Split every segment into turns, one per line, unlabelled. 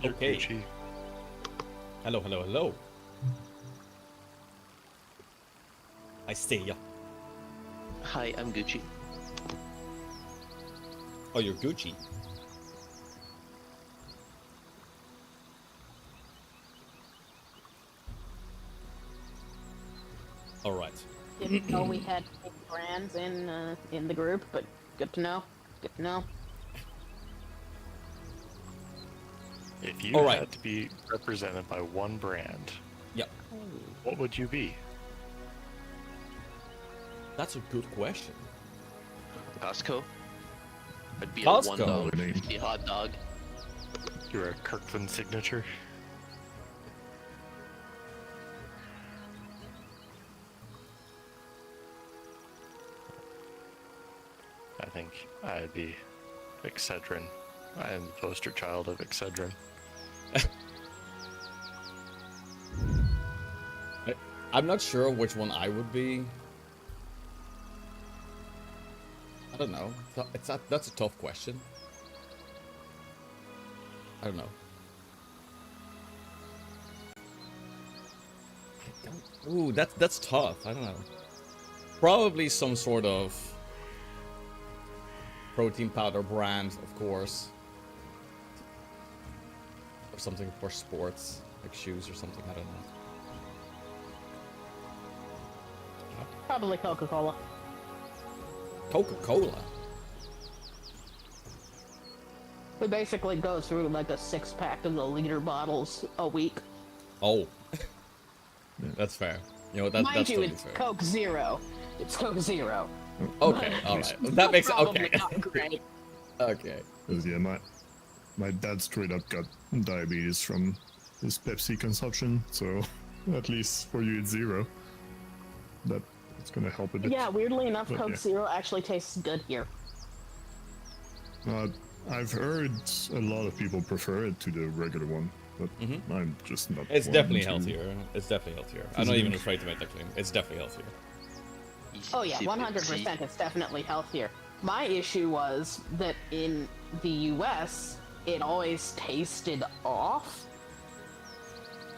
Okay.
Gucci.
Hello, hello, hello. I see ya.
Hi, I'm Gucci.
Oh, you're Gucci. All right.
Didn't know we had big brands in the group, but good to know. Good to know.
If you
All right.
had to be represented by one brand,
Yep.
what would you be?
That's a good question.
Costco. I'd be
Costco.
a $1.50 hot dog.
You're a Kirkland signature. I think I'd be Excedrin. I am the poster child of Excedrin.
I'm not sure which one I would be. I don't know. That's a tough question. I don't know. Ooh, that's tough. I don't know. Probably some sort of protein powder brand, of course. Or something for sports, like shoes or something. I don't know.
Probably Coca-Cola.
Coca-Cola.
We basically go through like a 6-pack of the liter bottles a week.
Oh, that's fair. You know that's
Mind you,
totally
it's
fair.
Coke Zero. It's Coke Zero.
Okay, all right. That makes it
Probably
okay.
not great.
Okay.
Because yeah, my dad straight up got diabetes from his Pepsi consumption, so at least for you it's zero. That's gonna help a bit.
Yeah, weirdly enough,
But
Coke
yeah.
Zero actually tastes good here.
I've heard a lot of people prefer it to the regular one, but I'm just not.
It's
one
definitely
to-
healthier. It's definitely healthier. I'm not even afraid to make that claim. It's definitely healthier.
Oh yeah, 100%. It's definitely healthier. My issue was that in the US, it always tasted off.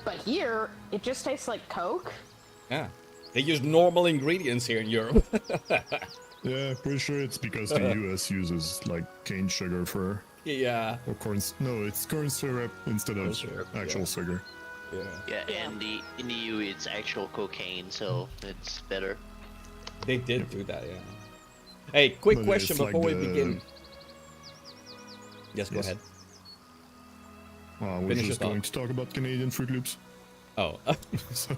But here, it just tastes like Coke.
Yeah. They use normal ingredients here in Europe.
Yeah, pretty sure it's because the US uses like cane sugar for
Yeah.
or corn. No, it's corn syrup instead of
syrup,
actual
yeah.
sugar.
Yeah.
Yeah,
Yeah.
and in the EU it's actual cocaine, so it's better.
They did do that, yeah. Hey, quick
But
question
it's like
before we
the-
begin. Yes, go
Yes.
ahead.
We're
Finish
just
your
going
thought.
to talk about Canadian Fruit Loops.
Oh.
So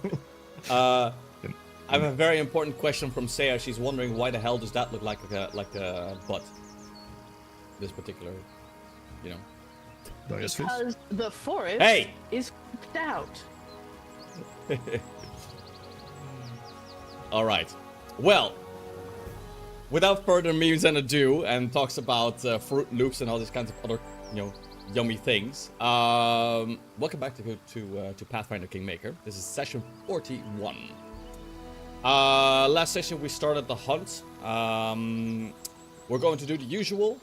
I have a very important question from Saya. She's wondering why the hell does that look like a butt? This particular, you know.
Dias face.
Because the forest
Hey!
is cooked out.
All right. Well, without further means and ado, and talks about Fruit Loops and all these kinds of other, you know, yummy things. Welcome back to Pathfinder Kingmaker. This is session 41. Last session we started the hunt. We're going to do the usual.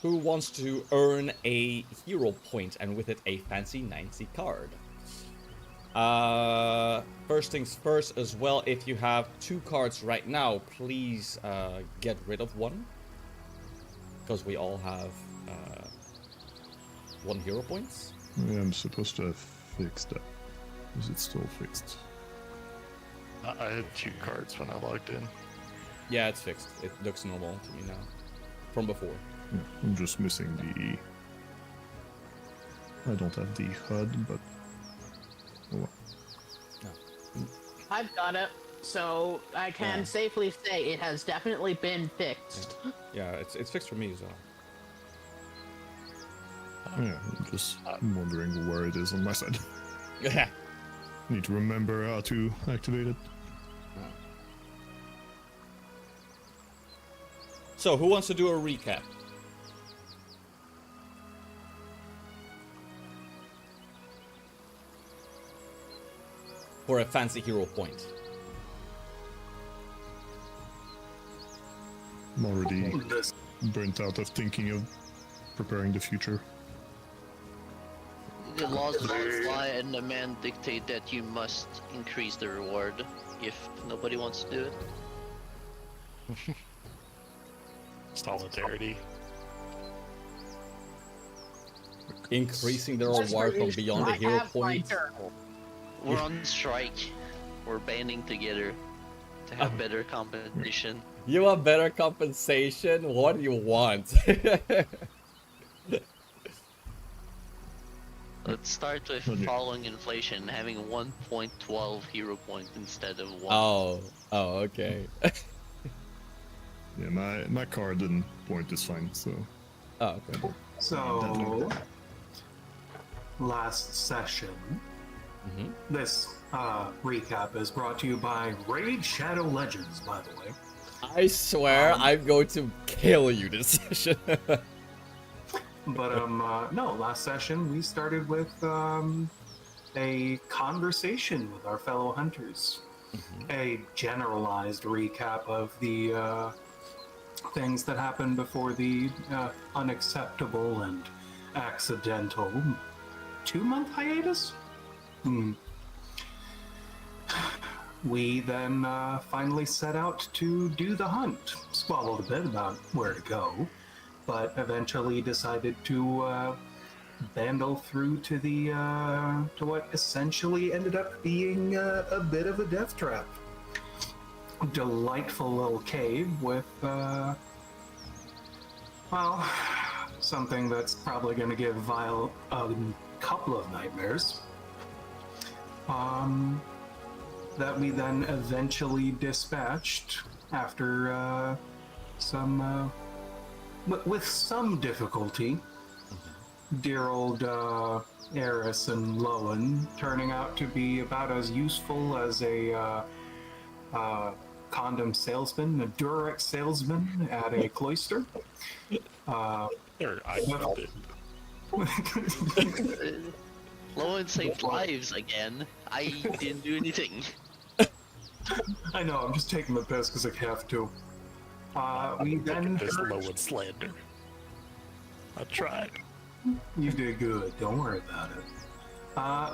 Who wants to earn a hero point and with it a fancy 90 card? First things first as well, if you have 2 cards right now, please get rid of one. Because we all have 1 hero points.
Yeah, I'm supposed to have fixed that. Is it still fixed?
I had 2 cards when I logged in.
Yeah, it's fixed. It looks normal to me now. From before.
Yeah, I'm just missing the. I don't have the HUD, but. Oh well.
I've got it, so I can
Yeah.
safely say it has definitely been fixed.
Yeah, it's fixed for me as well.
Yeah, I'm just wondering where it is on my side.
Yeah.
Need to remember how to activate it.
So, who wants to do a recap? For a fancy hero point.
I'm already burnt out of thinking of preparing the future.
The laws don't fly, and the man dictate that you must increase the reward if nobody wants to do it.
Solidarity.
Increasing the reward from beyond the hero point.
We're on strike. We're banding together to have better competition.
You want better compensation? What do you want?
Let's start with following inflation, having 1.12 hero point instead of 1.
Oh, okay.
Yeah, my card and point is fine, so.
Oh, okay.
So, last session. This recap is brought to you by Raid Shadow Legends, by the way.
I swear I'm going to kill you this session.
But no, last session we started with a conversation with our fellow hunters, a generalized recap of the things that happened before the unacceptable and accidental 2-month hiatus. We then finally set out to do the hunt. Squabbled a bit about where to go, but eventually decided to bandle through to the to what essentially ended up being a bit of a death trap. Delightful little cave with well, something that's probably going to give Vile a couple of nightmares. That we then eventually dispatched after with some difficulty. Dear old Eris and Lowen turning out to be about as useful as a condom salesman, a Durex salesman at a cloister.
Lowen saved lives again. I didn't do anything.
I know, I'm just taking the piss because I have to. We then
This Lowen slander. I tried.
You did good, don't worry about it.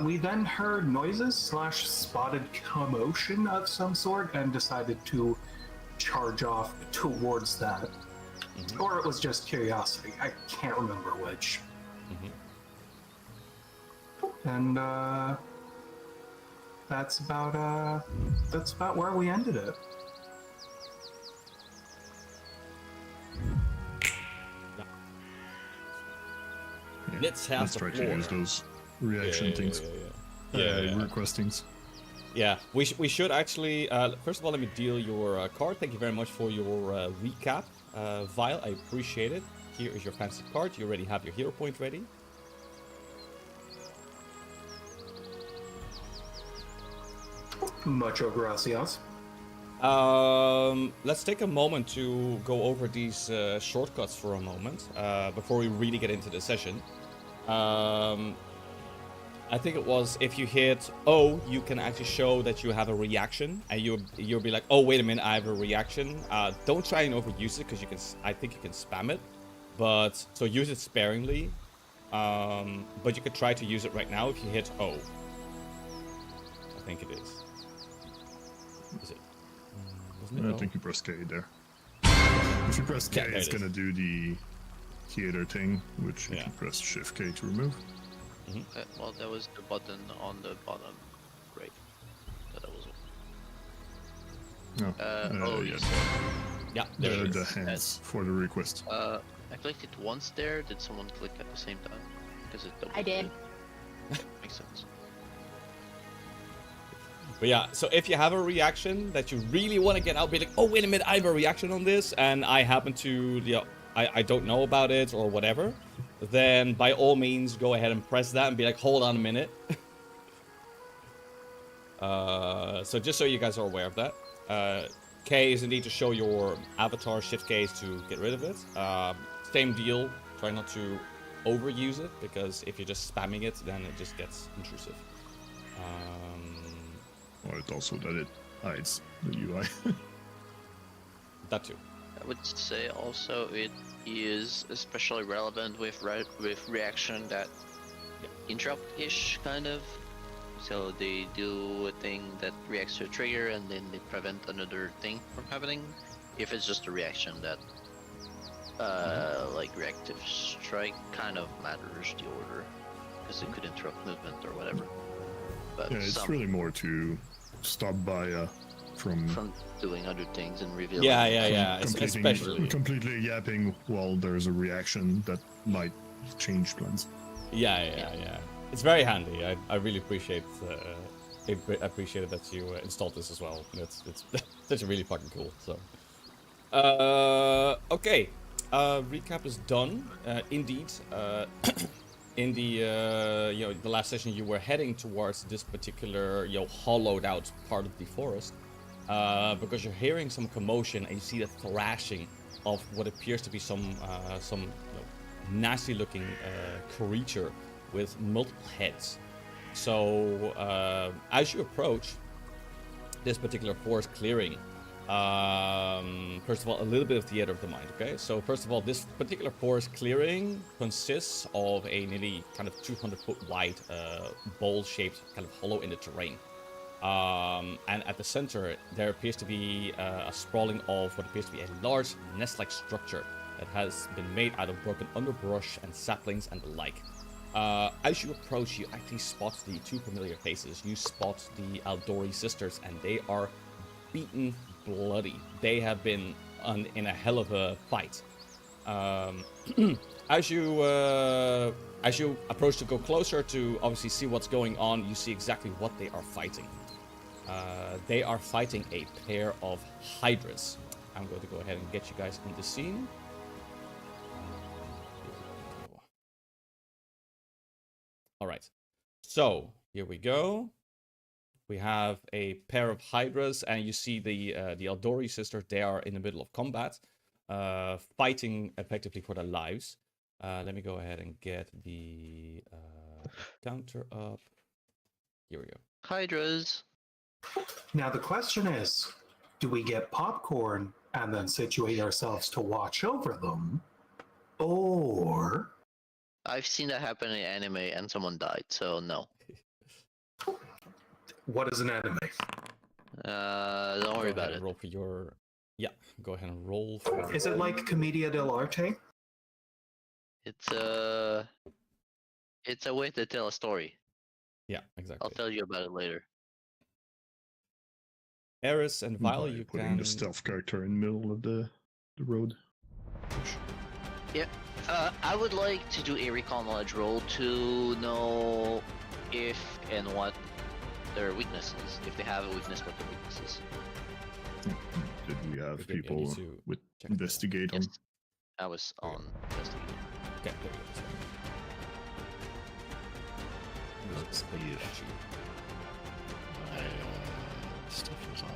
We then heard noises / spotted commotion of some sort and decided to charge off towards that. Or it was just curiosity, I can't remember which. And that's about where we ended it.
Yeah,
Let's
let's try to use those reaction things. Request things.
Yeah, we should actually, first of all, let me deal your card. Thank you very much for your recap, Vile. I appreciate it. Here is your fancy card. You already have your hero point ready.
Mucho gracias.
Let's take a moment to go over these shortcuts for a moment before we really get into the session. I think it was if you hit O, you can actually show that you have a reaction, and you'll be like, oh wait a minute, I have a reaction. Don't try and overuse it because I think you can spam it, but so use it sparingly. But you could try to use it right now if you hit O. I think it is. Is it?
I think you press K there. If you press K, it's gonna do the theater thing, which if you press Shift K to remove.
Well, that was the button on the bottom right. That was
Yes.
Yeah, there it
The
is.
hands for the request.
I clicked it once there. Did someone click at the same time? Because it double
I did.
Makes sense.
But yeah, so if you have a reaction that you really want to get out, be like, oh wait a minute, I have a reaction on this, and I happen to, I don't know about it or whatever, then by all means go ahead and press that and be like, hold on a minute. So just so you guys are aware of that. K is indeed to show your avatar, Shift K is to get rid of it. Same deal, try not to overuse it, because if you're just spamming it, then it just gets intrusive.
Or it also that it hides the UI.
That too.
I would say also it is especially relevant with reaction that interrupt-ish kind of. So they do a thing that reacts to a trigger, and then they prevent another thing from happening. If it's just a reaction that, like reactive strike, kind of matters the order, because it could interrupt movement or whatever. But
Yeah, it's really more to stop Baya from
doing other things and revealing.
Yeah.
completing-
Especially.
completely yapping while there's a reaction that might change plans.
Yeah. It's very handy. I really appreciate appreciate that you installed this as well. It's such a really fucking cool. So, okay, recap is done. Indeed, in the the last session, you were heading towards this particular hollowed out part of the forest because you're hearing some commotion and you see the thrashing of what appears to be some nasty looking creature with multiple heads. So as you approach this particular forest clearing, first of all, a little bit of theater of the mind, okay? So first of all, this particular forest clearing consists of a nearly kind of 200-foot wide bowl-shaped kind of hollow in the terrain. And at the center, there appears to be a sprawling of what appears to be a large nest-like structure that has been made out of broken underbrush and saplings and the like. As you approach, you actually spot the two familiar faces. You spot the Aldori sisters, and they are beaten bloody. They have been in a hell of a fight. As you approach to go closer to obviously see what's going on, you see exactly what they are fighting. They are fighting a pair of hydras. I'm going to go ahead and get you guys in the scene. All right, so here we go. We have a pair of hydras, and you see the Aldori sisters. They are in the middle of combat, fighting effectively for their lives. Let me go ahead and get the counter up. Here we go.
Hydras.
Now the question is, do we get popcorn and then situate ourselves to watch over them? Or...
I've seen that happen in anime and someone died, so no.
What is an anime?
Don't worry about it.
Roll for your... Yeah, go ahead and roll for...
Is it like Commedia dell'arte?
It's a way to tell a story.
Yeah, exactly.
I'll tell you about it later.
Eris and Vile, you
putting
can...
the stealth character in the middle of the road.
Yeah. I would like to do a recall knowledge roll to know if and what their weaknesses. If they have a weakness, what their weaknesses.
Did we have
Okay, I
people
need to
with
check
investigate on?
Yes. I was on investigating.
Okay, there we go.
Let's leave. My stuff is on.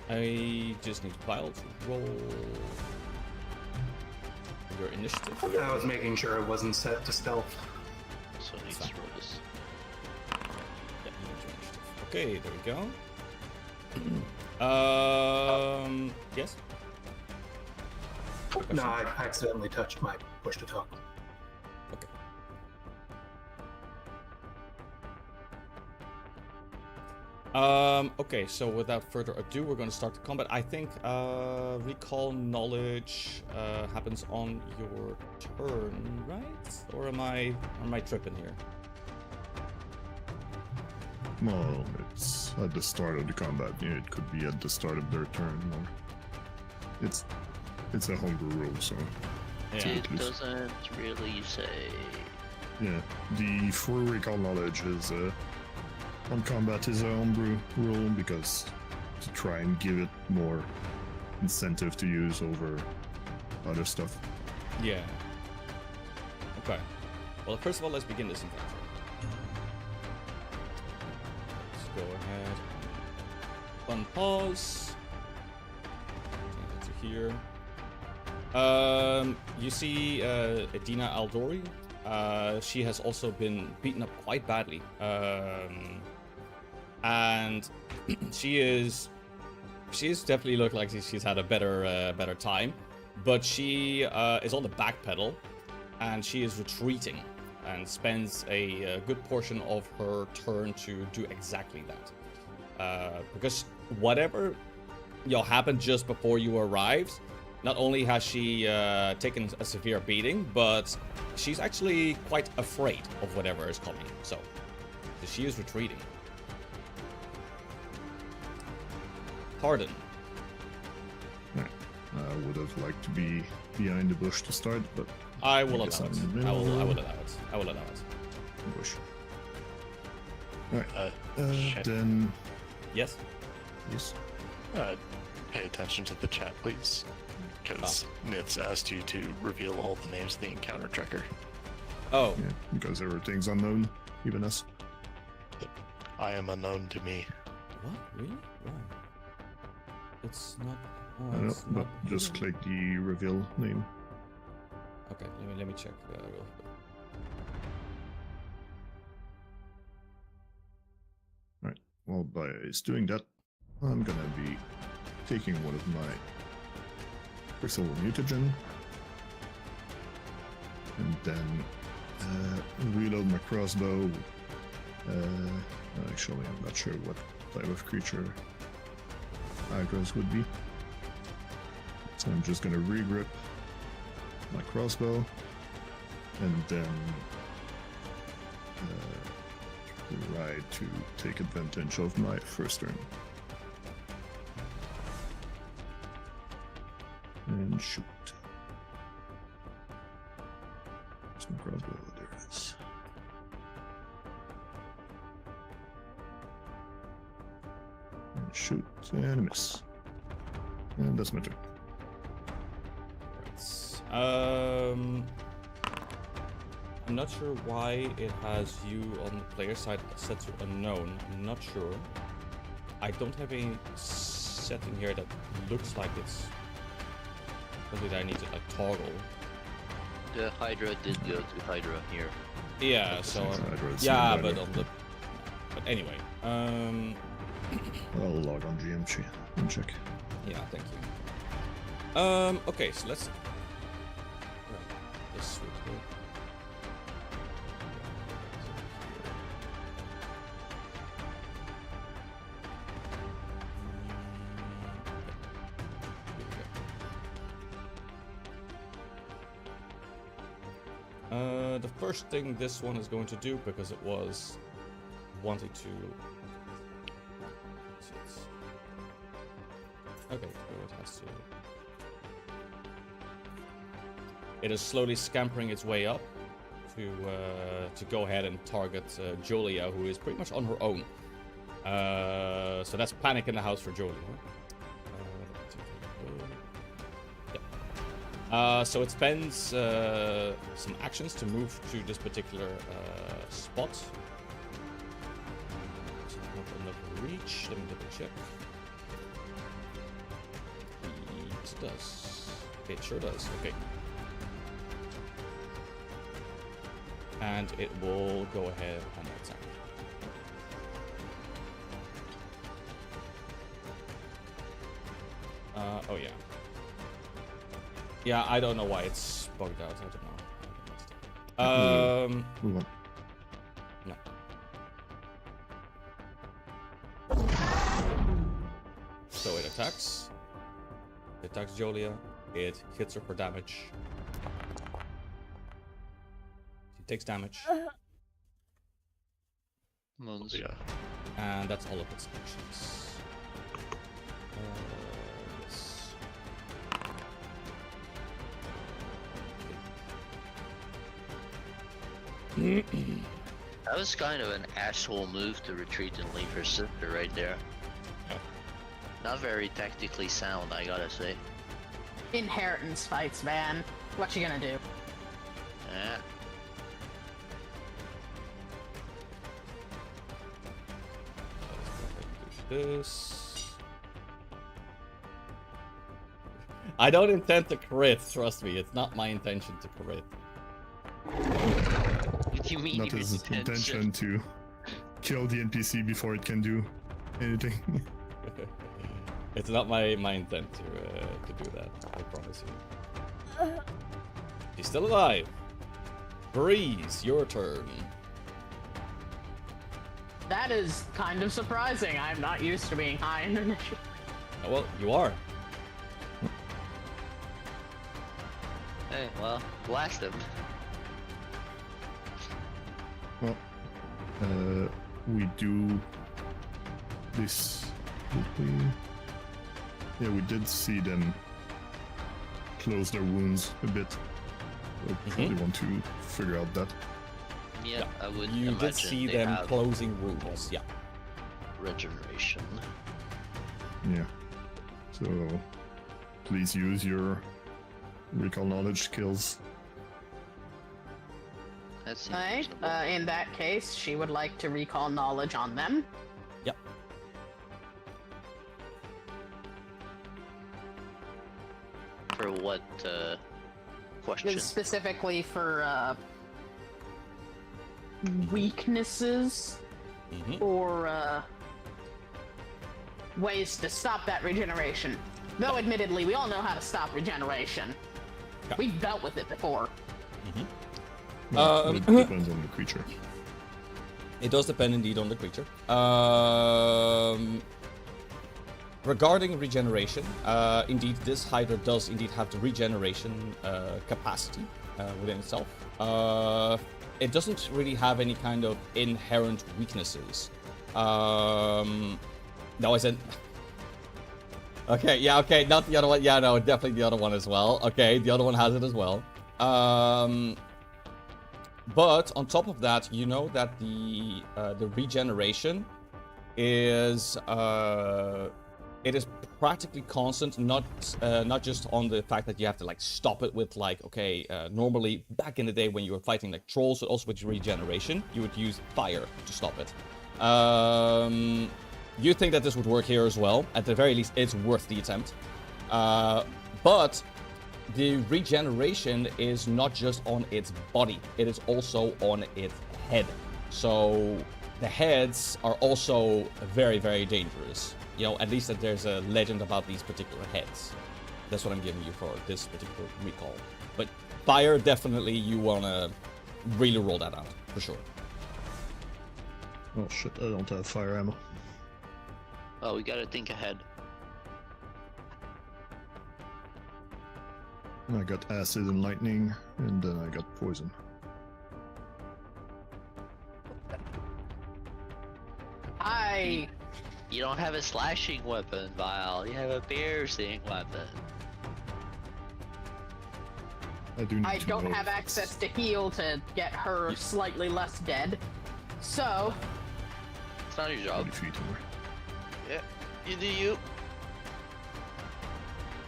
I just need Vile to roll your initiative.
I was making sure it wasn't set to stealth.
So I need to roll this.
Yeah, you need your initiative. Okay, there we go. Yes?
No, I accidentally touched my push to talk.
Okay. Okay, so without further ado, we're going to start the combat. I think recall knowledge happens on your turn, right? Or am I tripping here?
Well, it's at the start of the combat. Yeah, it could be at the start of their turn, or it's a homebrew rule, so
Yeah.
It doesn't really say.
yeah. The full recall knowledge is on combat is a homebrew rule because to try and give it more incentive to use over other stuff.
Yeah. Okay. Well, first of all, let's begin this encounter. Let's go ahead and unpause. Change it to here. You see Edina Aldori. She has also been beaten up quite badly. And she's definitely looked like she's had a better time, but she is on the back pedal, and she is retreating and spends a good portion of her turn to do exactly that. Because whatever happened just before you arrived, not only has she taken a severe beating, but she's actually quite afraid of whatever is coming. So she is retreating. Pardon.
I would have liked to be behind the bush to start, but
I will
guess
allow it.
I'm in the
I will
middle.
allow it. I will allow it.
Bush. Alright.
Shit.
Then
Yes.
yes.
Pay attention to the chat, please. Because Nitz asked you to reveal all the names of the encounter tracker.
Oh.
Yeah, because everything's unknown, even us.
I am unknown to me.
What? Really? Why? It's not.
I
Oh,
don't know,
it's
but
not
just
hidden.
click the reveal name.
Okay, let me check. Real quick.
Alright. Well, by doing that, I'm gonna be taking one of my pixel mutagen and then reload my crossbow. Actually, I'm not sure what type of creature Hydras would be. So I'm just gonna regrip my crossbow and then try to take advantage of my first turn. And shoot. Where's my crossbow? There it is. And shoot and miss. And that's my turn.
I'm not sure why it has you on the player side set to unknown. I'm not sure. I don't have any setting here that looks like it's something that I need to like toggle.
The Hydra did go to Hydra here.
Yeah, so
Hydra,
yeah,
it's
but
Hydra.
on the but anyway,
I'll log on GMG and check.
yeah, thank you. Okay, so let's. This would work. The first thing this one is going to do, because it was wanting to. Okay, so it has to. It is slowly scampering its way up to go ahead and target Julia, who is pretty much on her own. So that's panic in the house for Julia. So it spends some actions to move to this particular spot. So not enough reach. Let me double check. It does. It sure does. Okay. And it will go ahead and attack. Oh yeah. Yeah, I don't know why it's bugged out. I don't know.
Move on.
No. So it attacks. It attacks Jolia. It hits her for damage. She takes damage.
Moons.
Yeah.
And that's all of its actions. Yes.
That was kind of an asshole move to retreat and leave her sister right there.
Yeah.
Not very tactically sound, I gotta say.
Inheritance fights, man. What you gonna do?
Yeah.
This. I don't intend to crit, trust me. It's not my intention to crit.
What do you mean?
Not
you
his intention to kill the NPC before it can do anything.
It's not my intent to do that. I promise you. She's still alive. Breeze, your turn.
That is kind of surprising. I'm not used to being high in initiative.
Oh, well, you are.
Hey, well, blast him.
Well, we do this. Did we? Yeah, we did see them close their wounds a bit. I probably want to figure out that.
Yeah, I would
You
imagine
did see
they
them
have
closing wounds, yeah.
regeneration.
Yeah. So, please use your recall knowledge skills.
That seems
Alright,
reasonable.
in that case, she would like to recall knowledge on them.
Yep.
For what question?
Specifically for weaknesses or ways to stop that regeneration. Though admittedly, we all know how to stop regeneration.
Yeah.
We've dealt with it before.
Well, it depends on the creature.
It does depend indeed on the creature. Regarding regeneration, indeed this Hydra does indeed have the regeneration capacity within itself. It doesn't really have any kind of inherent weaknesses. No, I said... Okay, yeah, okay, not the other one. Yeah, no, definitely the other one as well. Okay, the other one has it as well. But on top of that, you know that the regeneration is it is practically constant, not just on the fact that you have to like stop it with like, okay, normally back in the day when you were fighting like trolls, also with regeneration, you would use fire to stop it. You think that this would work here as well? At the very least, it's worth the attempt. But the regeneration is not just on its body, it is also on its head. So the heads are also very, very dangerous. You know, at least that there's a legend about these particular heads. That's what I'm giving you for this particular recall. But fire, definitely you want to really roll that out, for sure.
Oh shit, I don't have fire ammo.
Oh, we gotta think ahead.
I got acid and lightning, and then I got poison.
You don't have a slashing weapon, Vile. You have a piercing weapon.
I do need
I
to
don't
know
have
if
access to heal to get her slightly less dead. So,
It's not your
it's
job.
40 feet away.
Yeah, you do you.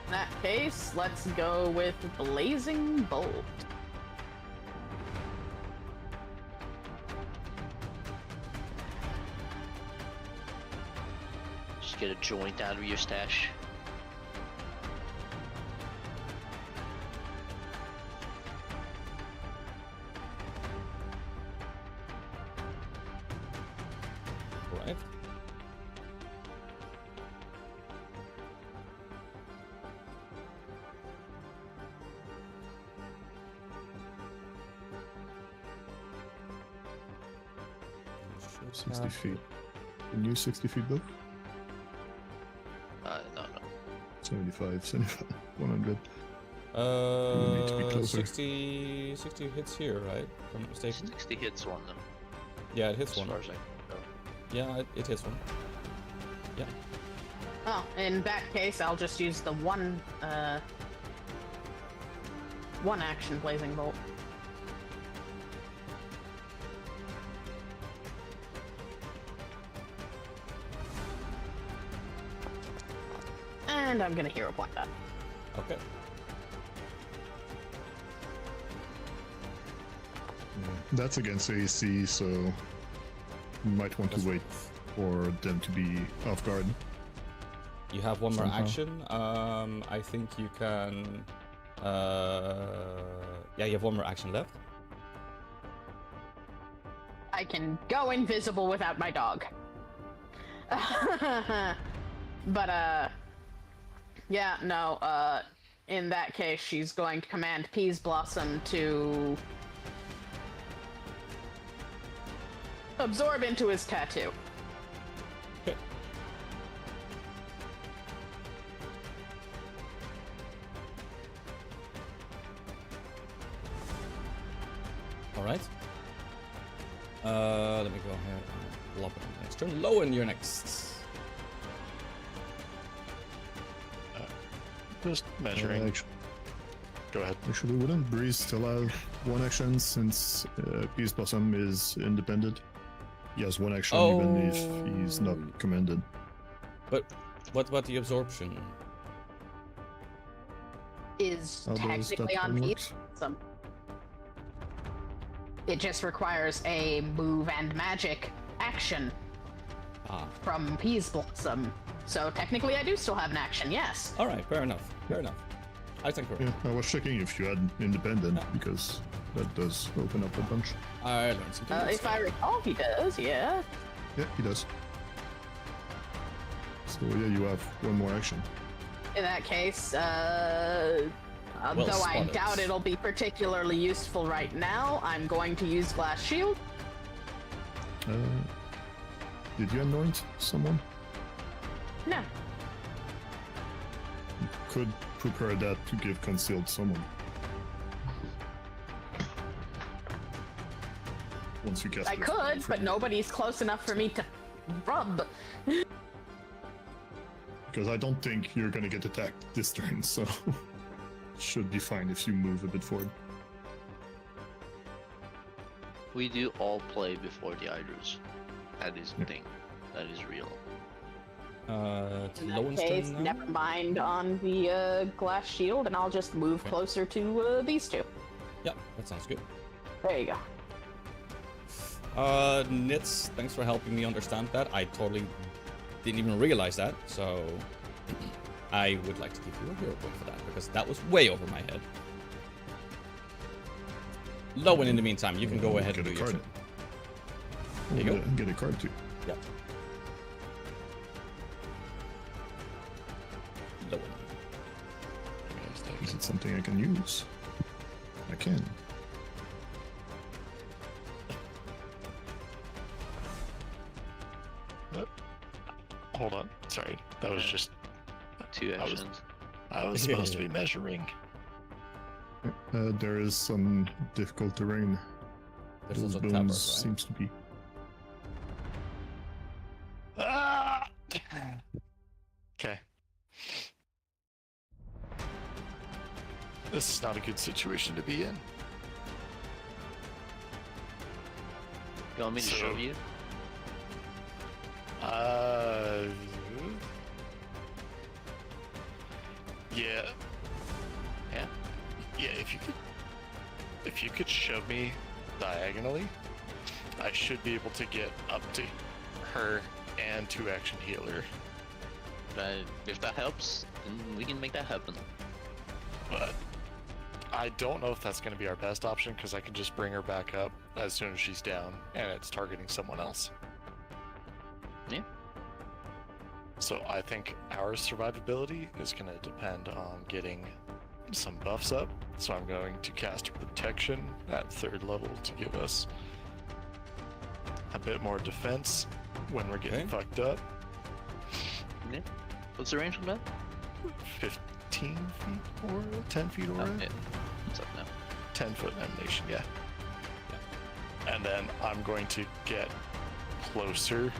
in that case, let's go with Blazing Bolt.
Just get a joint out of your stash.
Right. Should
60
have-
feet. Can you 60 feet though?
No.
75, 75, 100. need to be closer.
60 hits here, right? If I'm not mistaken.
60 hits one, though.
Yeah, it hits
As
one.
far as I know.
Yeah, it hits one. Yeah.
Oh, in that case, I'll just use the one action Blazing Bolt. And I'm gonna hero point that.
Okay.
That's against AC, so you might want to wait for them to be off guard.
You have one more
Somehow.
action. I think you can. Yeah, you have one more action left.
I can go invisible without my dog. But, yeah, no, in that case, she's going to command Peas Blossom to absorb into his tattoo.
Okay. All right. Let me go ahead and lob it on the next turn. Lowen, you're next.
Just measuring.
Actually,
Go ahead.
wouldn't Breeze still have one action since Peace Blossom is independent? He has one action even if he's not commanded.
But what about the absorption?
Is
How does
technically
that
on
one
Peace Blossom. It just requires a move and magic action
Ah.
from Peace Blossom. So technically I do still have an action, yes.
All right. Fair enough. Fair enough. I think we're.
Yeah, I was checking if you had independent because that does open up a bunch.
I learned something.
If I recall, he does, yeah.
Yeah, he does. So yeah, you have one more action.
In that case, though I
spotted.
doubt it'll be particularly useful right now, I'm going to use Glass Shield.
Did you anoint someone?
No.
You could prepare that to give concealed someone. Once you cast
I
this
could,
spell
but
from-
nobody's close enough for me to rub.
Because I don't think you're gonna get attacked this turn, so should be fine if you move a bit forward.
We do all play before the Idris. That is the
Yeah.
thing. That is real.
It's
In
Lowen's
that case,
turn now.
never mind on the Glass Shield, and I'll just move
Okay.
closer to these two.
Yeah, that sounds good.
There you go.
Nitz, thanks for helping me understand that. I totally didn't even realize that, so I would like to give you a hero point for that, because that was way over my head. Lowen, in the meantime, you can go ahead and
Get
do
a
your
card.
turn. There you go.
Get a card too.
Yeah. Lowen.
Is it something I can use? I can.
Hold on. Sorry. That was just.
2
I was-
actions.
I was supposed to be measuring.
There is some difficult terrain.
There's
Those
also
bones
tappers, right?
seems to be.
Ah! Okay. This is not a good situation to be in.
You want me to
So-
show you?
Yeah.
Yeah?
Yeah, if you could shove me diagonally, I should be able to get up to her and 2-action healer.
If that helps, then we can make that happen.
But I don't know if that's going to be our best option because I can just bring her back up as soon as she's down and it's targeting someone else.
Yeah.
So I think our survivability is going to depend on getting some buffs up. So I'm going to cast Protection at 3rd level to give us a bit more defense when we're getting
Okay.
fucked up.
Yeah. What's the range from that?
15 feet or 10 feet or
Oh, yeah. What's up now?
10-foot emanation, yeah. And then I'm going to get closer.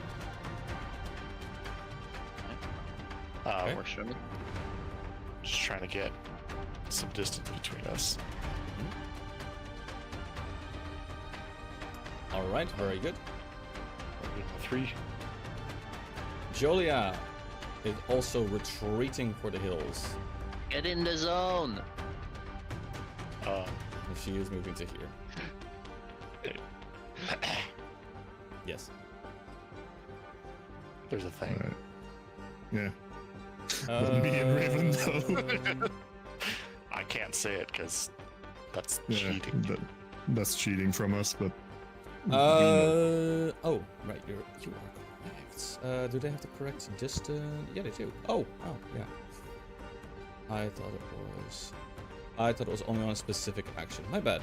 Okay.
Works for me.
Just trying to get some distance between us.
All right, very good.
I'll give him a 3.
Jolia is also retreating for the hills.
Get in the zone!
Uh,
And she is moving to here. Yes.
there's a thing.
Alright. Yeah. Me
Uh,
and Raven though.
I can't say it because that's
Yeah,
cheating.
that's cheating from us, but.
Oh, right, you are correct. Do they have the correct distance? Yeah, they do. Oh, yeah. I thought it was. I thought it was only on a specific action. My bad.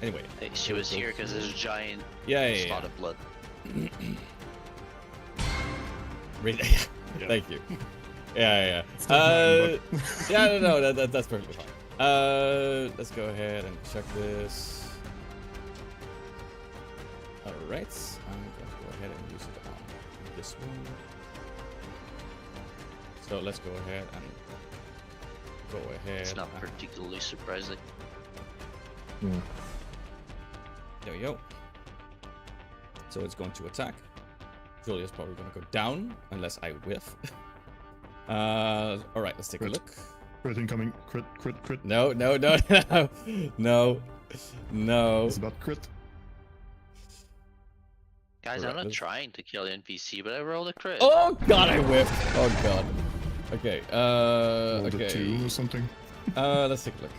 Anyway.
Hey, she was here because there's a giant
Yeah.
spot of blood.
Really?
Yeah.
Thank you. Yeah.
It's not mine,
Yeah, no, that's perfectly fine. Let's go ahead and check this. Alright, I'm going to go ahead and use it on this one. So let's go ahead and
It's not particularly surprising.
Yeah.
There we go. So it's going to attack. Julia's probably going to go down unless I whiff. Alright, let's take a
Crit.
look.
Crit incoming. Crit.
No.
It's about crit.
Guys, I'm not trying to kill the NPC, but I rolled a crit.
Oh god, I whiffed. Oh god. Okay,
Rolled a
okay.
2 or something.
Let's take a look.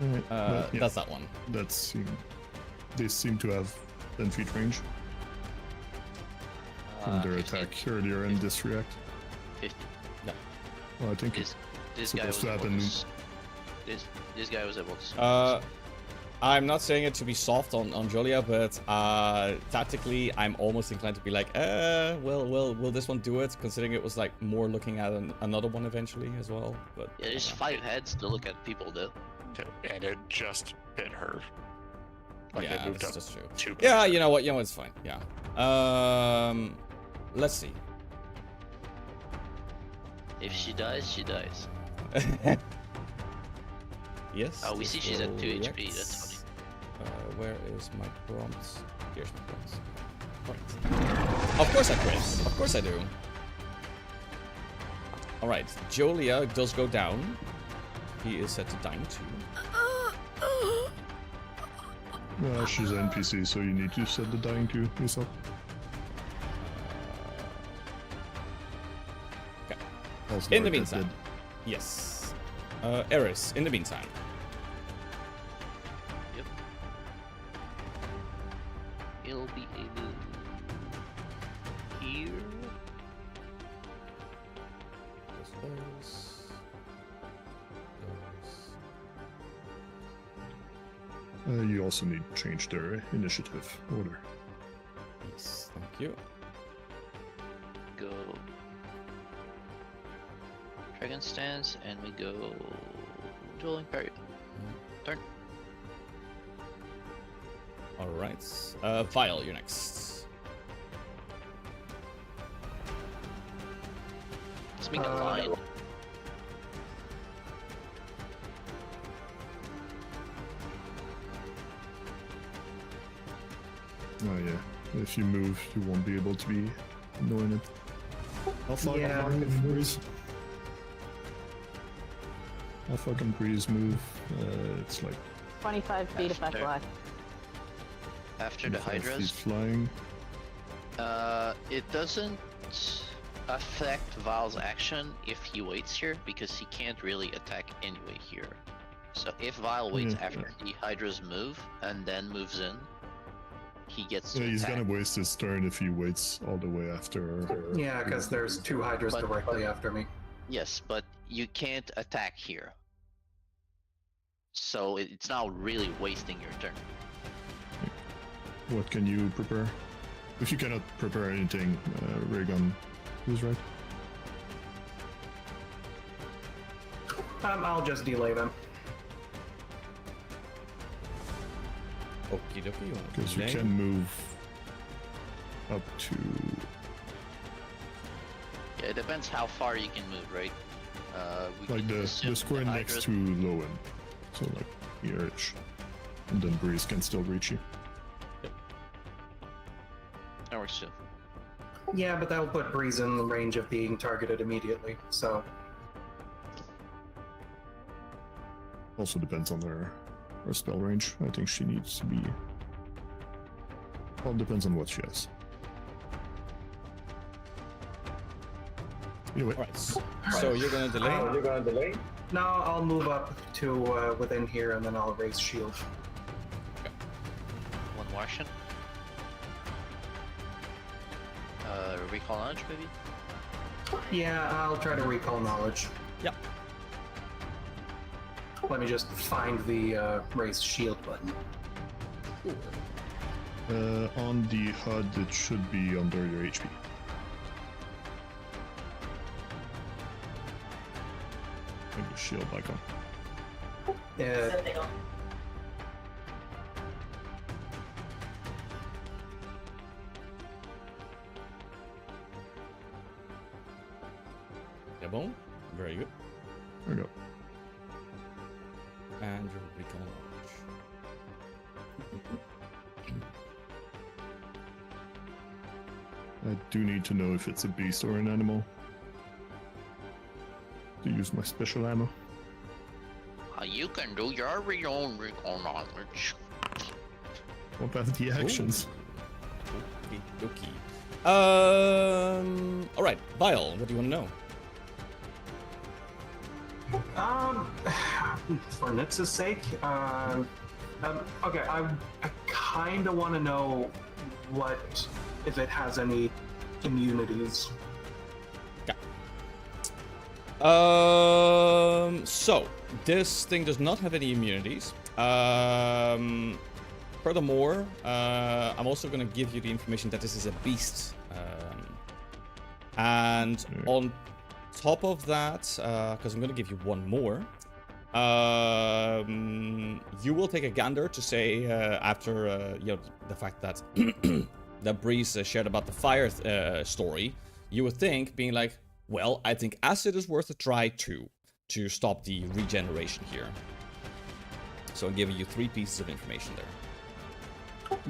Alright. but yeah,
That's that one.
they seem to have 10 feet range from their
15,
attack earlier and this react.
50.
Well, I think
This
it's
guy
supposed
was
to
able
happen.
this guy was able to.
I'm not saying it to be soft on Julia, but tactically, I'm almost inclined to be like, will this one do it? Considering it was like more looking at another one eventually as well. But
Yeah, there's 5 heads to look at people though.
And it just hit her. Like
yeah,
it moved
that's
up
just true.
2
Yeah,
points.
you know what? It's fine. Yeah. Let's see.
If she dies, she dies.
Yes.
Oh, we
this
see she's at 2
will
HP.
react.
That's funny.
Where is my prompt? Here's my prompt. Right. Of course I crit. Of course I do. Alright, Jolia does go down. He is set to dying too.
Well, she's an NPC, so you need to set the dying to yourself.
Okay.
Also,
In the
Arcade
meantime.
dead.
Yes. Eris, in the meantime.
Yep. He'll be able here.
You also need to change their initiative order.
Yes, thank you.
Go Dragon Stance, and we go Dueling Parry. Turn.
Alright. Vile, you're next.
Let's make a line.
Oh yeah, if you move, you won't be able to be knowing it. How far
Yeah.
can Breeze? How far can Breeze move? It's like
25 feet if I
After.
fly.
After the
5 feet
Hydras,
flying.
it doesn't affect Val's action if he waits here, because he can't really attack anyway here. So if Val waits
Yeah.
after the Hydras move and then moves in, he gets to
Yeah, he's
attack.
gonna waste his turn if he waits all the way after.
Yeah, because there's 2 Hydras
But-
directly after me.
Yes, but you can't attack here. So it's now really wasting your turn.
What can you prepare? If you cannot prepare anything, Raygun is right.
I'll just delay them.
Okie dokie.
Because you can move up to.
Yeah, it depends how far you can move, right? We
Like
can
the
assume
square next
Hydras-
to Lowen. So like here-ish. And then Breeze can still reach you.
That works too.
Yeah, but that'll put Breeze in the range of being targeted immediately, so...
Also depends on her spell range. I think she needs to be. Well, it depends on what she has. Anyway,
Alright. So you're gonna delay?
No, I'll move up to within here and then I'll raise shield.
One more action. Recall launch, maybe?
Yeah, I'll try to recall knowledge.
Yep.
Let me just find the raise shield button.
On the HUD, it should be under your HP. And your shield icon.
Yeah, boom. Very good.
There we go.
And your recall knowledge.
I do need to know if it's a beast or an animal to use my special ammo.
You can do your own recall knowledge.
What about the actions?
Okay. All right, Vile. What do you want to know?
For Nitz's sake, okay, I kind of want to know if it has any immunities.
Yeah. So this thing does not have any immunities. Furthermore, I'm also going to give you the information that this is a beast. And on top of that, because I'm going to give you one more, you will take a gander to say after the fact that that Breeze shared about the fire story, you would think, being like, well, I think acid is worth a try too, to stop the regeneration here. So I'm giving you 3 pieces of information there.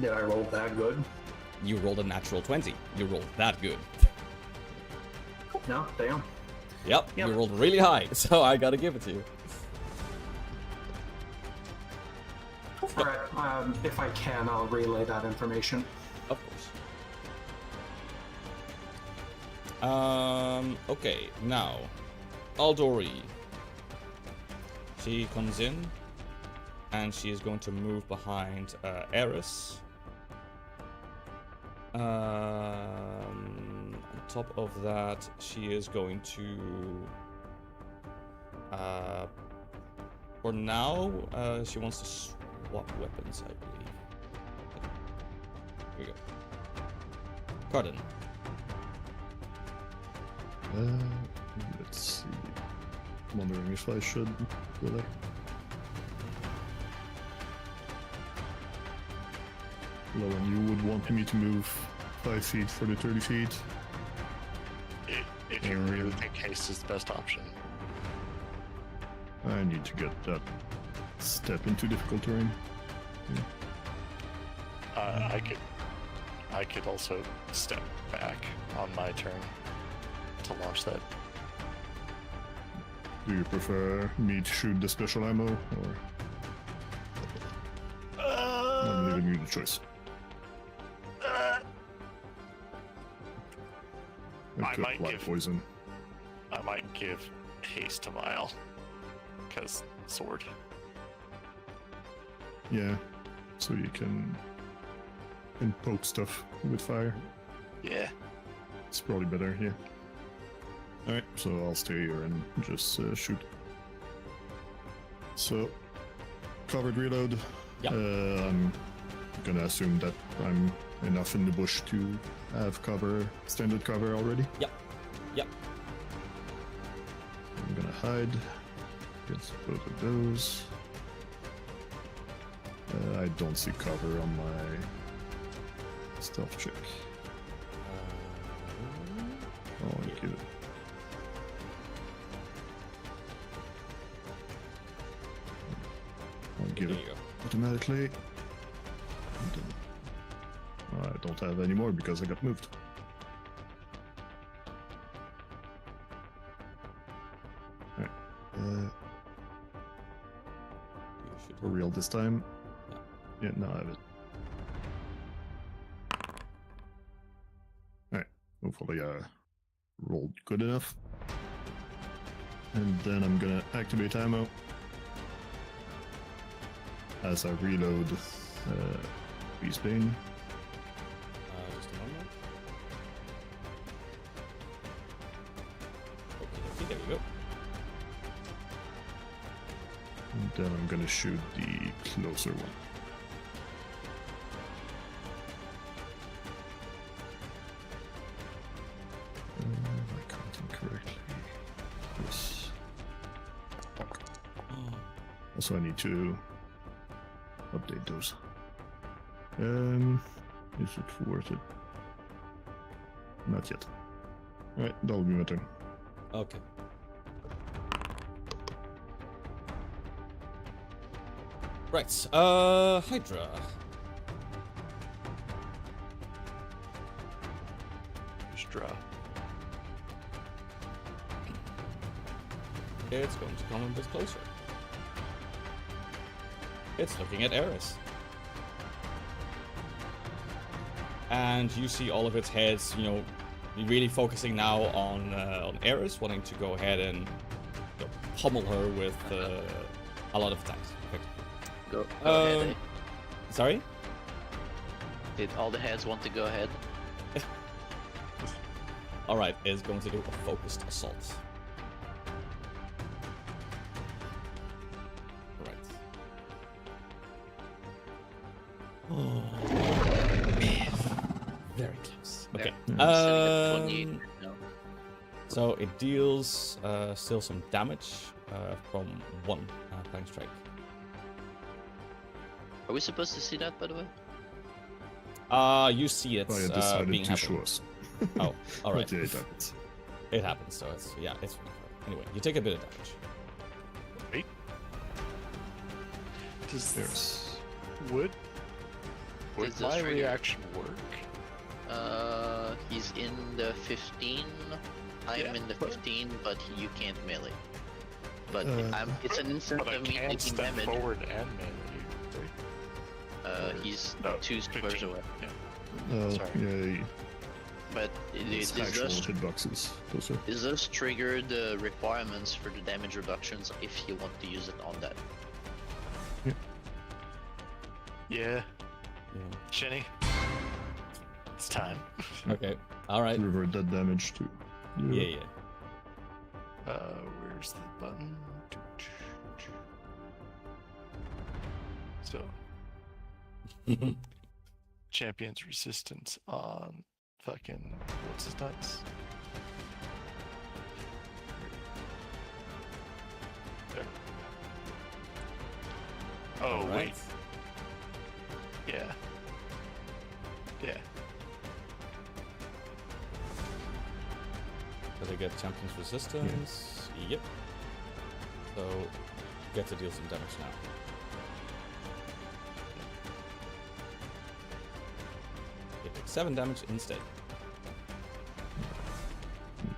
Did I roll that good?
You rolled a natural 20. You rolled that good.
No, damn.
Yep, you rolled really high, so I gotta give it to you.
Alright, if I can, I'll relay that information.
Of course. Okay, now, Aldori. She comes in, and she is going to move behind Eris. On top of that, she is going to... for now, she wants to swap weapons, I believe. Here we go. Cardin.
Let's see. I'm wondering if I should really. Lowen, you would want me to move 5 feet for the 30 feet.
If you really think haste is the best option.
I need to get that step into difficult terrain.
I could also step back on my turn to launch that.
Do you prefer me to shoot the special ammo, or I'm leaving you the choice?
I might give
poison.
I might give haste to Vile, because sword.
Yeah, so you can poke stuff with fire.
Yeah.
It's probably better, yeah. Alright, so I'll stay here and just shoot. So, covered reload.
Yep.
I'm gonna assume that I'm enough in the bush to have cover, standard cover already.
Yep. Yep.
I'm gonna hide against both of those. I don't see cover on my stealth check. I'll give it. I'll give
There
it
you go.
automatically. I don't have any more because I got moved. Alright. For real this time. Yeah, now I have it. Alright. Hopefully I rolled good enough. And then I'm gonna activate ammo as I reload Beast Bane.
Just a moment. There we go.
And then I'm gonna shoot the closer one. Am I counting correctly? Yes. Also, I need to update those. Is it worth it? Not yet. Alright, that'll be my turn.
Okay. Right. Hydra.
Just draw.
It's going to come a bit closer. It's looking at Eris. And you see all of its heads, you know, really focusing now on Eris, wanting to go ahead and pummel her with a lot of attacks.
Go ahead.
Sorry?
Did all the heads want to go ahead?
Alright, it's going to do a focused assault. Right. Oh, very close. Okay.
Sitting at 28 now.
So it deals still some damage from one flank strike.
Are we supposed to see that, by the way?
You see it
I decided
being
to show
happened.
us.
Oh, all right.
But yeah, it happens.
It happens. So it's it's fine. Anyway, you take a bit of damage.
Wait. Does
There's
would
Does this
my
trigger?
reaction work?
He's in the 15. I'm
Yeah,
in the
but-
15, but you can't melee. But
Uh,
it's an instant
But I
of me
can
taking
step
damage.
forward and melee.
He's
No,
2 squares
15.
away.
Yeah. Sorry.
yeah,
But
it's
it
actual
does,
hitboxes. Those are.
it does trigger the requirements for the damage reductions if you want to use it on that.
Yeah,
Yeah.
Shinny. It's time.
Okay. All right.
Revert that damage to.
Yeah.
Where's the button? So, champion's resistance on fucking what's his nuts? There. Oh
All
wait,
right.
yeah, yeah.
So they get champion's resistance. Yep. So get to deal some damage now. You take 7 damage instead.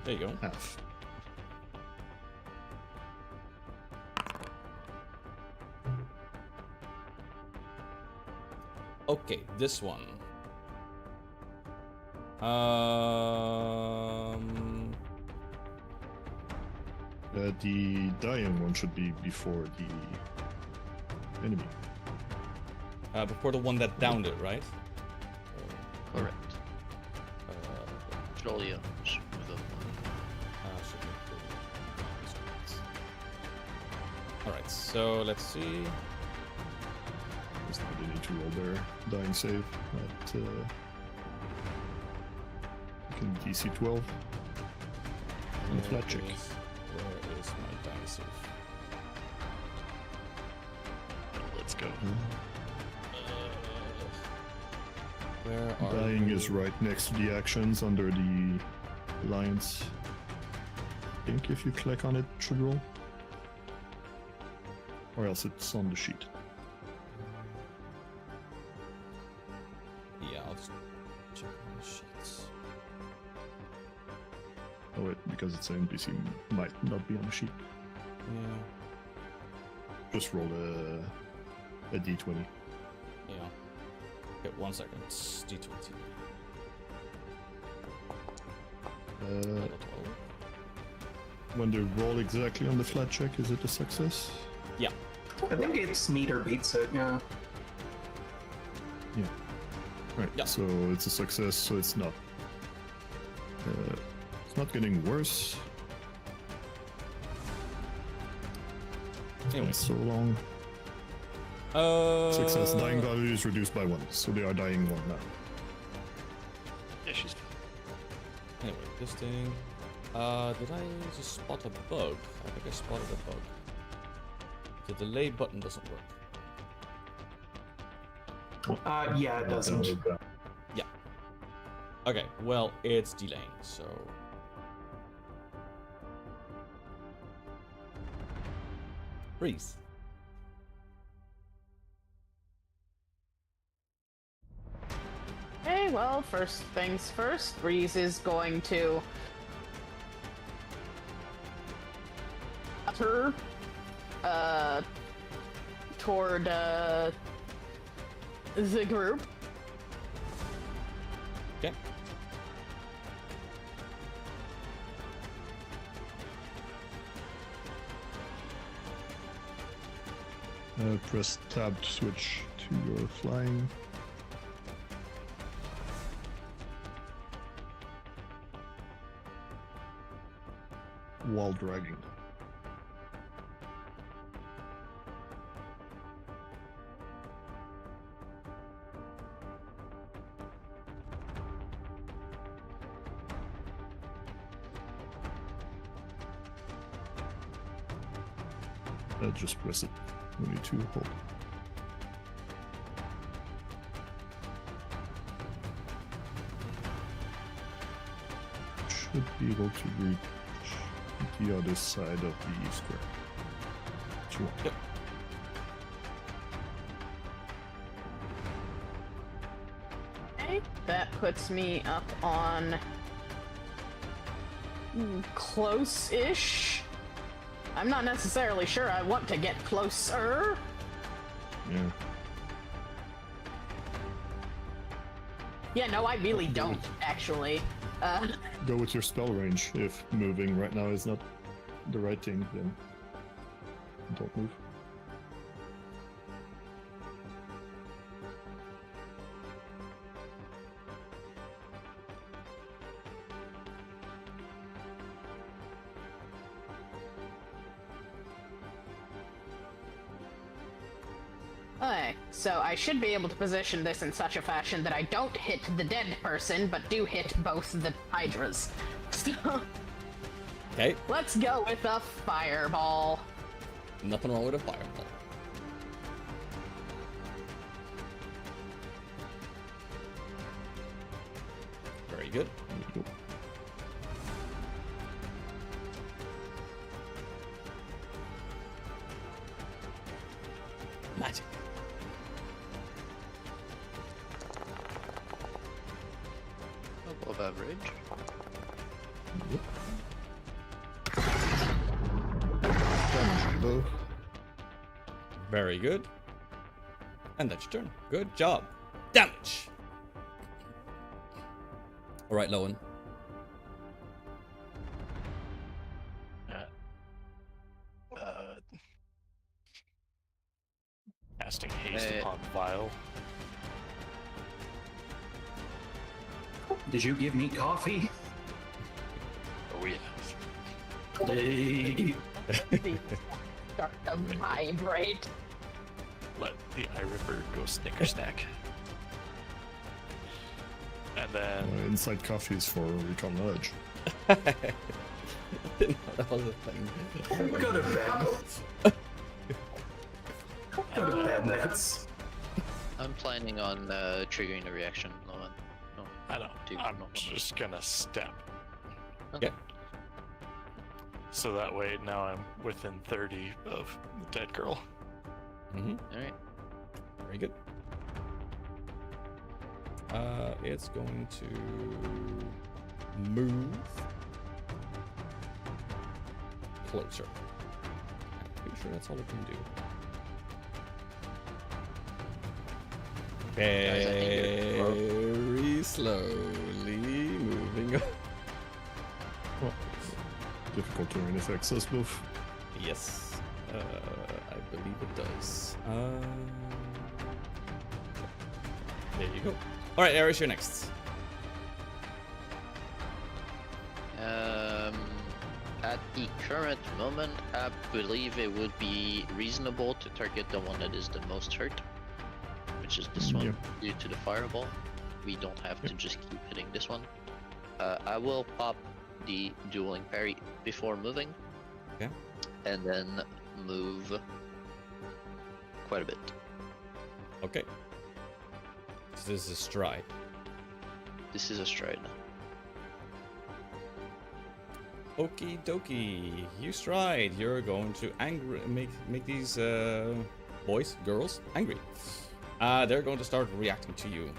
There you go.
Half.
Okay, this one.
The dying one should be before the enemy.
Before the one that downed it, right?
Correct.
Uh,
Control you. Should move up.
should make the- Alright, so let's see.
Because now they need to roll their dying save at DC 12. And the flat check.
Where is my dying save?
Let's go.
Where are
Dying
you?
is right next to the actions under the alliance. I think if you click on it, it should roll. Or else it's on the sheet.
Yeah, I'll just check on the sheets.
Oh wait, because it's an NPC, might not be on the sheet.
Yeah,
Just roll a d20.
yeah. Okay, 1 second. It's D20.
Uh, when they roll exactly on the flat check, is it a success?
Yeah.
I think it's meter beats it, yeah.
Right.
Yeah.
So it's a success. So it's not getting worse.
Anyway.
been so long. Success. Dying value is reduced by 1, so they are dying 1 now.
Yeah, she's fine.
Anyway, this thing. Did I just spot a bug? I think I spotted a bug. The delay button doesn't work.
Yeah, it doesn't.
Yeah. Okay, well, it's delaying, so... Freeze.
Okay, well, first things first, Breeze is going to utter toward the group.
Okay.
Press tab to switch to your flying. While dragging. Just press it. We need to hold. Should be able to reach the other side of the square. What you want.
Yep.
Okay, that puts me up on close-ish. I'm not necessarily sure I want to get closer.
Yeah.
Yeah, no, I really don't, actually.
Go with your spell range. If moving right now is not the right thing, then don't move.
Okay, so I should be able to position this in such a fashion that I don't hit the dead person, but do hit both the hydras. So,
Okay.
let's go with a fireball.
Nothing wrong with a fireball. Very good. Magic.
Above average.
Damage bow.
Very good. And that's your turn. Good job. Damage. All right, Lowen.
Casting haste upon Vile.
Did you give me coffee?
Oh yeah.
Hey.
Start to vibrate.
Let the Eye Ripper go snicker snack. And then
Inside coffee is for recon knowledge.
That was a thing.
Go to bed. Go to bed, Nets.
I'm planning on triggering a reaction. No,
I don't. I'm
no.
just gonna step.
Okay.
So that way now I'm within 30 of the dead girl.
Mm-hmm.
Alright.
Very good. It's going to move closer. I'm pretty sure that's all it can do.
Guys, I think you're
Very slowly moving up.
Well, difficult terrain affects us both.
Yes, I believe it does. There you go. All right, Eris, you're next.
At the current moment, I believe it would be reasonable to target the one that is the most hurt, which is this one,
Yep.
due to the fireball. We don't have to just keep hitting this one. I will pop the dueling parry before moving.
Okay.
And then move quite a bit.
Okay. This is a stride.
This is a stride.
Okie dokie. You stride. You're going to make these boys, girls, angry. They're going to start reacting to you.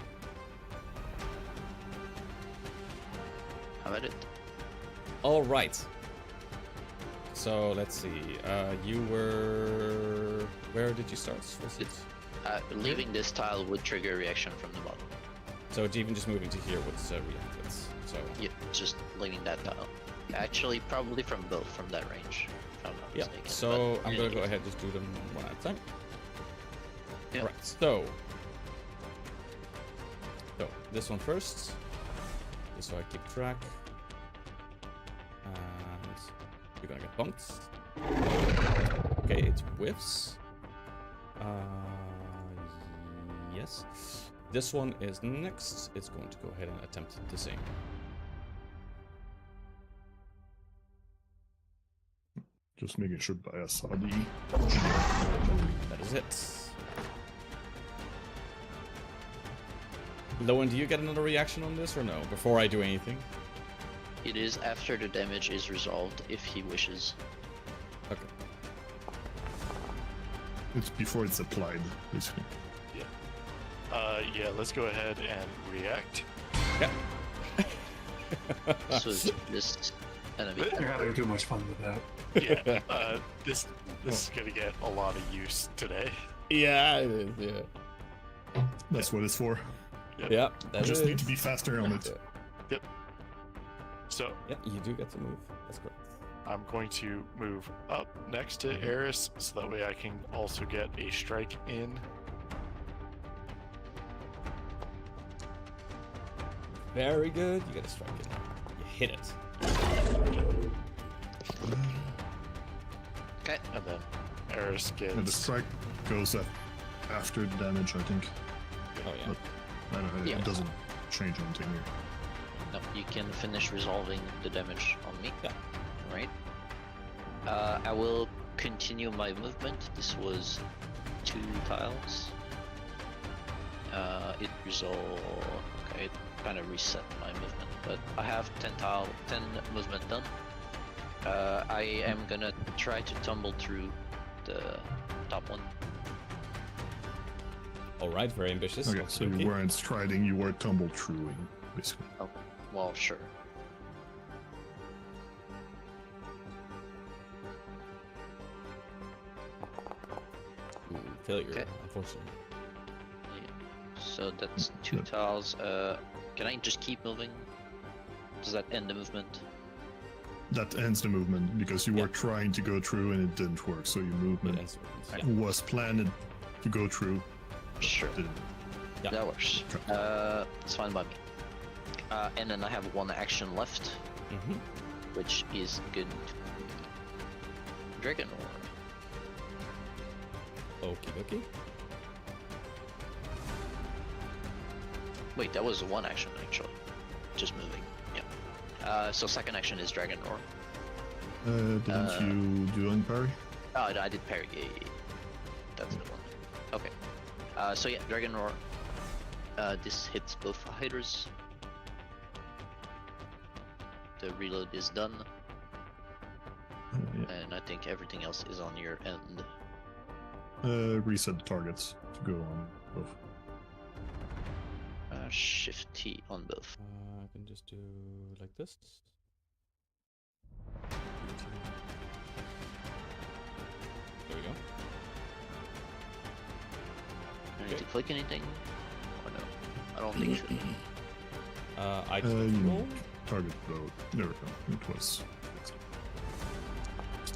How about it?
All right. So let's see. You were. Where did you start? Was it?
Leaving this tile would trigger a reaction from the bottom.
So even just moving to here would react. So.
Yeah, just leaving that tile. Actually, probably from both, from that range. If I'm not
Yeah.
mistaken.
So
But
I'm
in
gonna
any
go
case-
ahead and just do them one at a time.
Yeah.
All right. So this one first, just so I keep track. And you're gonna get bunked. Okay, it whiffs. Yes. This one is next. It's going to go ahead and attempt the same.
Just making sure that I saw the.
That is it. Lowen, do you get another reaction on this or no? Before I do anything?
It is after the damage is resolved, if he wishes.
Okay.
It's before it's applied, basically.
Yeah, let's go ahead and react.
Yeah.
This was this enemy.
You're having too much fun with that.
Yeah, this is gonna get a lot of use today.
Yeah, it is. Yeah.
That's what it's for.
Yeah.
I just need to be faster on it.
So
Yeah, you do get to move. That's correct.
I'm going to move up next to Eris, so that way I can also get a strike in.
Very good. You get a strike in. You hit it.
Okay.
And then Eris gets.
And the strike goes up after the damage, I think.
Oh yeah.
I don't know,
Yeah.
it doesn't change anything here.
No, you can finish resolving the damage on me.
Yeah.
Right. I will continue my movement. This was 2 tiles. It okay, it kind of reset my movement, but I have 10 movement done. I am gonna try to tumble through the top one.
All right. Very ambitious.
Okay, so
Okay.
you weren't striding, you were tumble truing, basically.
Oh, well, sure.
Ooh, failure,
Okay.
unfortunately.
So that's 2 tiles. Can I just keep moving? Does that end the movement?
That ends the movement because you were trying to go through and it didn't work. So your
It
movement
ends with- yeah.
was planned to go through.
Sure.
Didn't.
Yeah.
That works.
Okay.
It's fine by me. And then I have 1 action left,
Mhm.
which is good. Dragon Roar.
Okie dokie.
Wait, that was 1 action actually. Just moving. Yeah. So second action is Dragon Roar.
Didn't you do any parry?
Oh, I did parry. Yeah. That's the one. Okay. So yeah, Dragon Roar. This hits both hiders. The reload is done,
Yeah.
and I think everything else is on your end.
Reset the targets to go on both.
Shift T on both.
I can just do like this. There we go.
I need to click anything? Or no? I don't think so.
I just
You
roll.
target though. There we go. It was.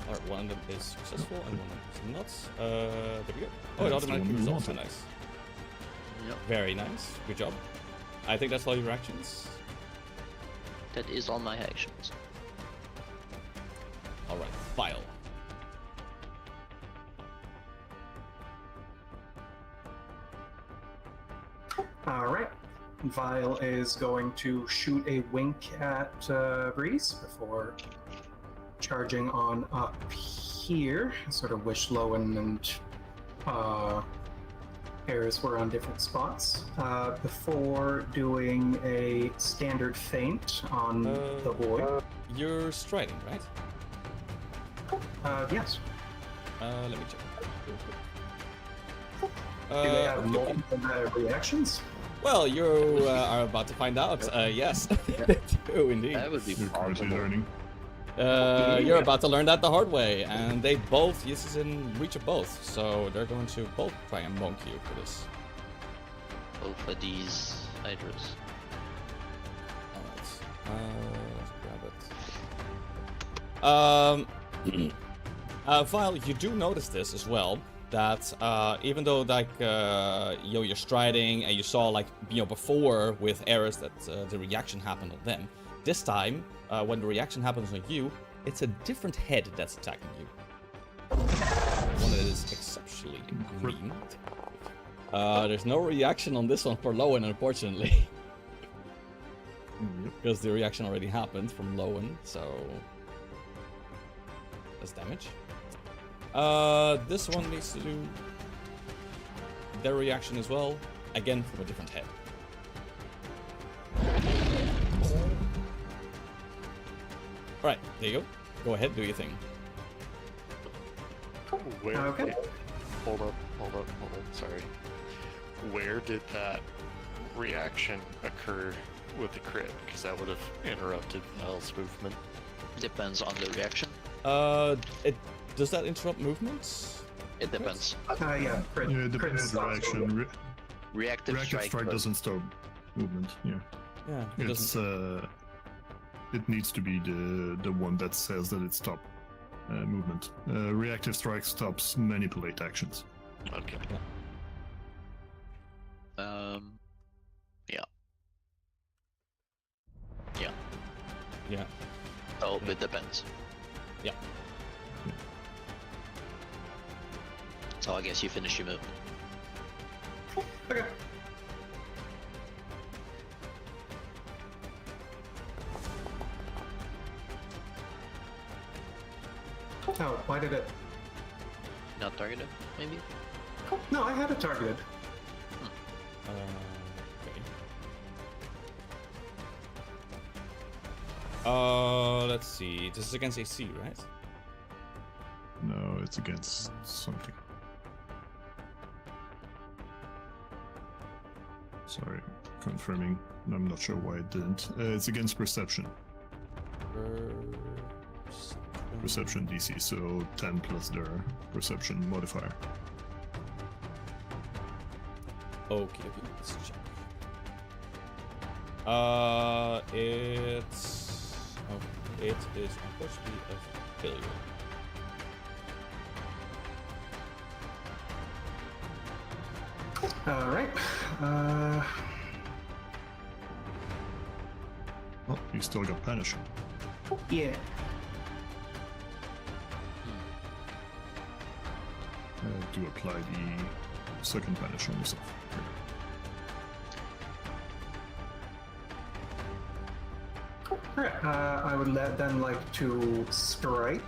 Alright, one of them is successful and one of them is not. There we go. Oh, it
That's the
automatically
one we
resolves.
wanted.
Nice.
Yep.
Very nice. Good job. I think that's all your actions.
That is all my actions.
Alright, Vile.
Alright. Vile is going to shoot a wink at Breeze before charging on up here. I sort of wish Lowen and Eris were on different spots. Before doing a standard feint on the boy.
You're striding, right?
Yes.
Let me check.
Do they have multiple reactions?
Well, you are about to find out. Yes, they do indeed.
That would be
You're currently
possible.
learning.
You're about to learn that the hard way, and they both, this is in reach of both, so they're going to both try and monk you for this.
Both of these hydras.
Alright, let's grab it. Vile, you do notice this as well, that even though like you're striding and you saw like before with Eris that the reaction happened on them, this time when the reaction happens on you, it's a different head that's attacking you. One that is exceptionally green. There's no reaction on this one for Lowen, unfortunately. Because the reaction already happened from Lowen, so that's damage. This one needs to do their reaction as well, again from a different head. Alright, there you go. Go ahead, do your thing.
Where?
Okay.
Hold up. Sorry. Where did that reaction occur with the crit? Because that would have interrupted Vile's movement.
Depends on the reaction.
Does that interrupt movements?
It depends.
Yeah, crit,
Yeah, it
crit
depends on the
stops
reaction.
movement.
Reactive,
Reactive strike
but
doesn't stop movement. Yeah,
Yeah, it
it's
doesn't.
it needs to be the one that says that it stopped movement. Reactive strike stops manipulate actions.
Okay.
Yeah.
Yeah.
Oh, it depends.
Yeah.
So I guess you finish your move.
Okay. Oh, why did it?
Not targeted, maybe?
No, I had it targeted.
Okay. Let's see. This is against AC, right?
No, it's against something. Sorry, confirming. I'm not sure why it didn't. It's against perception. Perception DC, so 10 plus their perception modifier.
Okay, let's check. It is unfortunately a failure.
All right.
Oh, you still got punish.
Yeah.
Do apply the second punish on yourself.
Alright, I would then like to strike.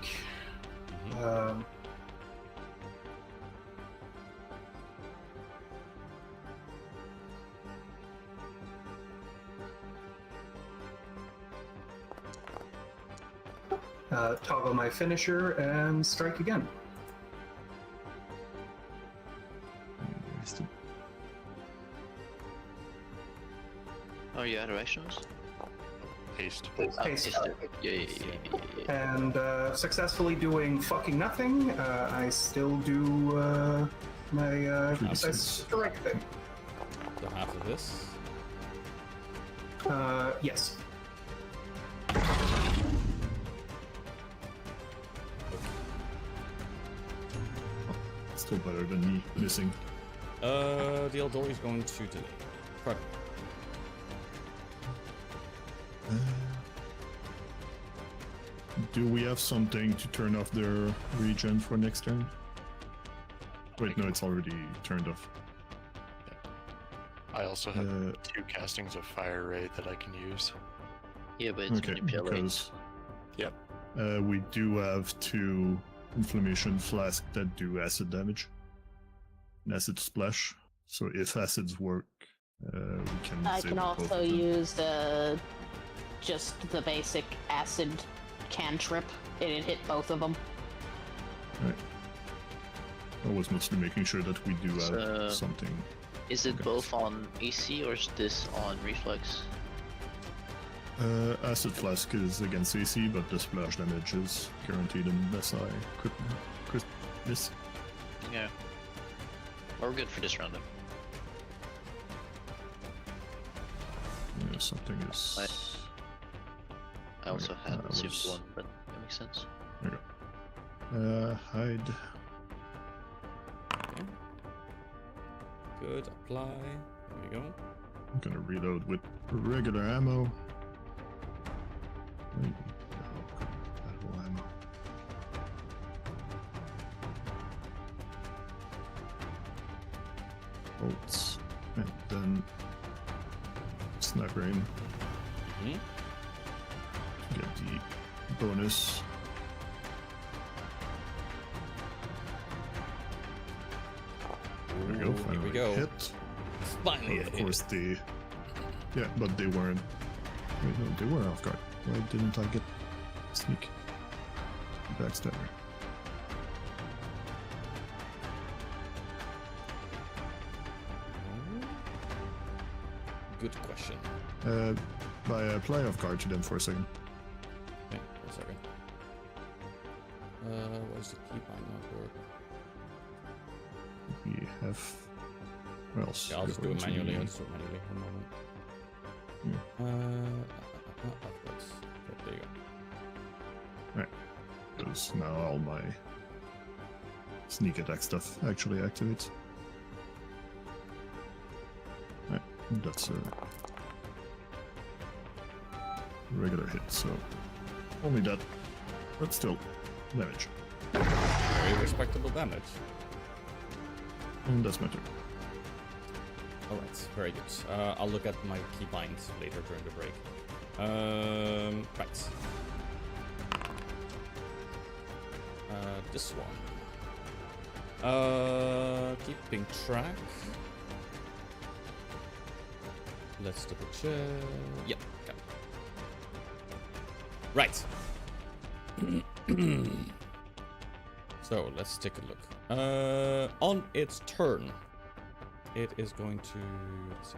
Toggle my finisher and strike again.
Oh, you had rations?
Haste.
Haste.
Yeah.
And successfully doing fucking nothing, I still do my strike thing.
So half of this.
Yes.
Still better than me missing.
The Eldori is going to delay. Correct.
Do we have something to turn off their regen for next turn? Wait, no, it's already turned off.
I also have 2 castings of Fire Ray that I can use.
Yeah, but it's
Okay,
manipulate.
because
Yep.
we do have 2 inflammation flasks that do acid damage. An acid splash. So if acids work, we can.
I
save
can
both of
also
them.
use just the basic acid cantrip. It hit both of them.
Right. I was mostly making sure that we do have
So-
something.
Is it
Okay.
both on AC or is this on reflex?
Acid flask is against AC, but the splash damage is guaranteed unless I crit miss.
Yeah. We're good for this round then.
Yeah, something is.
I also
Okay,
had
that
assumed
was-
one, but that makes sense.
Hide.
Good, apply. There we go.
I'm gonna reload with regular ammo. Wait, battle ammo. Bolts, and then sniper aim.
Mhm.
Get the bonus. There we go.
Ooh, here
Finally
we go.
hit.
Finally,
Of course, yeah, but they weren't. Wait, no, they were off guard. Why didn't I get sneak? Backstabber.
Good question.
By apply off guard to them for a second.
Okay, one second. Where's the keybind not work?
We have. What else?
Yeah, I'll just do
Going
it
to
manually.
be-
I'll just do it manually. One moment. Upwards. Okay, there you go.
Because now all my sneak attack stuff actually activates. Right, that's a regular hit, so only that, but still damage.
Very respectable damage.
And that's my turn.
Alright, very good. I'll look at my keybinds later during the break. Right. This one. Keeping track. Let's double check. Yep, got it. Right. So let's take a look. On its turn, it is going to. Let's see.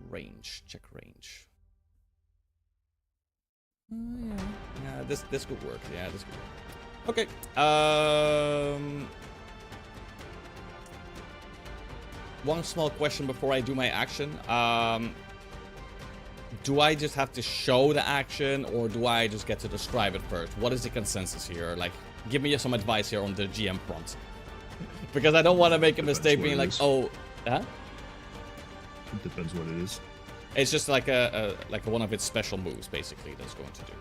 Range. Check range. Yeah, this could work. Yeah, this could work. Okay. One small question before I do my action. Do I just have to show the action, or do I just get to describe it first? What is the consensus here? Like, give me some advice here on the GM front. Because I don't want to make a mistake
what
being
it
like,
is.
oh, huh?
It depends what it is.
It's just like a one of its special moves, basically, that's going to do.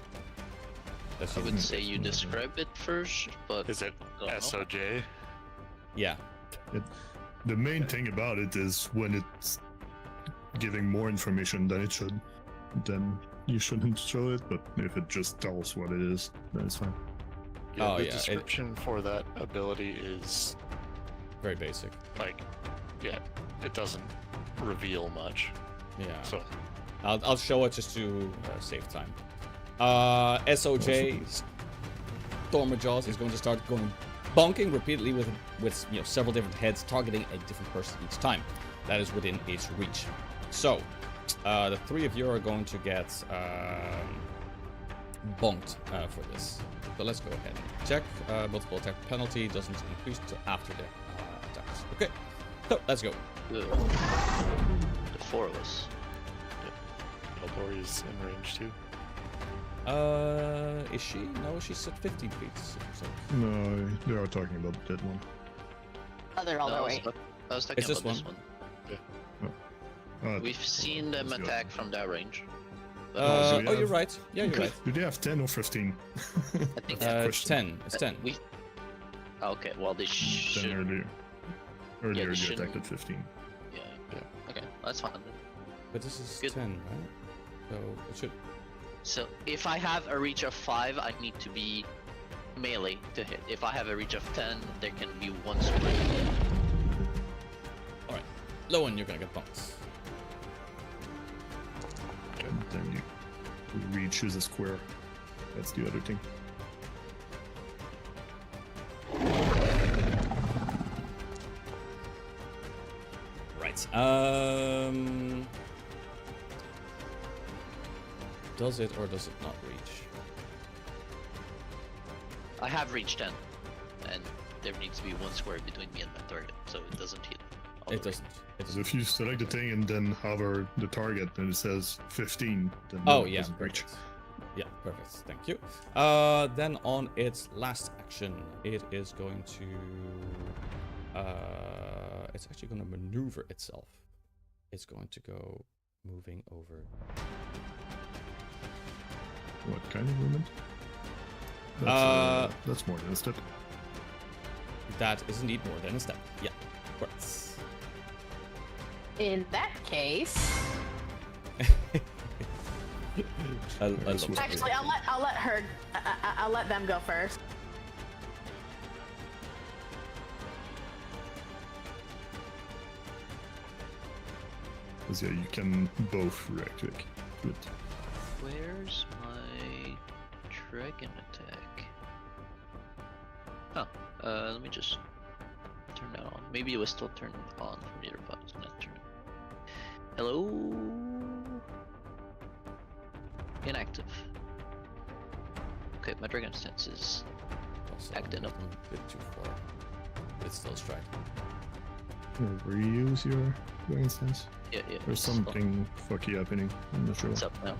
That's
I would
using-
say you describe it first, but
Is it
don't know.
SOJ?
Yeah.
The main thing about it is when it's giving more information than it should, then you shouldn't show it, but if it just tells what it is, then it's fine.
Oh,
the
yeah, it-
description for that ability is
Very basic.
like, yeah, it doesn't reveal much.
Yeah.
So
I'll show it just to save time. SOJ Stormajaws is going to start going bonking repeatedly with several different heads, targeting a different person each time. That is within its reach. So the three of you are going to get bonked for this. So let's go ahead and check. Multiple attack penalty doesn't increase until after the attacks. Okay. So let's go.
Ugh. The four of us.
Eldori is in range too.
Is she? No, she's at 15 feet. So
No, they are talking about that one.
Oh, they're all
No,
their
I was
way.
I was talking
It's this
about this
one.
one. We've seen them attack from that range. But
Also,
Oh,
yeah.
you're right. Yeah, you're right.
Do they have 10 or 15?
I think
It's 10. It's 10.
we. Okay, well they
10
should.
earlier. Earlier
they
they
shouldn't-
attacked at 15.
Yeah.
Yeah.
Okay, that's fine. Then.
But this is
Good.
10, right? So it should.
So if I have a reach of 5, I need to be melee to hit. If I have a reach of 10, there can be one square.
Alright. Lowen, you're gonna get bumped.
And then you reach is a square. That's the other thing.
Right. Does it or does it not reach?
I have reached 10, and there needs to be one square between me and my target, so it doesn't hit. all
It
the way.
doesn't. It
So
doesn't.
if you select the thing and then hover the target and it says 15, then
Oh
no, it
yeah,
doesn't reach.
perfect. Yeah, perfect. Thank you. Then on its last action, it is going to. It's actually going to maneuver itself. It's going to go moving over.
What kind of movement? That's more than a step.
That is indeed more than a step. Yeah, correct.
In that case,
I love
actually, I'll let her. I'll let them go first.
Because yeah, you can both react to it.
Where's my dragon attack? Oh, let me just turn that on. Maybe it was still turned on from the earbuds, not turned. Hello? Inactive. Okay, my dragon stance is
Also,
acting up.
a bit too far. It's still striking.
Reuse your dragon stance.
yeah.
There's
it's up.
something fucky happening. I'm not sure.
It's up now.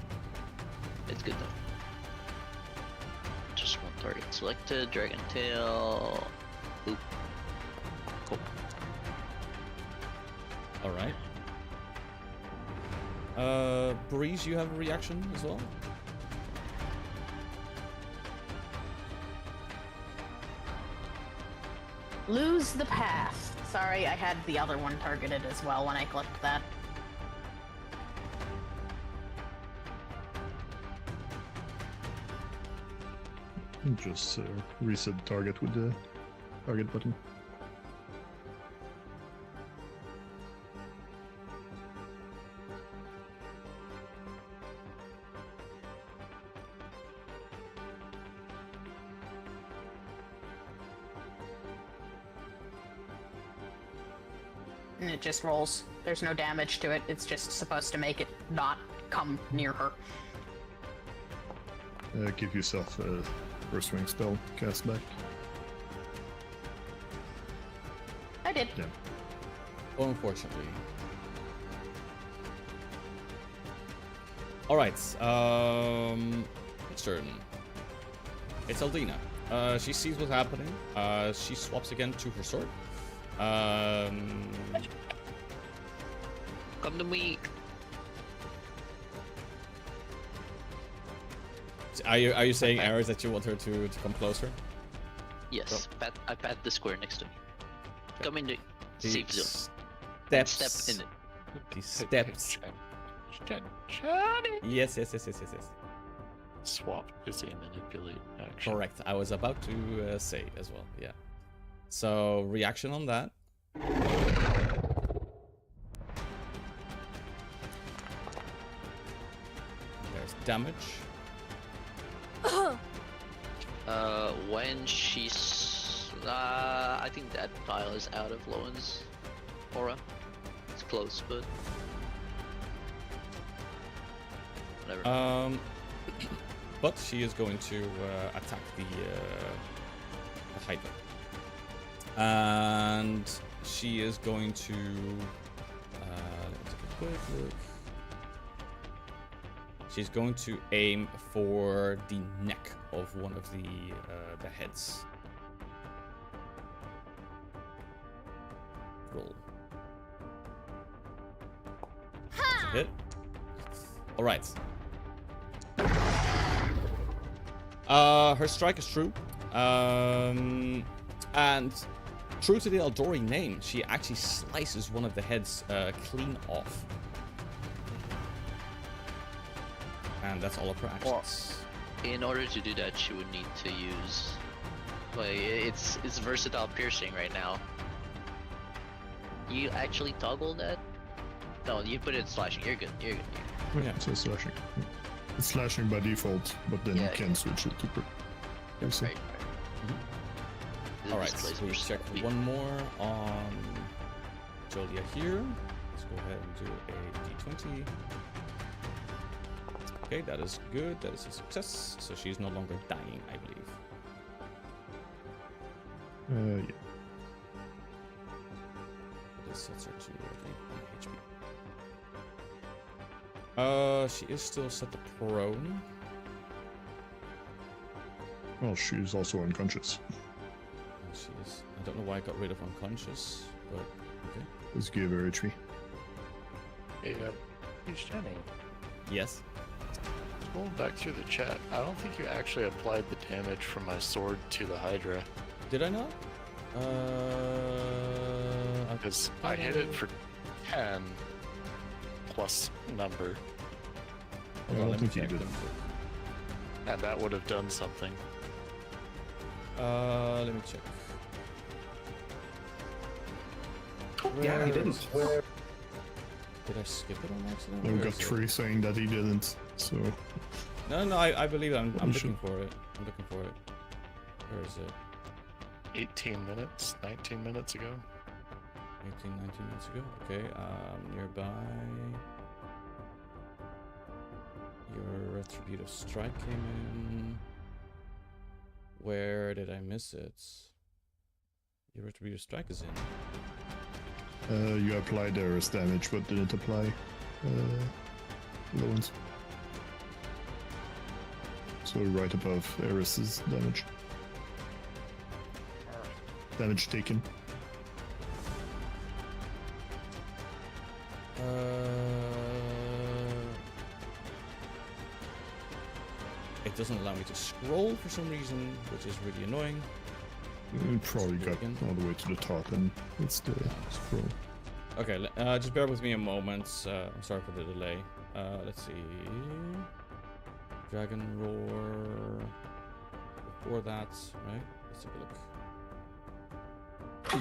It's good though. Just one target selected. Dragon tail. Boop. Cool.
All right. Breeze, you have a reaction as well?
Lose the path. Sorry, I had the other one targeted as well when I clicked that.
Just reset the target with the target button.
And it just rolls. There's no damage to it. It's just supposed to make it not come near her.
Give yourself a first ring spell cast back.
I did.
Yeah.
Oh, unfortunately. Alright, next turn. It's Aldina. She sees what's happening. She swaps again to her sword.
Come to me.
Are you saying, Ares, that you want her to come closer?
Yes, I pat the square next to me. Come in the safe zone.
Steps.
Step in it.
The steps. Yes.
Swap is a manipulate action.
Correct. I was about to say as well. Yeah. So reaction on that. There's damage.
When she's... I think that tile is out of Lowen's aura. It's close, but... whatever.
But she is going to attack the Hydra. And she is going to... let me take a quick look. She's going to aim for the neck of one of the heads. Roll. hit. All right. Her strike is true. And true to the Eldori name, she actually slices one of the heads clean off. And that's all of her actions.
Well, in order to do that, she would need to use... Like, it's versatile piercing right now. You actually toggle that? No, you put it in slashing. You're good. You're good. You're good.
Yeah, so slashing. It's slashing by default, but then you can switch it to piercing.
Right.
Alright, so we check one more on Jolia here. Let's go ahead and do a d20. Okay, that is good. That is a success. So she's no longer dying, I believe.
Yeah.
This sets her to 8 HP. She is still set to prone.
Well, she's also unconscious.
She is. I don't know why I got rid of unconscious, but okay.
Let's give her HP.
Hey, Jenny.
Yes.
Going back through the chat, I don't think you actually applied the damage from my sword to the Hydra.
Did I not?
Because I hit it for 10 plus number,
I don't think you did.
and that would have done something.
Let me check.
Yeah, he didn't.
Did I skip it on accident?
We
Where
got
is it?
3 saying that he didn't, so...
No, I believe it. I'm
You
looking for it. I'm looking for it. Where is it?
18 minutes, 19 minutes ago.
18, 19 minutes ago. Okay, nearby. Your retributive strike came in. Where did I miss it? Your retributive strike is in.
You applied Eris damage, but didn't apply Lowen's. So right above Eris's damage. Damage taken.
It doesn't allow me to scroll for some reason, which is really annoying.
You probably got all the way to the top and it's the scroll.
Okay, just bear with me a moment. I'm sorry for the delay. Let's see. Dragon Roar. Before that, right? Let's take a look.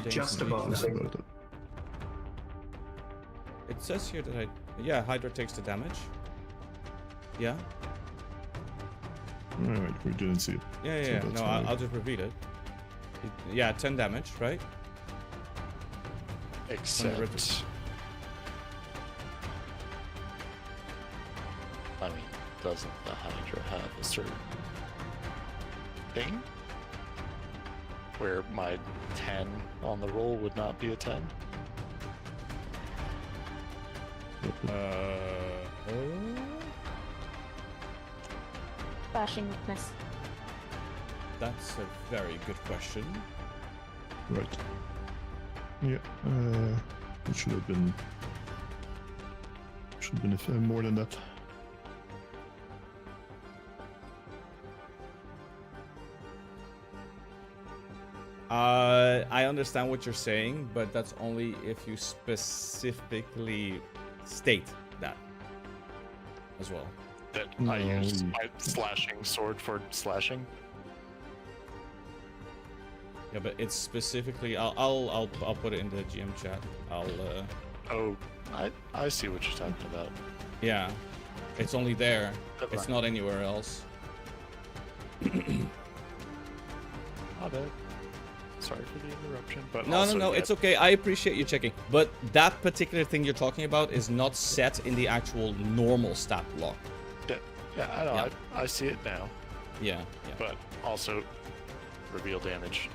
Just
Dancing
above.
That's about it.
It says here that yeah, Hydra takes the damage. Yeah?
Alright, we didn't see it.
Yeah,
So
yeah.
that's
No,
why-
I'll just repeat it. Yeah, 10 damage, right?
Except... I mean, doesn't the Hydra have a certain thing? Where my 10 on the roll would not be a 10?
Slashing weakness.
That's a very good question.
Right. Yeah, it should have been... more than that.
I understand what you're saying, but that's only if you specifically state that as well.
That I
No.
use my slashing sword for slashing?
Yeah, but it's specifically. I'll put it in the GM chat.
Oh, I see what you're talking about.
Yeah, it's only there.
Never
It's
mind.
not anywhere else.
My bad. Sorry for the interruption, but
No,
also,
no,
yeah,
it's okay. I appreciate you checking. But that particular thing you're talking about is not set in the actual normal stat block.
Yeah, I know.
Yeah.
I see it now,
Yeah, yeah.
but also reveal damage.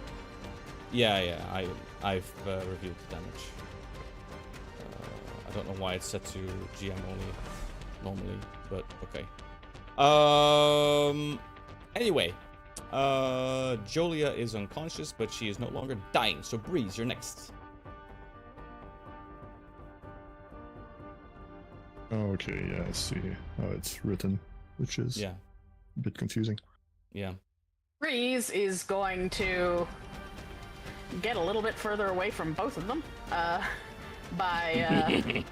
Yeah, I've reviewed the damage. I don't know why it's set to GM only normally, but okay. Anyway, Jolia is unconscious, but she is no longer dying. So Breeze, you're next.
Oh, okay, yeah, I see how it's written, which is
Yeah,
a bit confusing.
yeah.
Breeze is going to get a little bit further away from both of them. By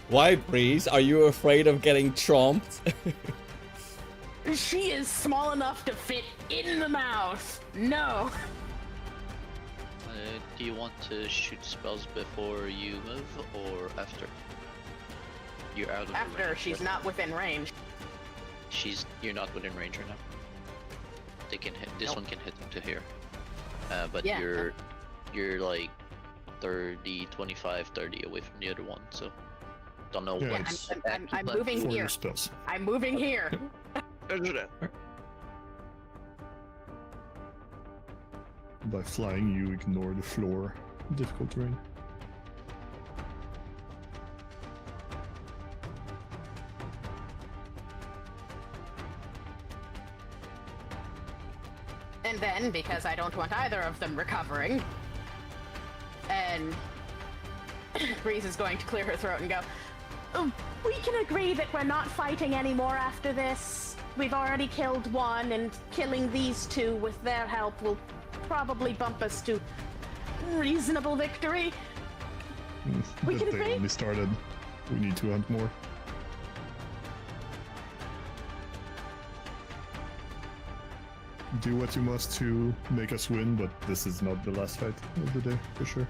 Why, Breeze? Are you afraid of getting chomped?
she is small enough to fit in the mouth. No.
Do you want to shoot spells before you move or after? You're out of the
After
range
she's
right
not within range.
You're not within range right now. They can hit. This
Nope.
one can hit them to here. But
Yeah.
you're like 30, 25, 30 away from the other one. So don't know
Yeah,
what.
it's
I'm
but-
moving
for
here.
your spells.
I'm moving here.
By flying, you ignore the floor. Difficult terrain.
And then, because I don't want either of them recovering, and Breeze is going to clear her throat and go, "Oh, we can agree that we're not fighting anymore after this. We've already killed one, and killing these two with their help will probably bump us to reasonable victory." We
But
can
they
agree?
only started. We need to hunt more. Do what you must to make us win, but this is not the last fight of the day, for sure.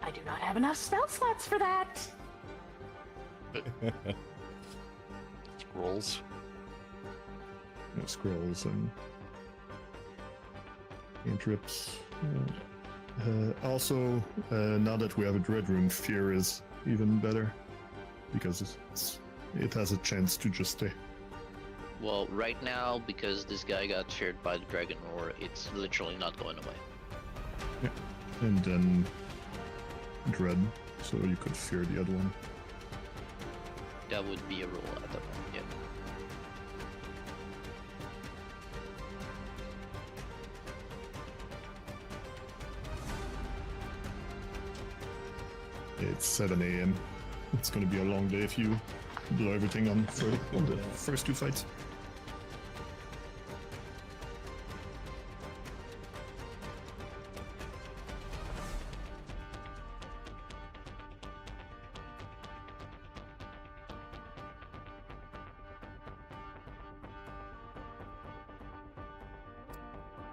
I do not have enough spell slots for that.
Scrolls.
Scrolls and cantrips. Also, now that we have a Dread Rune, Fear is even better because it has a chance to just stay.
Well, right now, because this guy got feared by the dragon roar, it's literally not going away.
And then Dread, so you could fear the other one.
That would be a roll at that point. Yeah.
It's 7 a.m. It's gonna be a long day if you blow everything on the first two fights.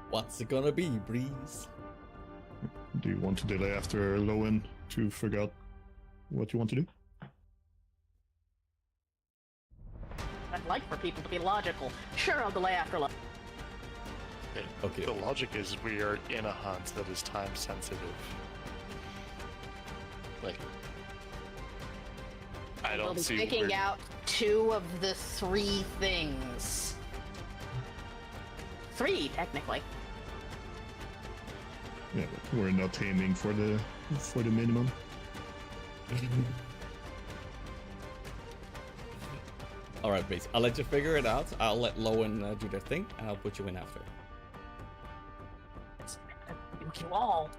What's it gonna be, Breeze?
Do you want to delay after Lowen to figure out what you want to do?
I'd like for people to be logical. Sure, I'll delay after lunch.
Okay.
The logic is we are in a hunt that is time sensitive. Like, I
We'll
don't
be
see
picking
where-
out two of the three things. Three, technically.
Yeah, but we're not aiming for the minimum.
Alright, Breeze. I'll let you figure it out. I'll let Lowen do their thing, and I'll put you in after.
Thank you all.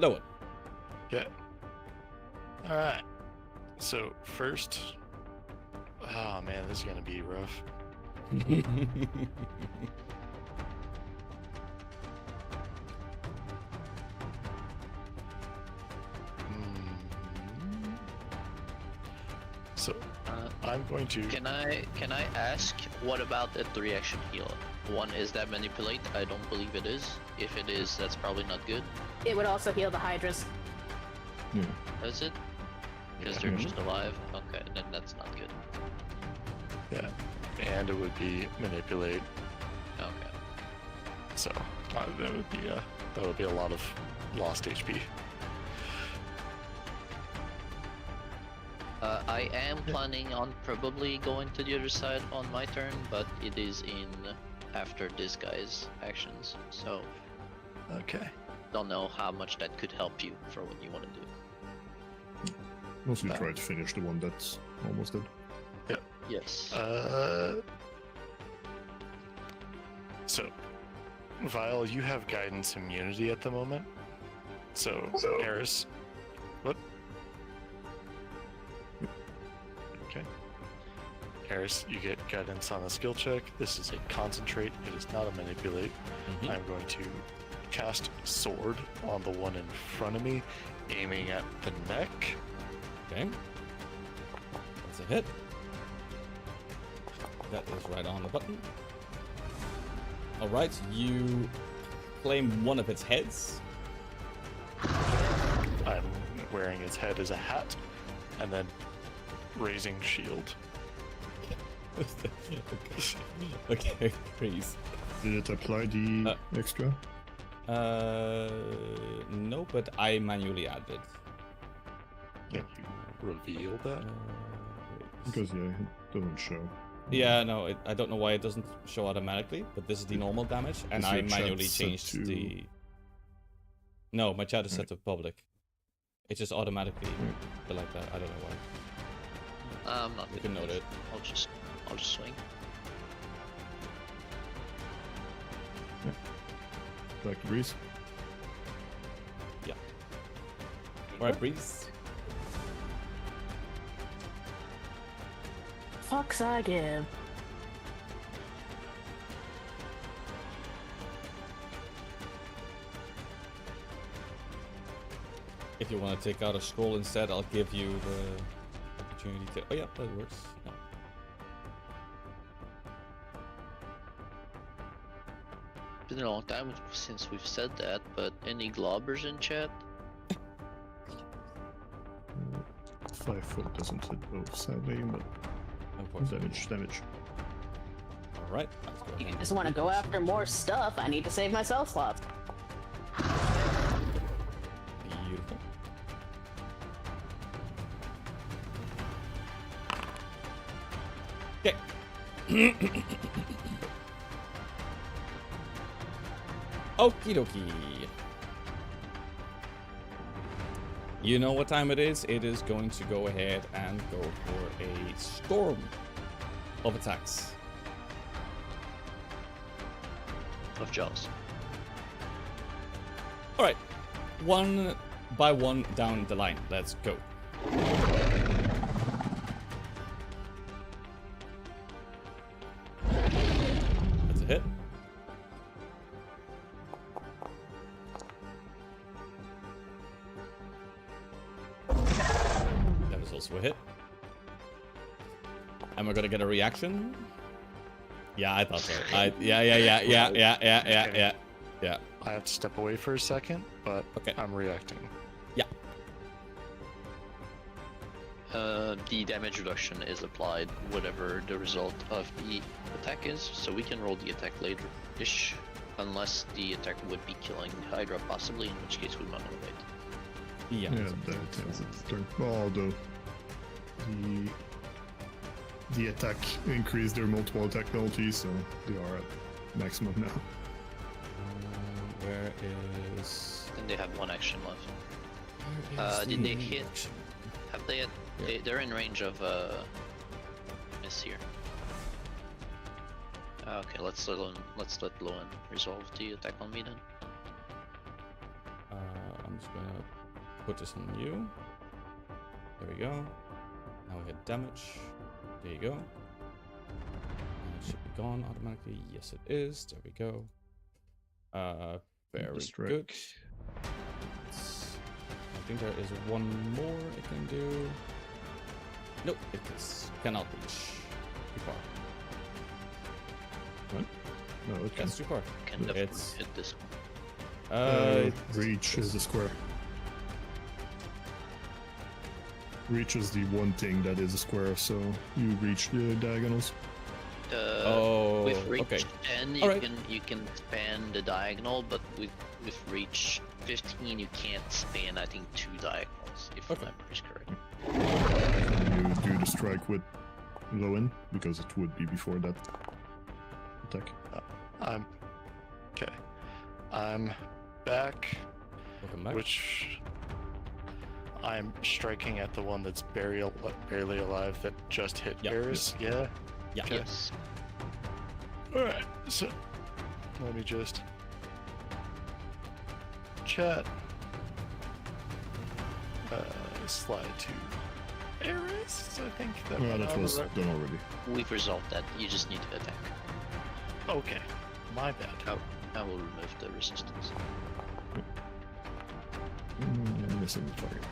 Lowen.
Yeah. Alright. So, first. Oh man, this is gonna be rough. So, I'm going to.
Can I ask what about the 3-action heal? One, is that manipulate? I don't believe it is. If it is, that's probably not good.
It would also heal the Hydras.
Yeah.
Is it? Because
Yeah.
they're just alive. Okay, then that's not good.
Yeah. And it would be manipulate.
Okay.
So that would be a lot of lost HP.
I am planning on probably going to the other side on my turn, but it is in after this guy's actions, so
Okay.
don't know how much that could help you for what you want to do.
Mostly try to finish the one that's almost dead.
Yes.
So, Vile, you have guidance immunity at the moment. So Eris, what? Okay. Eris, you get guidance on a skill check. This is a concentrate. It is not a manipulate.
Mhm.
I'm going to cast sword on the one in front of me, aiming at the neck.
Okay. That's a hit. That is right on the button. Alright, you claim one of its heads.
I'm wearing its head as a hat, and then raising shield.
Okay, please.
Did it apply the extra?
No, but I manually added.
Can you reveal that?
Because yeah, it doesn't show.
Yeah, no, I don't know why it doesn't show automatically, but this is the normal damage, and
Is
I
your chat
manually
set
changed
to-
the... No, my chat is set to public. It just automatically did like that, I don't know why.
I'm not
You can
gonna
note it.
I'll just swing.
Like breeze.
Alright, Breeze.
Fucks I give.
If you want to take out a scroll instead, I'll give you the opportunity to... Oh yeah, that works. Yeah.
Been a long time since we've said that, but any globbers in chat?
5 foot doesn't hit both, sadly, but
Unfortunately.
damage.
Alright, let's go
You
ahead.
just want to go after more stuff. I need to save myself slots.
Beautiful. Okay. Okie dokie. You know what time it is? It is going to go ahead and go for a storm of attacks.
Of Jaws.
Alright, one by one down the line. Let's go. That's a hit. That is also a hit. Am I gonna get a reaction? Yeah, I thought so. Yeah.
I have to step away for a second, but
Okay.
I'm reacting.
The damage reduction is applied whatever the result of the attack is, so we can roll the attack later-ish, unless the attack would be killing Hydra possibly, in which case we might want to wait.
Yeah.
Yeah, that ends its turn. Well, although the attack increased their multiple attack penalties, so they are at maximum now.
Where is...
And they have one action left.
where is
Did they
the
hit?
action?
Have they? They're in range of miss here. Okay, let's let Lowen resolve the attack on me then.
I'm just gonna put this on you. There we go. Now we hit damage. There you go. And it should be gone automatically. Yes, it is. There we go. Very
Distract.
good. I think there is one more it can do. Nope, it cannot reach. Too far.
No, it can.
That's too far.
Can definitely
It's-
hit this one.
Reach is the square. Reach is the one thing that is a square, so you reach the diagonals.
Oh,
With reach
okay.
10, you
Alright.
can span the diagonal, but with reach 15, you can't span, I think, 2 diagonals, if
Okay.
my memory is correct.
You do the strike with Lowen, because it would be before that attack.
I'm okay. I'm back,
Welcome back.
which I'm striking at the one that's barely alive that just hit
Yep.
Eris. Yeah.
Yeah.
Okay.
Yes.
All right. So let me just chat. slide to Eris, I think.
Well, that was done already.
We've resolved that. You just need to attack.
Okay, my bad.
I will remove the resistance.
I'm missing the target.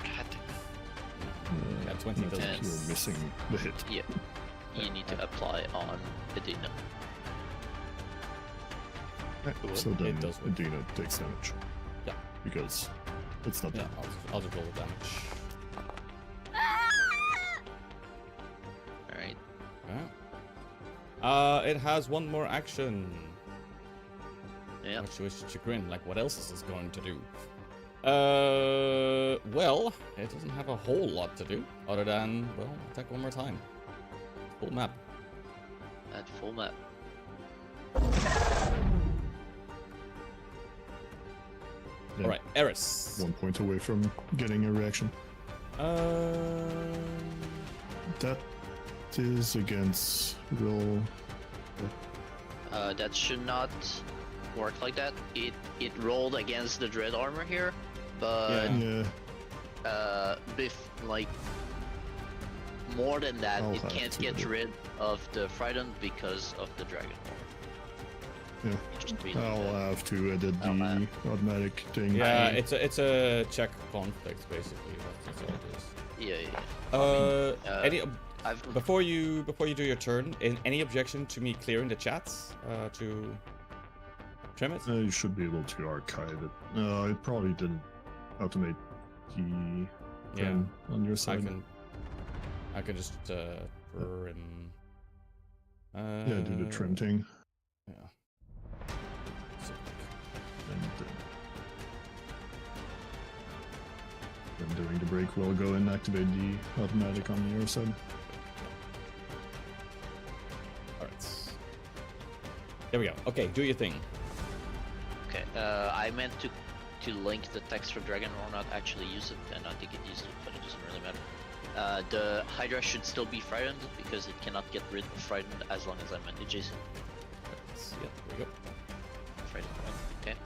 God damn
Yeah, 20
That's
doesn't.
pure missing the hit.
Yep. You need to apply on Adina.
So then
It does work.
Adina takes damage.
Yeah.
Because it's not
Yeah,
done.
I'll just roll the damage.
Alright.
Yeah. It has one more action.
Yeah.
Much to its chagrin. Like, what else is this going to do? Well, it doesn't have a whole lot to do other than, well, attack one more time. Full map.
At full map.
Yeah.
All right, Eris.
1 point away from getting a reaction. That is against will.
That should not work like that. It rolled against the dread armor here, but
Yeah.
like more than that,
I'll
it
have
can't
to
get
do it.
rid of the frightened because of the dragon.
Yeah.
Just really
I'll have to edit
I'll
the
have-
automatic thing.
Yeah, it's a check conflict basically. That's all it is.
yeah.
Any
I've
before you do your turn, any objection to me clearing the chats to trim it?
You should be able to archive it. It probably didn't automate the
Yeah,
trim on your
I
side.
can just trim.
Yeah, do the trim thing.
Yeah. So,
And then during the break, we'll go and activate the automatic on your side.
all right. There we go. Okay, do your thing.
okay. I meant to link the text for dragon or not actually use it, and I think it used it, but it doesn't really matter. The Hydra should still be frightened because it cannot get rid of frightened as long as I'm adjacent.
Yeah, there we go.
Frightened. Okay.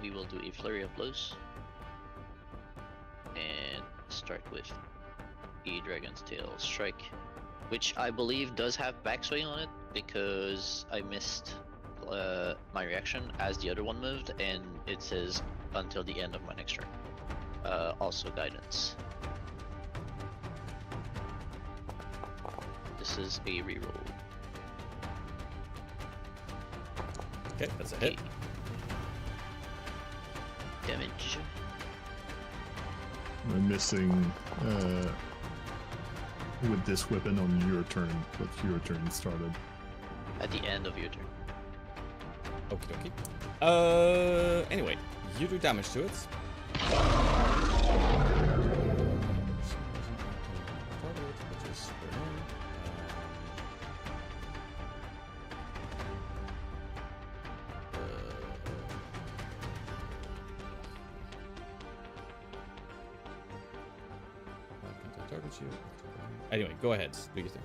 We will do a flurry of blows. And start with a Dragon's Tail strike, which I believe does have backswing on it because I missed my reaction as the other one moved, and it says until the end of my next turn. Also guidance. This is a reroll.
Okay, that's a hit.
Damage.
I'm missing with this weapon on your turn, but your turn started.
At the end of your turn.
Okie dokie. Anyway, you do damage to it. Anyway, go ahead. Do your thing.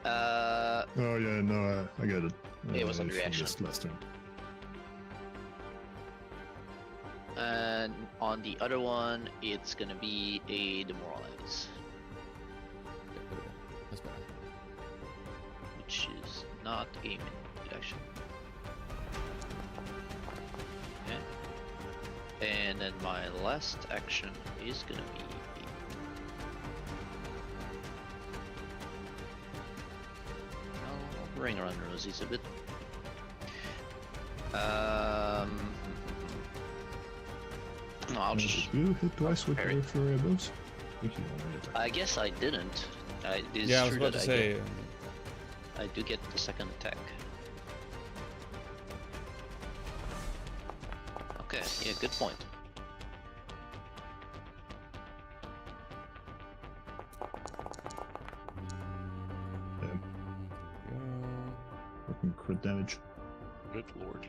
Oh yeah, no, I get it.
It was a
from
reaction.
this last turn.
And on the other one, it's gonna be a demoralize,
Okay, there we go. That's better.
which is not a minute action. Okay. And then my last action is gonna be I'll ring around the rosies a bit. No, I'll just.
Did you hit twice with
parry.
your flurry of blows? I think you only attacked.
I guess I didn't. It is
Yeah, I was
true
about
that
to say.
I do get the second attack. Okay, yeah, good point.
Fucking crit damage.
Good lord.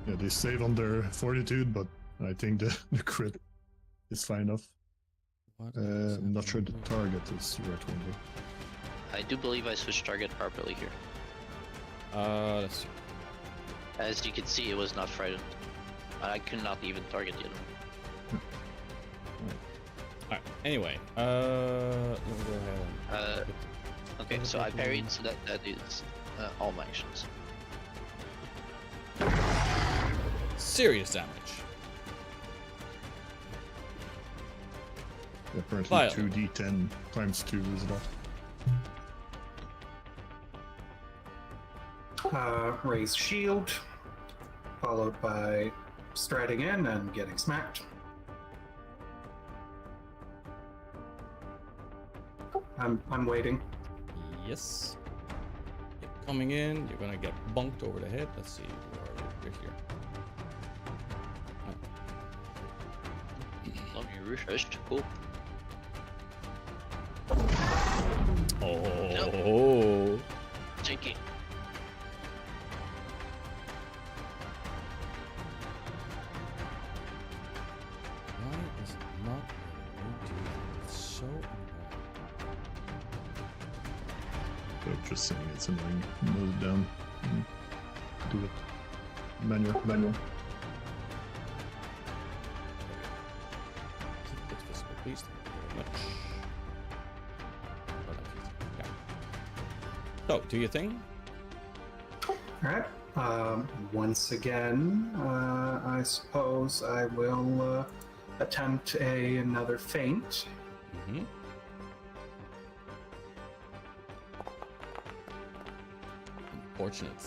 Yeah, they save on their fortitude, but I think the crit is fine enough. I'm not sure the target is the right one though.
I do believe I switched target properly here.
Let's see.
As you can see, it was not frightened. I could not even target the other one.
Alright, anyway, let me go ahead and...
Okay, so I parried, so that is all my actions.
serious damage.
Apparently
Vile.
2d10 times 2 is enough.
Raise shield, followed by striding in and getting smacked. I'm waiting.
Yes. Yep, coming in, you're gonna get bonked over the head. Let's see, where are you? You're here.
Long you refreshed. Cool.
Oh.
Jinky.
Why is it not letting me do that? It's so annoying.
So just saying it's annoying. Nose down. Do it. Manual.
Keep it visible, please. Thank you very much. Oh, that's easy. Yeah. So, do your thing.
Alright. Once again, I suppose I will attempt another feint.
Mm-hmm. Unfortunate.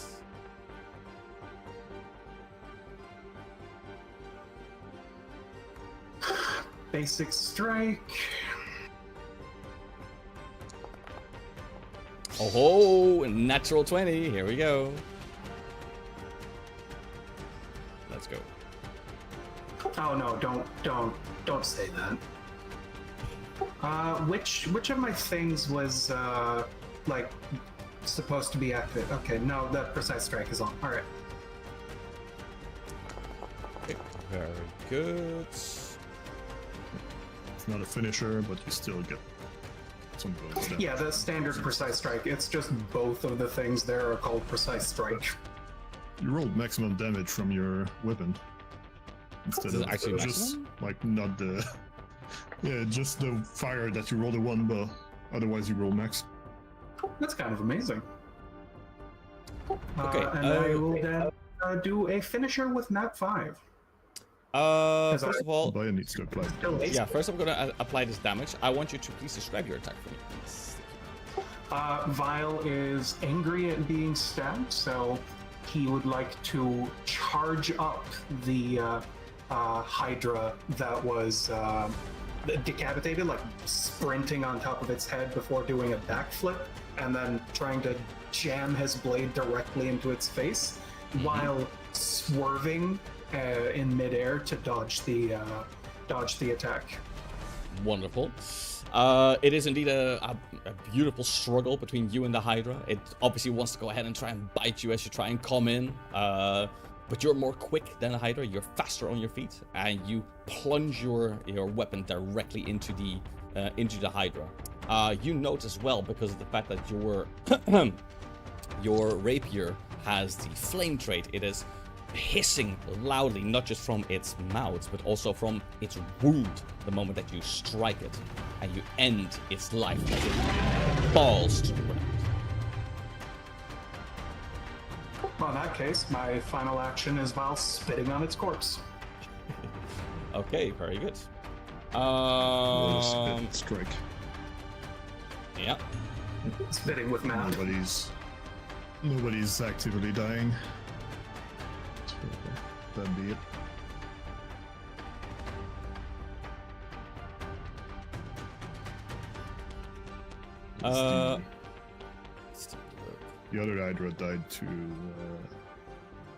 Basic strike.
Oh, natural 20. Here we go. Let's go.
Oh no! Don't say that. Which of my things was like supposed to be active? Okay, no, that precise strike is on. All right.
Okay, very good.
It's not a finisher, but you still get some bonus damage.
Yeah, the standard precise strike. It's just both of the things there are called precise strike.
You rolled maximum damage from your weapon. Instead
Is it
of
actually
just
maximum?
like not the yeah, just the fire that you roll a 1, but otherwise you roll max.
That's kind of amazing.
Okay,
and I will then do a finisher with nat 5.
First of all,
Brian needs to apply.
Still ace.
yeah, first I'm gonna apply this damage. I want you to please describe your attack for me, please.
Vile is angry at being stabbed, so he would like to charge up the Hydra that was decapitated, like sprinting on top of its head before doing a backflip, and then trying to jam his blade directly into its face, while swerving in midair to dodge the attack.
Wonderful. It is indeed a beautiful struggle between you and the Hydra. It obviously wants to go ahead and try and bite you as you try and come in. But you're more quick than the Hydra. You're faster on your feet, and you plunge your weapon directly into the Hydra. You note as well, because of the fact that your rapier has the flame trait. It is hissing loudly, not just from its mouth, but also from its wound the moment that you strike it, and you end its life as it falls to the ground.
Well, in that case, my final action is while spitting on its corpse.
Okay, very good.
Spit strike.
Yeah.
Spitting with mouth.
Nobody's actively dying. So that'd be it. The other Hydra died to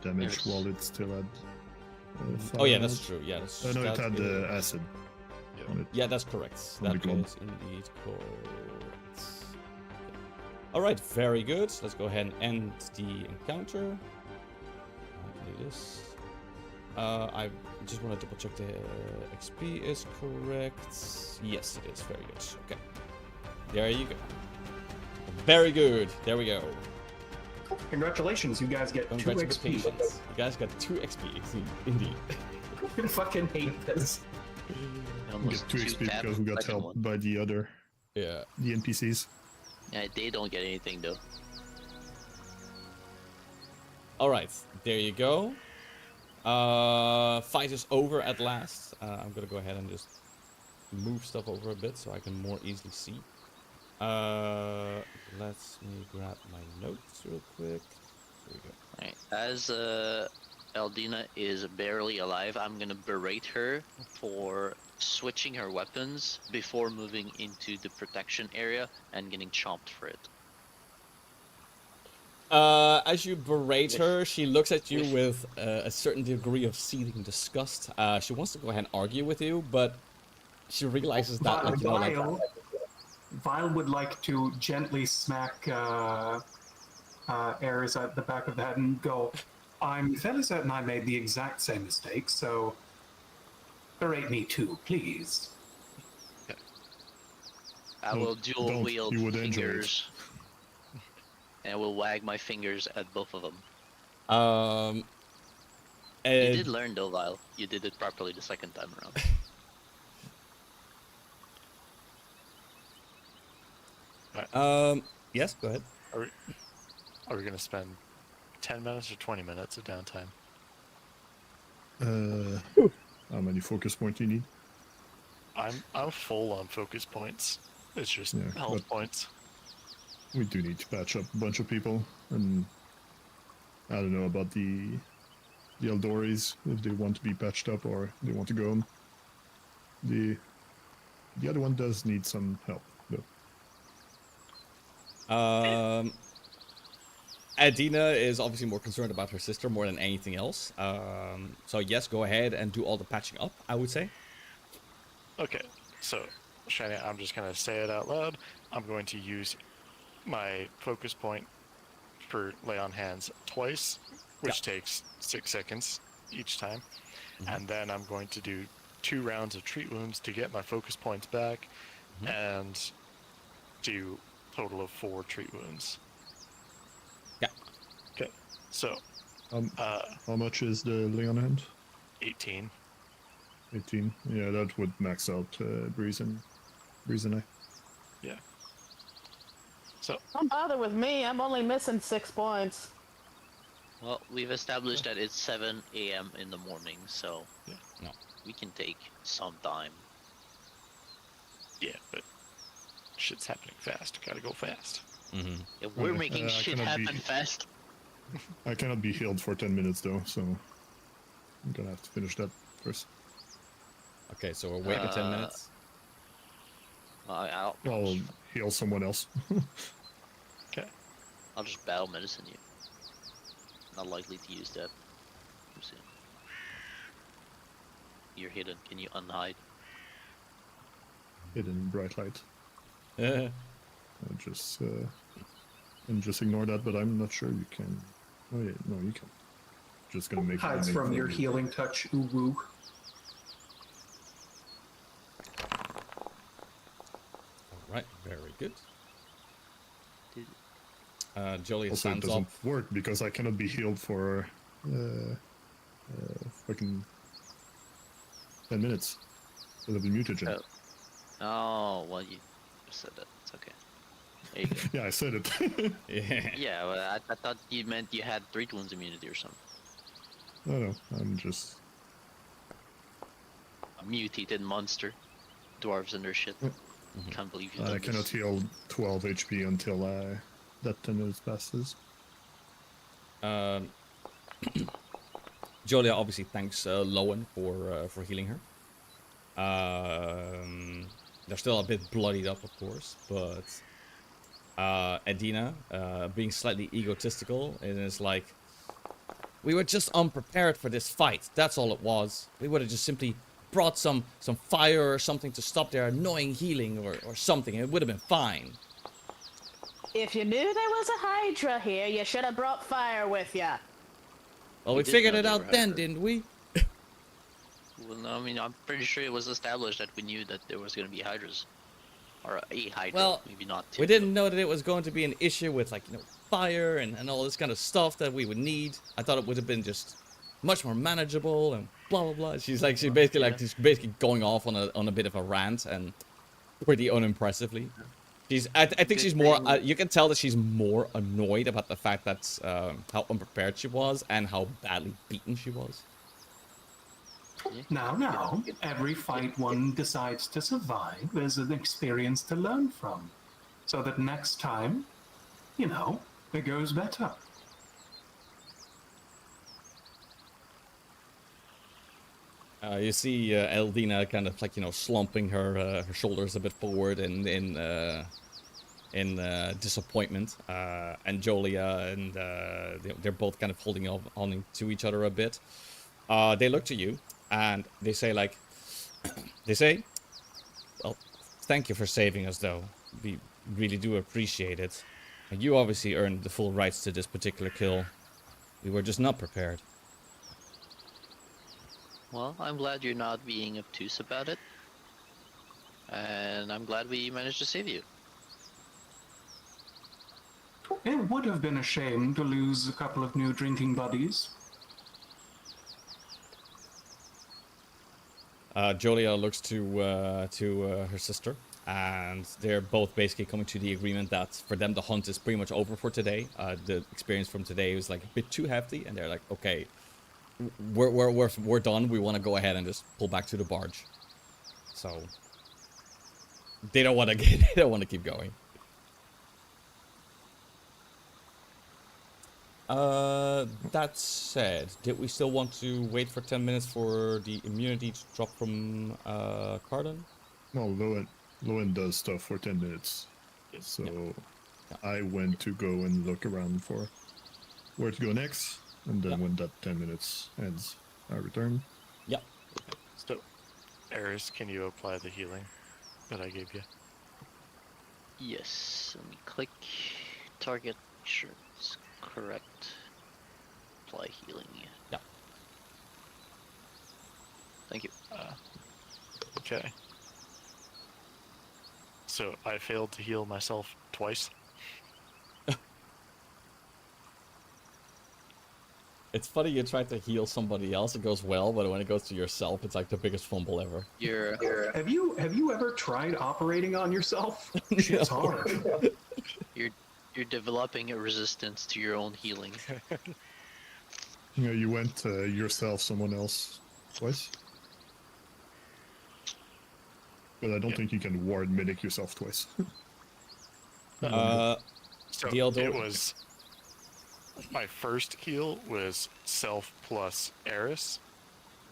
damage
Yes.
while it still had.
Oh yeah,
fire.
that's true. Yeah, that's,
No, it
that
had
is-
acid on it.
Yeah, that's correct.
On the
That
club.
is indeed correct. All right, very good. Let's go ahead and end the encounter. I'll do this. I just want to double check the XP is correct. Yes, it is. Very good. Okay. There you go. Very good. There we go.
Congratulations, you guys get 2 XP.
Congratulations. You guys got 2 XP, indeed.
I fucking hate this.
We
Almost
get 2 XP
tap
because we got
second
helped
one.
by the
Yeah.
NPCs.
Yeah, they don't get anything though.
Alright, there you go. Fight is over at last. I'm gonna go ahead and just move stuff over a bit so I can more easily see. Let me grab my notes real quick. There we go.
Alright, as Eldina is barely alive, I'm gonna berate her for switching her weapons before moving into the protection area and getting chomped for it.
As you berate her, she looks at you with a certain degree of seething disgust. She wants to go ahead and argue with you, but she realizes that, like, you know, like,
Vile would like to gently smack Ares at the back of the head and go, I'm fairly certain I made the exact same mistake, so berate me too, please.
I will dual
don't.
wield
You would enjoy it.
fingers. And I will wag my fingers at both of them. You
and
did learn though, Vile. You did it properly the second time around.
yes, go ahead.
Are we gonna spend 10 minutes or 20 minutes of downtime?
How many focus points you need?
I'm full on focus points. It's just
Yeah,
health
but-
points.
We do need to patch up a bunch of people, and I don't know about the Eldoris, if they want to be patched up or they want to go home. The other one does need some help, though.
Adina is obviously more concerned about her sister more than anything else. So yes, go ahead and do all the patching up, I would say.
Okay, so Shiny, I'm just gonna say it out loud. I'm going to use my focus point for lay on hands twice, which takes 6 seconds each time. And then I'm going to do 2 rounds of treat wounds to get my focus points back and do total of 4 treat wounds.
Yeah.
Okay, so
How much is the lay on hand?
18.
18. Yeah, that would max out Breeze and I.
Yeah. So
Don't bother with me. I'm only missing 6 points.
Well, we've established that it's 7 a.m. in the morning, so
Yeah.
No.
we can take some time.
yeah, but shit's happening fast. Gotta go fast.
If we're
Okay,
making
I
shit
cannot be-
happen fast,
I cannot be healed for 10 minutes, though, so I'm gonna have to finish that first.
Okay, so we're waiting 10 minutes.
I'll
Heal someone else.
Okay.
I'll just battle medicine you. Not likely to use that too soon. You're hidden. Can you unhide?
Hidden bright light.
Yeah.
And just ignore that, but I'm not sure you can. Oh yeah, no, you can. Just gonna make
Hides
make
from your
you-
healing touch, uwu.
Alright, very good.
Did-
Joliet
Also, it
stands
doesn't
up.
work because I cannot be healed for fucking 10 minutes because of the mutagen.
Oh. Oh, well, you said that. It's okay. There you go.
Yeah, I said it.
Yeah.
Yeah, well, I thought you meant you had 3 wounds immunity or something.
No, I'm just.
A mutated monster. Dwarves and their shit. Can't believe you
I
done
cannot
this.
heal 12 HP until that 10 minutes passes.
Jolia obviously thanks Lowen for healing her. They're still a bit bloodied up, of course, but Adina, being slightly egotistical, and is like, we were just unprepared for this fight. That's all it was. We would have just simply brought some fire or something to stop their annoying healing or something. It would have been fine.
If you knew there was a Hydra here, you should have brought fire with ya.
Well,
We
we
did
figured
know
it
they
out
were
then,
Hydra.
didn't we?
Well, no, I mean, I'm pretty sure it was established that we knew that there was going to be Hydras. Or a hydra,
Well,
maybe not
we
two.
didn't know that it was going to be an issue with, like, fire and all this kind of stuff that we would need. I thought it would have been just much more manageable and blah blah blah. She's basically
Yeah.
she's basically going off on a bit of a rant and pretty unimpressively. I think
Good
she's more.
thing-
You can tell that she's more annoyed about the fact that how unprepared she was and how badly beaten she was.
Now, every fight one decides to survive is an experience to learn from, so that next time, it goes better.
You see Eldina kind of slumping her shoulders a bit forward in disappointment, and Jolia and they're both kind of holding on to each other a bit. They look to you and they say well, thank you for saving us, though. We really do appreciate it. And you obviously earned the full rights to this particular kill. We were just not prepared.
Well, I'm glad you're not being obtuse about it. And I'm glad we managed to save you.
It would have been a shame to lose a couple of new drinking buddies.
Jolia looks to her sister, and they're both basically coming to the agreement that for them the hunt is pretty much over for today. The experience from today was like a bit too hefty, and they're like, okay, we're done. We want to go ahead and just pull back to the barge. So they don't want to keep going. That said, did we still want to wait for 10 minutes for the immunity to drop from Cardon?
Well, Lowen does stuff for 10 minutes. So
Yeah.
I went to go and look around for where to go next. And then when that 10 minutes ends, I return.
Yeah.
So, Eris, can you apply the healing that I gave you?
Yes, let me click target. Sure, it's correct. Apply healing.
Yeah.
Thank you.
Okay. So I failed to heal myself twice.
It's funny you try to heal somebody else, it goes well, but when it goes to yourself, it's like the biggest fumble ever.
Have you ever tried operating on yourself? Shit's hard.
You're developing a resistance to your own healing.
You went yourself, someone else twice. But I don't think you can ward medic yourself twice.
So
The other-
it was my first heal was self plus Eris.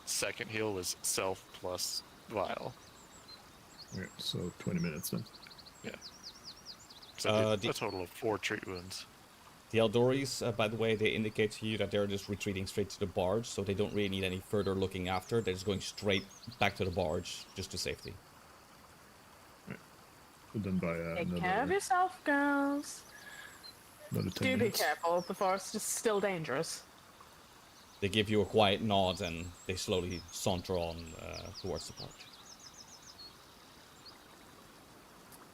Second heal was self plus Vial.
Okay, so 20 minutes then.
So I did
the-
a total of 4 treat wounds.
The Eldoris, by the way, they indicate to you that they're just retreating straight to the barge, so they don't really need any further looking after. They're just going straight back to the barge, just to safety.
But then by
Take care of yourself, girls.
another 10
Do be
minutes.
careful. The forest is still dangerous.
They give you a quiet nod and they slowly saunter on towards the barge.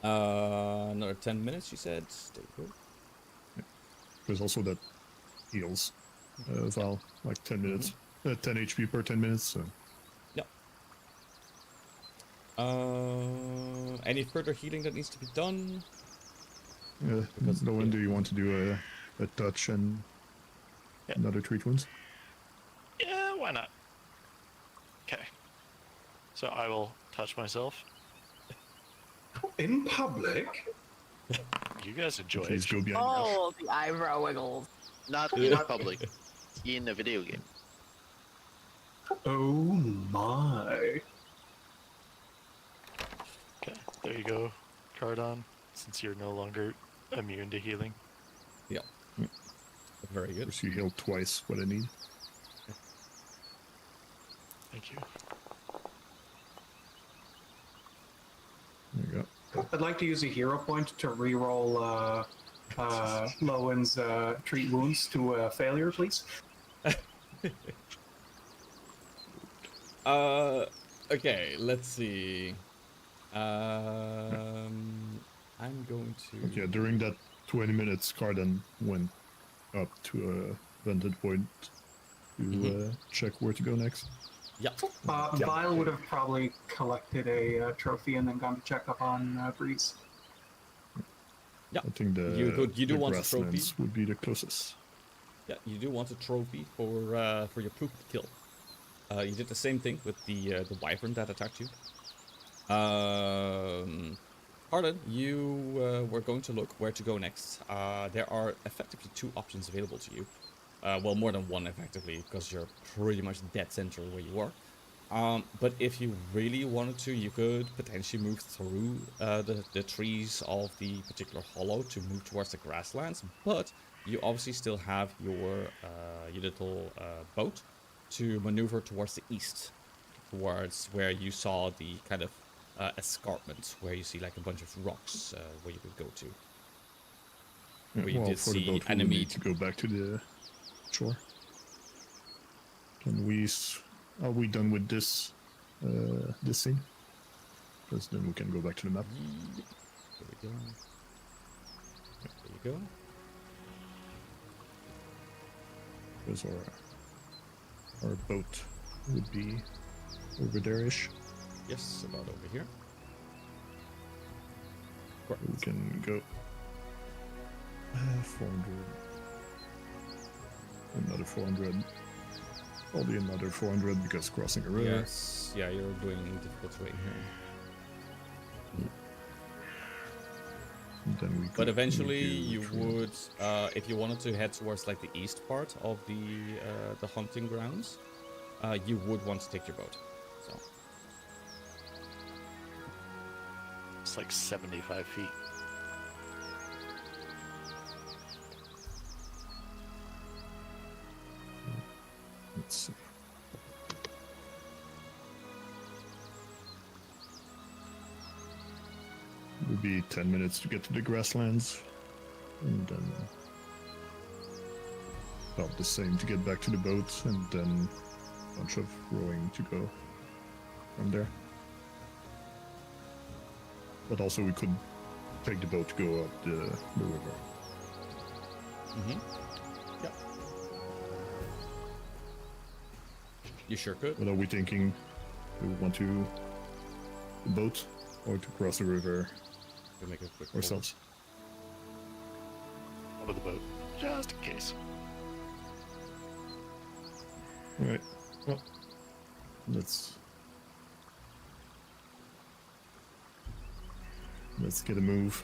Another 10 minutes, you said. Stay good.
There's also that heals Val, like 10 minutes. 10 HP per 10 minutes, so.
Any further healing that needs to be done?
Because no one, do you want to do a touch and another treat wounds?
Yeah, why not? Okay. So I will touch myself.
In public?
You guys enjoy
Please
it.
go behind
Oh, the eyebrow wiggles.
Not in public. In a video game.
Oh my.
Okay, there you go, Cardon. Since you're no longer immune to healing.
Yeah. Very good.
First you heal twice what I need.
Thank you.
There you go.
I'd like to use a hero point to reroll Lowen's treat wounds to a failure, please.
Okay, let's see. I'm going to.
Yeah, during that 20 minutes, Carden went up to a vantage point to check where to go next.
Yeah.
Vile would have probably collected a trophy and then gone to check up on Breeze.
Yeah.
I think
You do
the
want a trophy.
grasslands would be the closest.
Yeah, you do want a trophy for your poop kill. You did the same thing with the wyvern that attacked you. Harlan, you were going to look where to go next. There are effectively 2 options available to you. Well, more than one effectively, because you're pretty much dead center where you are. But if you really wanted to, you could potentially move through the trees of the particular hollow to move towards the grasslands. But you obviously still have your little boat to maneuver towards the east, towards where you saw the kind of escarpment, where you see like a bunch of rocks where you could go to. Where you did
for the
see
boat, we
enemy.
need to go back to the shore. Can we? Are we done with this this scene? Because then we can go back to the map.
There we go. There you go.
Because our boat would be over there-ish.
Yes, about over here. Correct.
We can go 400. Another 400. Probably another 400 because crossing a river.
Yes, yeah, you're doing difficult terrain here.
And then we
But
could
eventually,
maybe
you
retreat.
would, if you wanted to head towards like the east part of the hunting grounds, you would want to take your boat. So
It's like 75 feet.
Let's see. It would be 10 minutes to get to the grasslands, and then about the same to get back to the boat, and then a bunch of rowing to go from there. But also we could take the boat to go up the river.
yeah, you sure could.
What are we thinking? Do we want to the boat or to cross the river
We'll make a quick
ourselves?
Over the boat, just in case.
Alright, well, let's get a move,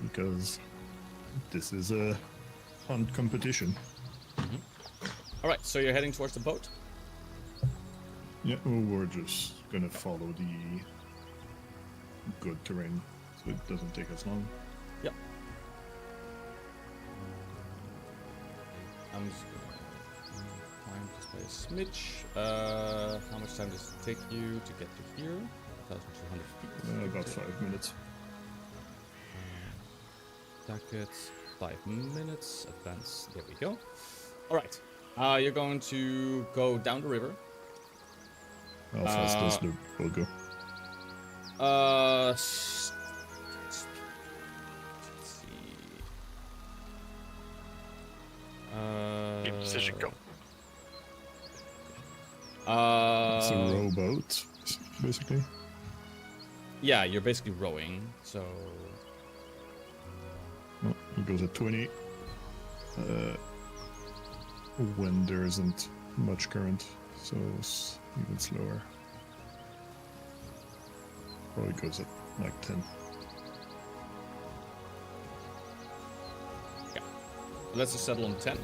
because this is a hunt competition.
All right, so you're heading towards the boat.
Yeah, well, we're just gonna follow the good terrain, so it doesn't take us long.
Yep. I'm just gonna time just by a smidge. How much time does it take you to get to here? 1,200 feet.
About 5 minutes.
Jacket, 5 minutes. Advance. There we go. All right. You're going to go down the river.
How fast does the boat go?
Let's see.
Keep position, go.
It's a rowboat, basically.
Yeah, you're basically rowing, so
Oh, it goes at 20. When there isn't much current, so it's even slower. Probably goes at like 10.
yeah. Let's just settle on 10.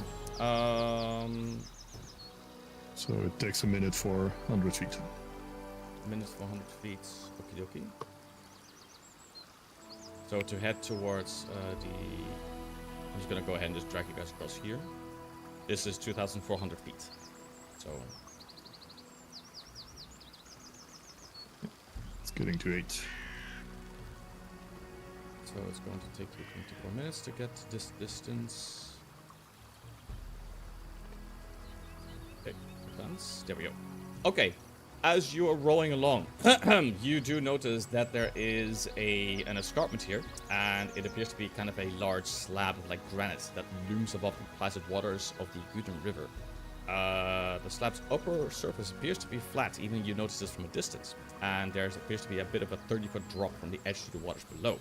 So it takes a minute for 100 feet.
Minutes for 100 feet. Okie dokie. So to head towards I'm just gonna go ahead and just drag you guys across here. This is 2,400 feet. So
It's getting to 8.
so it's going to take you 24 minutes to get this distance. Okay, advance. There we go. Okay. as you are rolling along, you do notice that there is an escarpment here, and it appears to be kind of a large slab of like granite that looms above the placid waters of the Guden River. The slab's upper surface appears to be flat, even you notice this from a distance, and there appears to be a bit of a 30-foot drop from the edge to the waters below.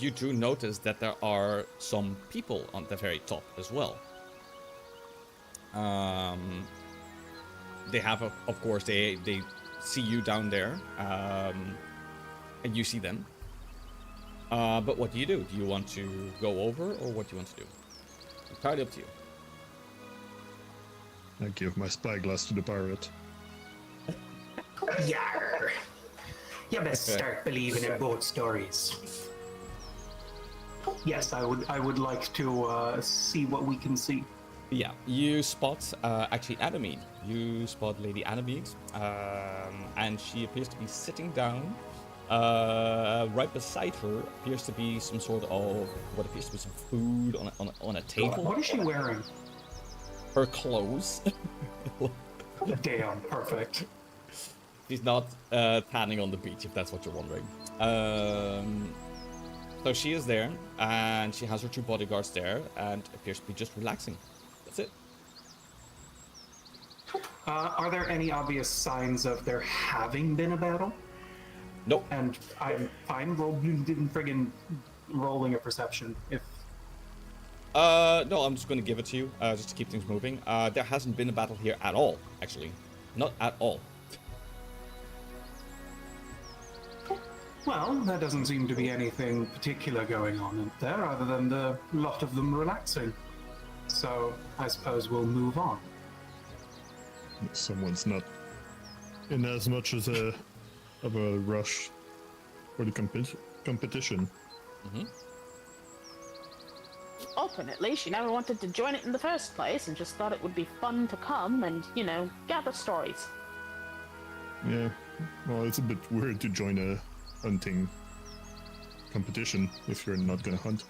You do notice that there are some people on the very top as well. They have, of course, they see you down there, and you see them. But what do you do? Do you want to go over, or what do you want to do? Entirely up to you.
I give my spyglass to the pirate.
Yarr! You best
Okay.
start believing in both stories. Yes, I would like to see what we can see.
Yeah, you spot actually Adamine. You spot Lady Adamine, and she appears to be sitting down. Right beside her appears to be some sort of what appears to be some food on a table.
What is she wearing?
Her clothes.
Damn, perfect.
She's not tanning on the beach, if that's what you're wondering. So she is there, and she has her two bodyguards there, and appears to be just relaxing. That's it.
Are there any obvious signs of there having been a battle?
Nope.
And I'm fine rolling a perception if...
No, I'm just going to give it to you, just to keep things moving. There hasn't been a battle here at all, actually. Not at all.
Well, there doesn't seem to be anything particular going on there other than the lot of them relaxing. So I suppose we'll move on.
Someone's not in as much as of a rush for the competition.
Mm-hmm.
Ultimately, she never wanted to join it in the first place and just thought it would be fun to come and, gather stories.
Yeah, well, it's a bit weird to join a hunting competition if you're not gonna hunt.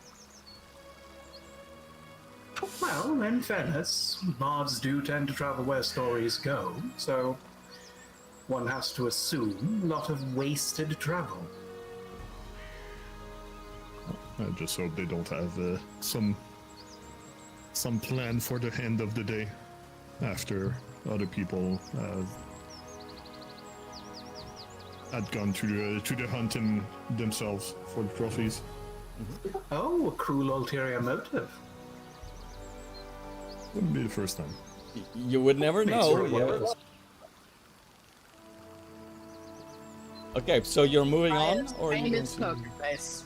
Well, in fairness, bards do tend to travel where stories go, so one has to assume a lot of wasted travel.
I just hope they don't have some plan for the end of the day after other people had gone to the hunting themselves for the trophies.
Oh, a cruel ulterior motive.
Wouldn't be the first time.
You would never
Makes
know.
her
Yeah. Okay, so you're moving on, or are you going
Famous
to...
poker face.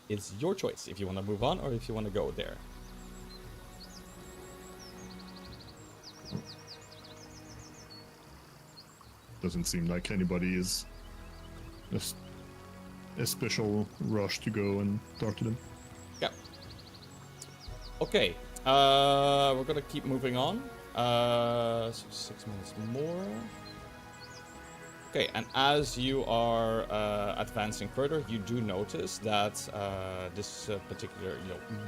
It's your choice if you want to move on or if you want to go there.
Doesn't seem like anybody is a special rush to go and talk to them.
Yeah. Okay. We're gonna keep moving on. So 6 minutes more. Okay, and as you are advancing further, you do notice that this particular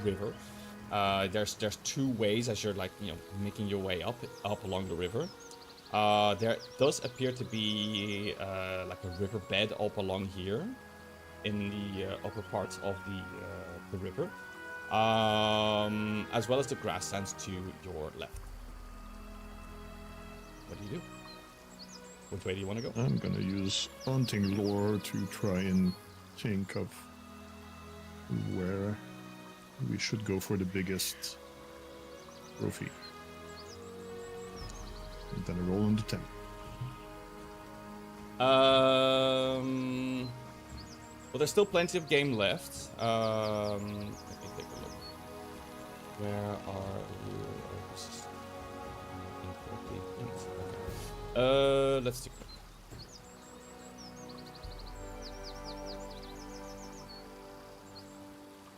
river. There's two ways as you're making your way up along the river. There does appear to be like a riverbed up along here in the upper parts of the river, as well as the grasslands to your left. What do you do? Which way do you want to go?
I'm gonna use hunting lore to try and think of where we should go for the biggest trophy. And then I roll on the 10.
Well, there's still plenty of game left. Let me take a look. Where are you? Oh, this is in 14 minutes. Okay. Let's take a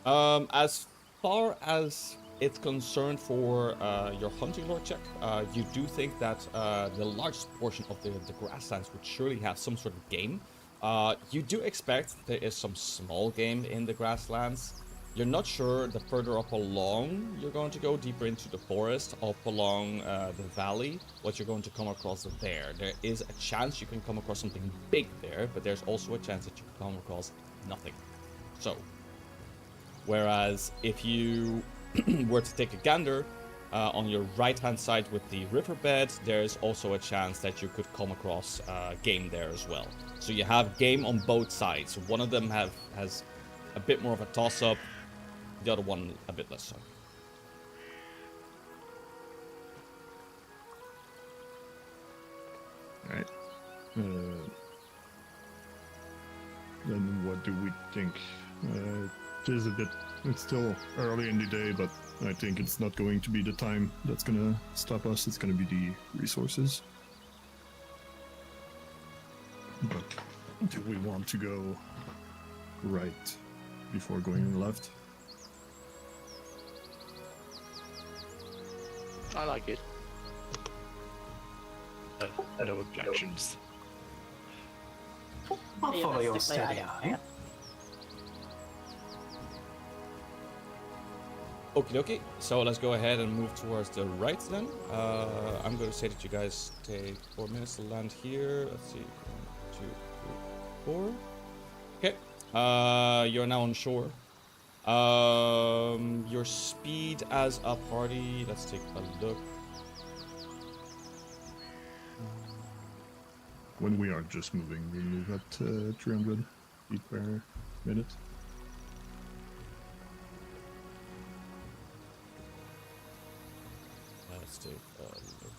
look. As far as it's concerned for your hunting lore check, you do think that the largest portion of the grasslands would surely have some sort of game. You do expect there is some small game in the grasslands, You're not sure the further up along you're going to go, deeper into the forest, up along the valley, what you're going to come across there. There is a chance you can come across something big there, but there's also a chance that you can come across nothing. So, whereas if you were to take a gander on your right-hand side with the riverbed, there's also a chance that you could come across game there as well. So you have game on both sides. One of them has a bit more of a toss-up, the other one a bit less so.
Alright. Then what do we think? It's still early in the day, but I think it's not going to be the time that's gonna stop us. It's gonna be the resources. But do we want to go right before going left?
I like it. No objections.
I'll follow your
Realistically,
steady
I-
eye.
Okie dokie, so let's go ahead and move towards the right then. I'm going to say that you guys take 4 minutes to land here. Let's see, 1, 2, 3, 4. Okay, you're now on shore. Your speed as a party, let's take a look.
When we are just moving, we move at 300 feet per minute.
Let's take a look.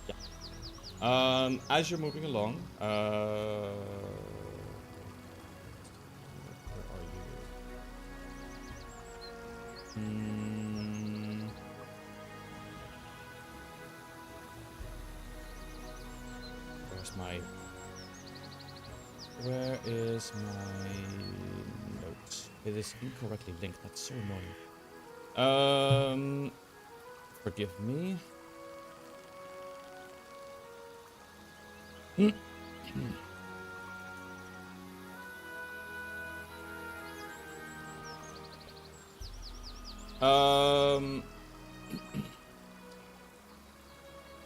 Yeah. As you're moving along, where are you? Where is my note? It is incorrectly linked. That's so annoying. Forgive me.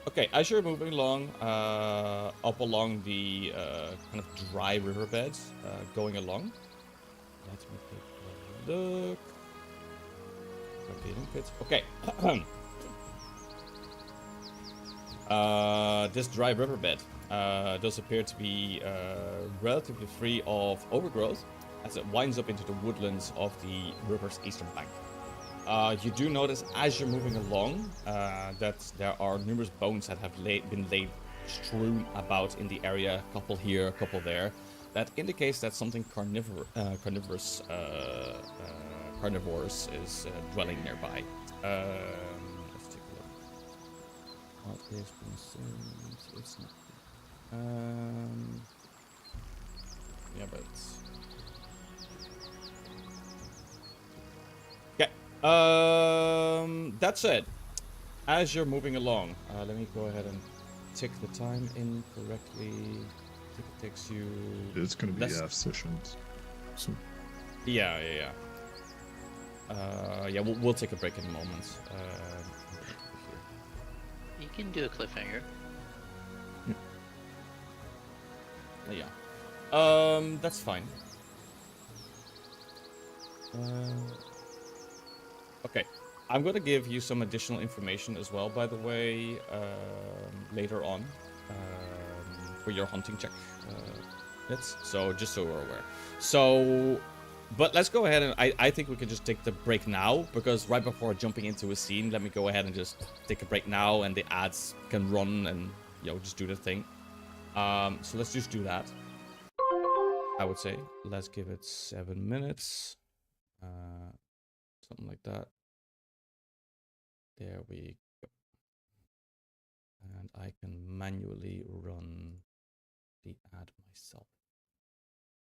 Okay, as you're moving along, up along the kind of dry riverbed, going along. Let me take a look. Okay. This dry riverbed does appear to be relatively free of overgrowth, as it winds up into the woodlands of the river's eastern bank. You do notice as you're moving along that there are numerous bones that have been laid strewn about in the area, a couple here, a couple there. That indicates that something carnivorous is dwelling nearby. Let's take a look. What is being said? It's not. Yeah, but. That's it. As you're moving along, let me go ahead and tick the time incorrectly. I think it takes you.
It's gonna be half sessions. So.
Yeah. Yeah, we'll take a break in a moment.
You can do a cliffhanger.
Yeah. That's fine. Okay, I'm gonna give you some additional information as well, by the way, later on, for your hunting check. So just so we're aware. So, but let's go ahead and I think we can just take the break now, because right before jumping into a scene, let me go ahead and just take a break now, and the ads can run and just do the thing. So let's just do that. I would say let's give it 7 minutes. Something like that. There we go. And I can manually run the ad myself.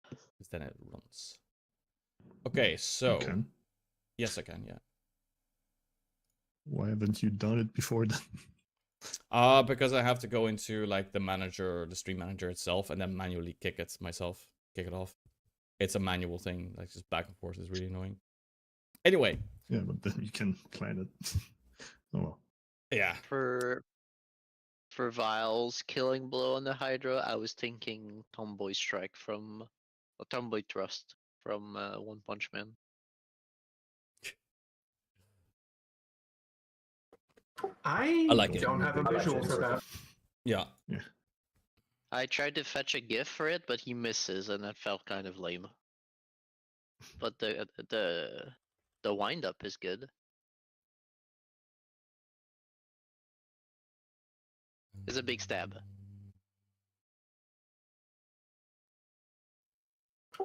Because then it runs. Okay, so.
You can.
Yes, I can, yeah.
Why haven't you done it before then?
Because I have to go into like the manager, the stream manager itself, and then manually kick it myself. Kick it off. It's a manual thing, like just back and forth is really annoying. Anyway,
Yeah, but then you can plan it. Oh well.
yeah.
For Vile's killing blow on the Hydra, I was thinking Tomboy Strike from Tomboy Thrust from One Punch Man.
I
like it.
don't have a visual for that.
Yeah.
Yeah.
I tried to fetch a GIF for it, but he misses, and that felt kind of lame. But the wind up is good. It's a big stab.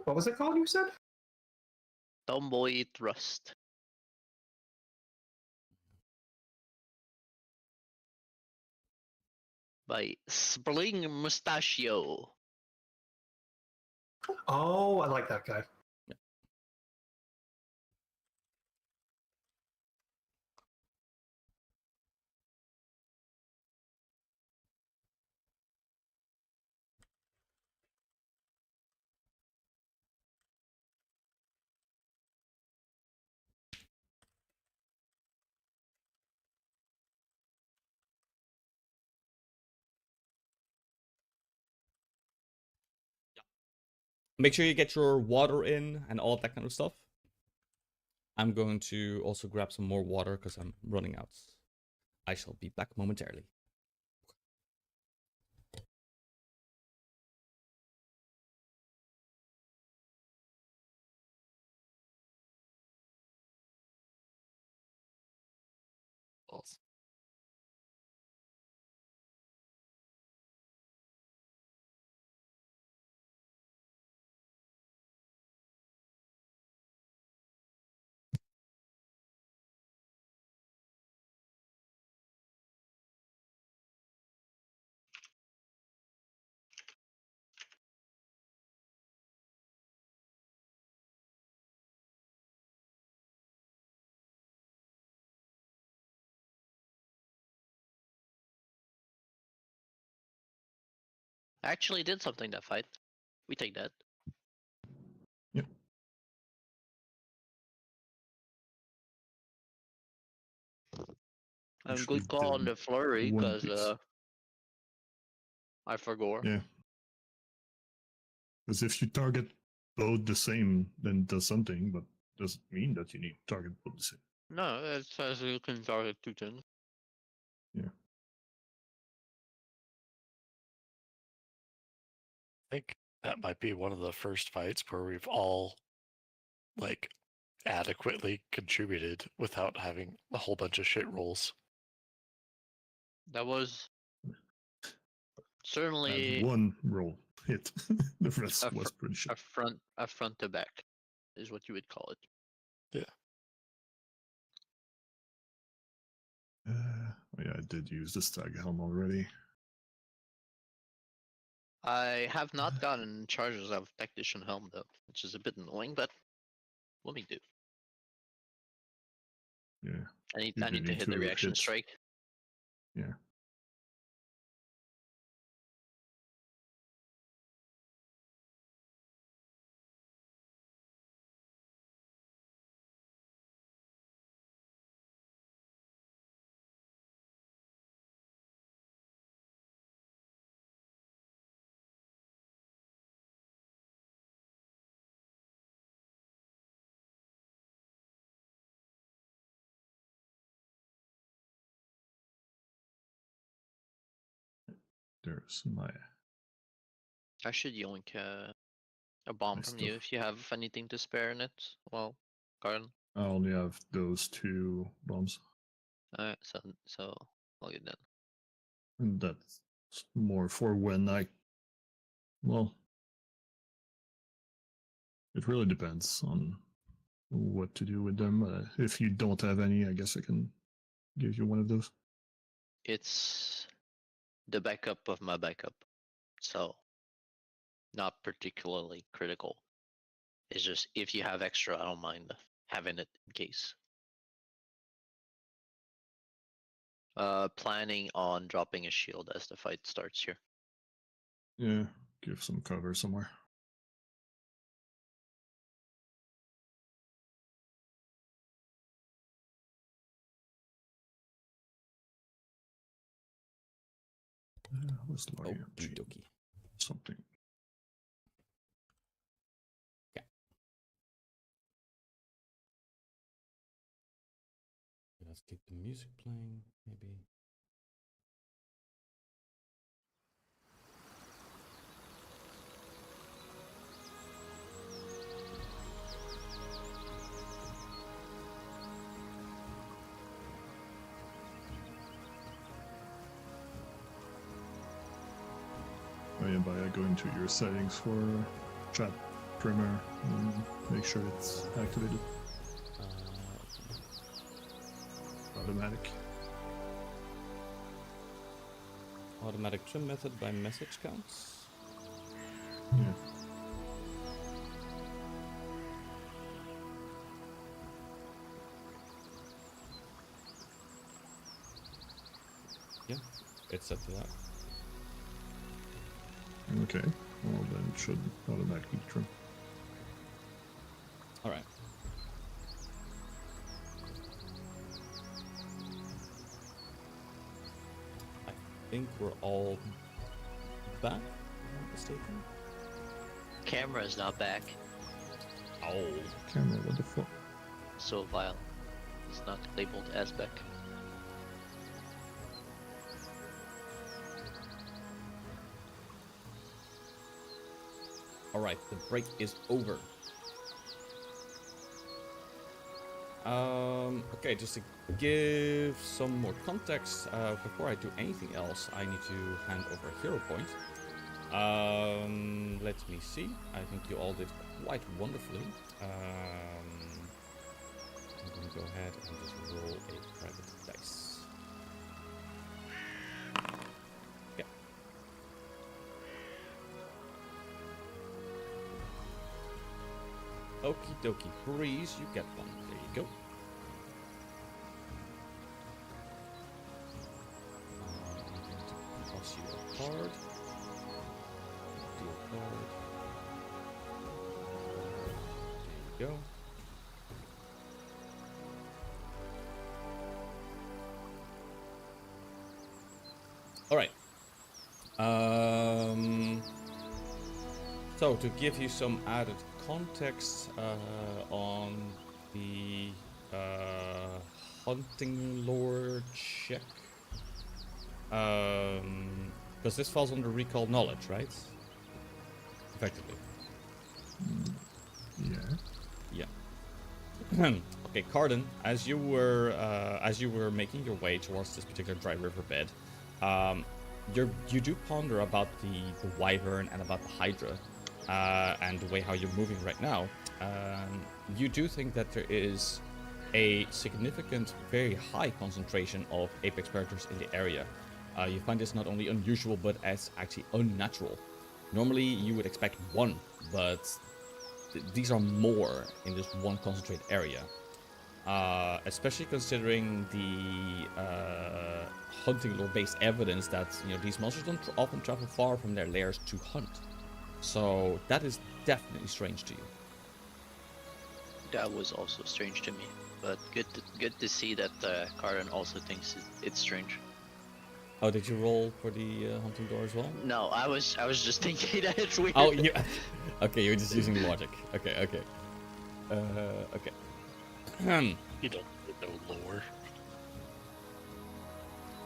What was it called, you said?
Tomboy Thrust. By Spling Mustachio.
Oh, I like that guy.
Make sure you get your water in and all that kind of stuff. I'm going to also grab some more water because I'm running out. I shall be back momentarily.
Balls.
I actually did something that fight. We take that.
Yep.
And
Actually
good call on
did
the flurry,
one
because
piece.
I forgot.
Yeah. Because if you target both the same, then it does something, but doesn't mean that you need to target both the same.
No, it says you can target 2 things.
I think that might be one of the first fights where we've all like adequately contributed without having a whole bunch of shit rolls.
That was
I
certainly
had one roll hit. The rest
a,
was
fr-
pretty shit.
a front to back, is what you would call it.
Oh yeah, I did use the stag helm already.
I have not gotten charges of Tactician Helm though, which is a bit annoying, but let me do.
Yeah.
I need
You
to
need
hit the
to
reaction
hit.
strike.
Yeah. There's my
I should yoink a bomb
My
from you
stuff.
if you have anything to spare in it. Well, Garden.
I only have those 2 bombs.
Alright, so all good then.
And that's more for when I well, it really depends on what to do with them. If you don't have any, I guess I can give you one of those.
It's the backup of my backup, so not particularly critical. It's just if you have extra, I don't mind having it in case. Planning on dropping a shield as the fight starts here.
Yeah, give some cover somewhere. Where's the login?
Okie dokie.
Something.
Let's keep the music playing, maybe.
Oh yeah, by going to your settings for chat trimmer and make sure it's activated. Automatic.
Automatic trim method by message counts.
Yeah.
Yeah, it's set to that.
Okay. Well then it should automatically trim.
Alright. I think we're all back, if I'm not mistaken.
Camera is not back,
Oh.
Camera, what the fuck?
so vile. It's not labeled as back.
Alright, the break is over. Okay, just to give some more context, before I do anything else, I need to hand over a hero point. Let me see. I think you all did quite wonderfully. I'm going to go ahead and just roll a private dice. Yeah. Okie dokie, Breeze, you get one. There you go. I'm going to toss you a card. Deal a card. There you go. Alright. So, to give you some added context on the hunting lore check, because this falls under recall knowledge, right? Effectively.
Yeah.
Yeah. Okay, Cardin, as you were making your way towards this particular dry riverbed, you do ponder about the wyvern and about the hydra. And the way how you're moving right now, you do think that there is a significant, very high concentration of apex predators in the area. You find this not only unusual, but as actually unnatural. Normally, you would expect one, but these are more in this one concentrated area. Especially considering the hunting lore-based evidence that these monsters don't often travel far from their lairs to hunt. So that is definitely strange to you.
That was also strange to me, but good to see that Cardin also thinks it's strange.
Oh, did you roll for the hunting door as well?
No, I was just thinking that it's weird.
Oh, okay, you're just using logic. Okay. Okay.
You don't know lore.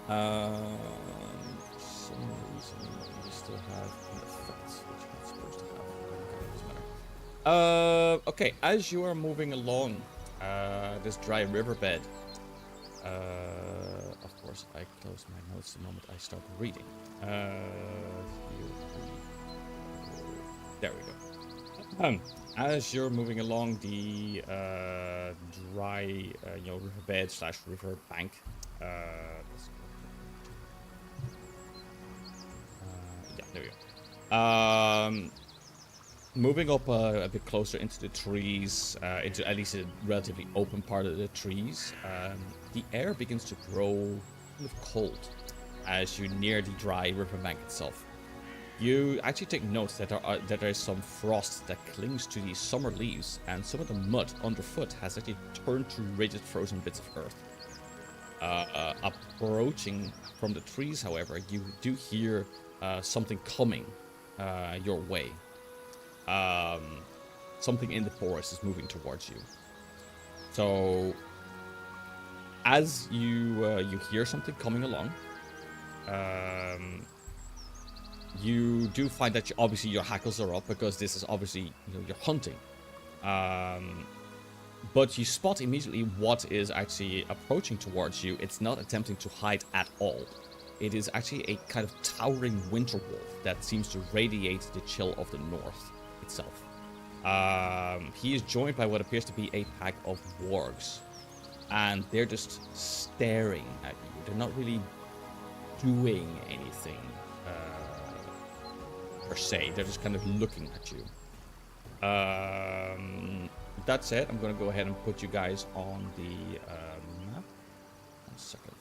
For some reason, we still have an effect, which I'm not supposed to have. Okay, doesn't matter. Okay, as you are moving along this dry riverbed, of course, I close my notes the moment I start reading. There we go. As you're moving along the dry, riverbed / river bank, yeah, there we go. Moving up a bit closer into the trees, into at least a relatively open part of the trees, the air begins to grow kind of cold as you near the dry riverbank itself. You actually take note that there is some frost that clings to these summer leaves, and some of the mud underfoot has actually turned to rigid frozen bits of earth. Approaching from the trees, however, you do hear something coming your way. Something in the forest is moving towards you. So, as you hear something coming along, you do find that obviously your hackles are up because this is obviously you're hunting. But you spot immediately what is actually approaching towards you. It's not attempting to hide at all. It is actually a kind of towering winter wolf that seems to radiate the chill of the north itself. He is joined by what appears to be a pack of wargs. And they're just staring at you. They're not really doing anything per se. They're just kind of looking at you. That said, I'm going to go ahead and put you guys on the map. 1 second.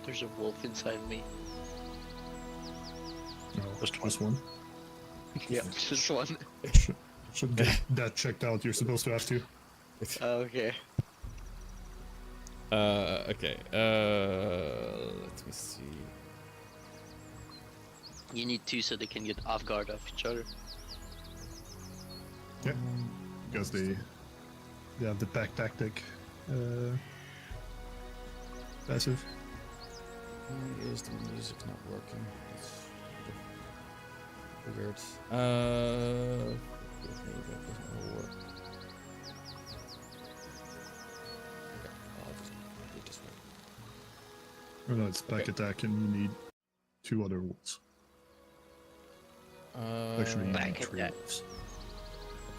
There's a wolf inside me.
No, just one.
Yeah, just one.
Should get that checked out. You're supposed to have to.
Okay.
Okay. Let me see.
You need two so they can get off guard of each other.
Yeah, because they have the pack tactic passive.
Why is the music not working? That's weird. That doesn't work. Okay, I'll just do it this way.
Oh no, it's pack attack, and you need 2 other wolves. Actually, you need
Pack
3
attack.
wolves.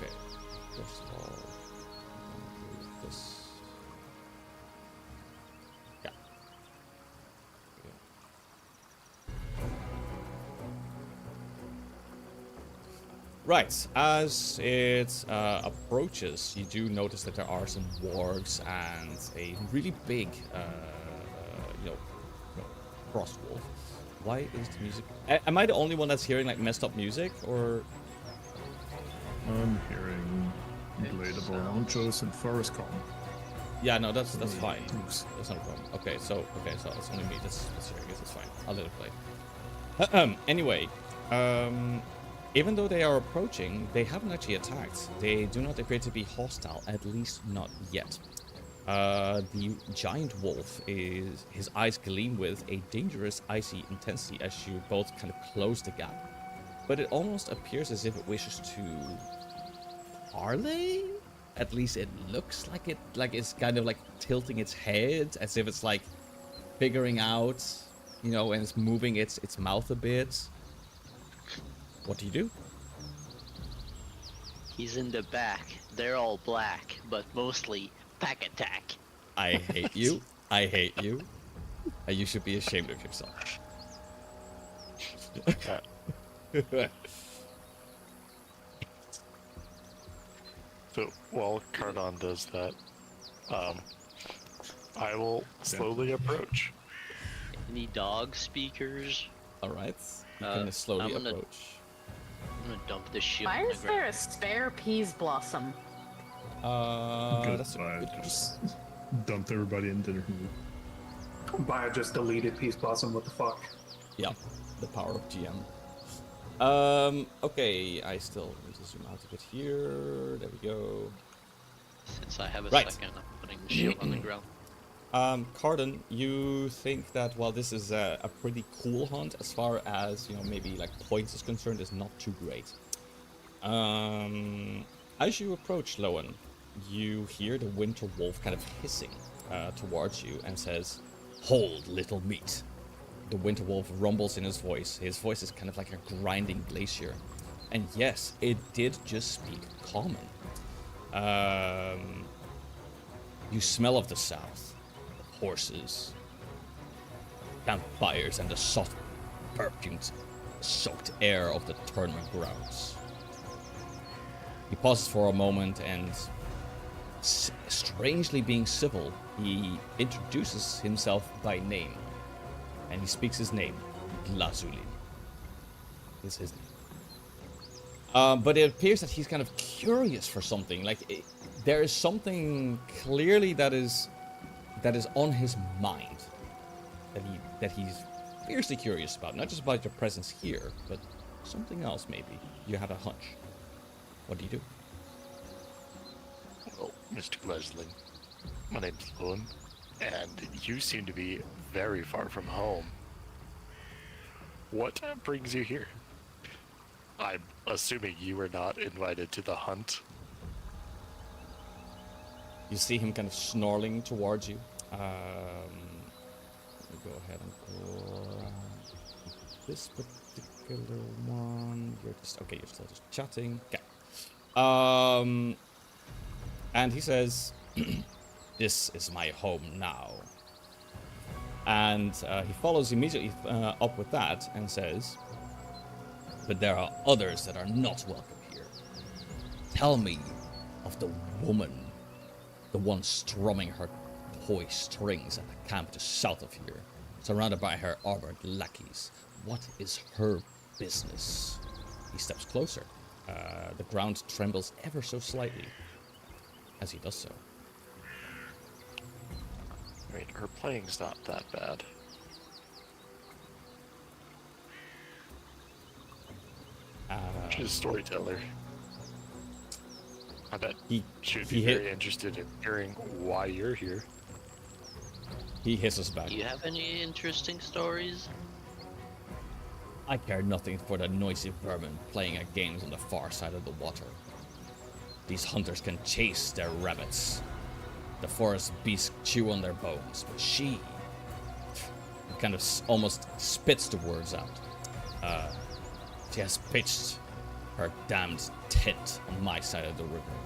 Okay, first of all, I'm gonna do this. Yeah. Right, as it approaches, you do notice that there are some wargs and a really big, frost wolf. Why is the music? Am I the only one that's hearing like messed up music, or?
I'm hearing bladable honchos and forest calm.
Yeah, no, that's fine.
Thanks.
That's not a problem. Okay, so it's only me that's hearing it. That's fine. I'll let it play. Anyway, even though they are approaching, they haven't actually attacked. They do not appear to be hostile, at least not yet. The giant wolf his eyes gleam with a dangerous icy intensity as you both kind of close the gap. But it almost appears as if it wishes to parley. At least it looks like it, like it's kind of like tilting its head, as if it's like figuring out, and it's moving its mouth a bit. What do you do?
He's in the back. They're all black, but mostly pack attack.
I hate you. I hate you. And you should be ashamed of yourself.
So while Cardon does that, I will slowly approach.
Any dog speakers?
Alright. You can slowly
I'm gonna-
approach.
I'm gonna dump this shit
Why
on
is
the
there
ground.
a spare peas blossom?
Good.
That's a
I
good
just dumped everybody in dinner.
Bio just deleted Peace Blossom. What the fuck?
Yeah, the power of GM. Okay, I still need to zoom out a bit here. There we go.
Since I have a
Right.
second, I'm putting the shield on the ground.
Cardon, you think that while this is a pretty cool hunt, as far as maybe like points is concerned, is not too great. As you approach Lowen, you hear the winter wolf kind of hissing towards you and says, "Hold, little meat." The winter wolf rumbles in his voice. His voice is kind of like a grinding glacier. And yes, it did just speak common. You smell of the south. Horses. Campfires and the soft, perfumed, soaked air of the tournament grounds. He pauses for a moment and, strangely being civil, he introduces himself by name. And he speaks his name, Glazulin. Is his name. But it appears that he's kind of curious for something. Like, there is something clearly that that is on his mind, that he's fiercely curious about. Not just about your presence here, but something else maybe. You had a hunch. What do you do?
Well, Mr. Gleslin, my name's Lewin, and you seem to be very far from home. What brings you here? I'm assuming you were not invited to the hunt.
You see him kind of snarling towards you. Let me go ahead and grab this particular one. You're still just chatting. Okay. And he says, "This is my home now." And he follows immediately up with that and says, "But there are others that are not welcome here. Tell me of the woman, the one strumming her toy strings at the camp just south of here, surrounded by her armored lackeys. What is her business?" He steps closer. The ground trembles ever so slightly as he does so.
I mean, her playing's not that bad. She's a storyteller. I bet she'd be very interested in hearing why you're here.
He hisses back.
Do you have any interesting stories?
I care nothing for the noisy vermin playing at games on the far side of the water. These hunters can chase their rabbits. The forest beasts chew on their bones, but she kind of almost spits the words out. She has pitched her damned tent on my side of the river.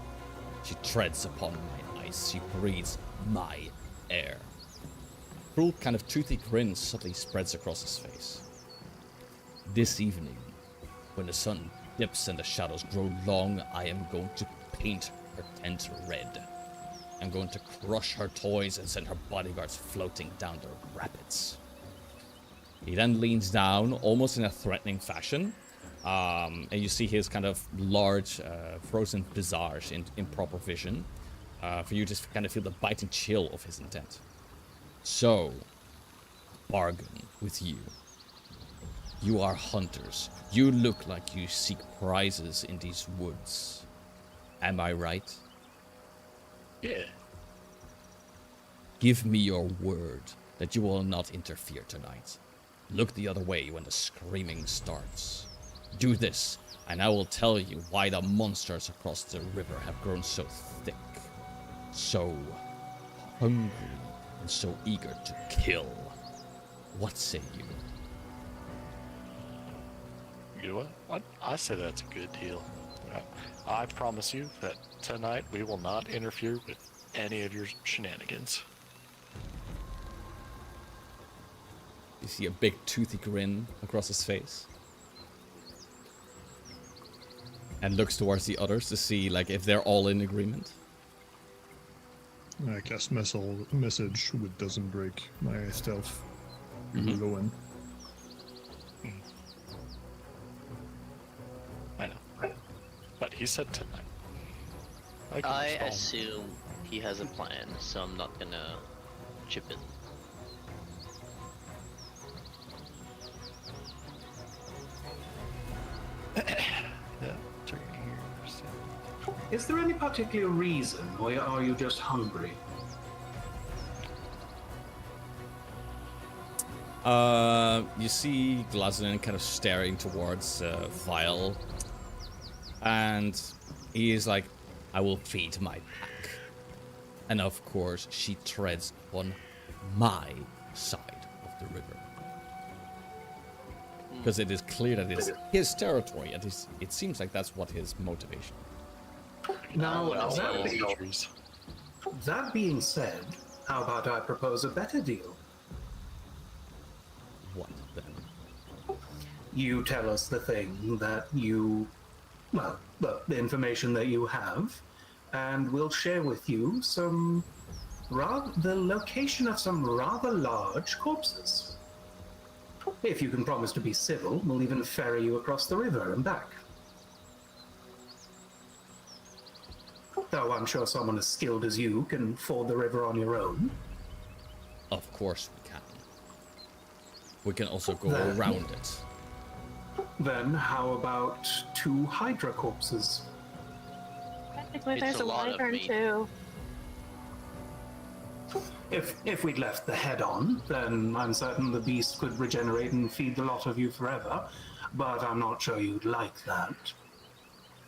She treads upon my ice. She breathes my air. Cruel kind of toothy grin subtly spreads across his face. This evening, when the sun dips and the shadows grow long, I am going to paint her tent red. I'm going to crush her toys and send her bodyguards floating down the rapids. He then leans down, almost in a threatening fashion, and you see his kind of large, frozen visage in proper vision, for you to kind of feel the biting chill of his intent. So, bargain with you. You are hunters. You look like you seek prizes in these woods. Am I right?
Yeah.
Give me your word that you will not interfere tonight. Look the other way when the screaming starts. Do this, and I will tell you why the monsters across the river have grown so thick, so hungry, and so eager to kill. What say you?
You know what? I say that's a good deal. I promise you that tonight we will not interfere with any of your shenanigans.
You see a big toothy grin across his face. And looks towards the others to see like if they're all in agreement.
I cast message with doesn't break my stealth. Go in.
I know. But he said tonight.
I assume he has a plan, so I'm not gonna chip in.
Yeah, turn here. So.
Is there any particular reason, or are you just hungry?
You see Glazlin kind of staring towards Vile, and he is like, I will feed my pack. And of course, she treads on my side of the river. Because it is clear that it is his territory, and it seems like that's what his motivation.
Now,
Well,
that being said, how about I propose a better deal?
What then?
You tell us the thing that you, well, the information that you have, and we'll share with you the location of some rather large corpses. If you can promise to be civil, we'll even ferry you across the river and back. Though I'm sure someone as skilled as you can ford the river on your own.
Of course we can. We can also go
Then-
around it.
Then how about 2 Hydra corpses?
Technically,
It's
there's
a
a
lot of
wyvern
meat.
too.
If we'd left the head on, then I'm certain the beast could regenerate and feed the lot of you forever. But I'm not sure you'd like that.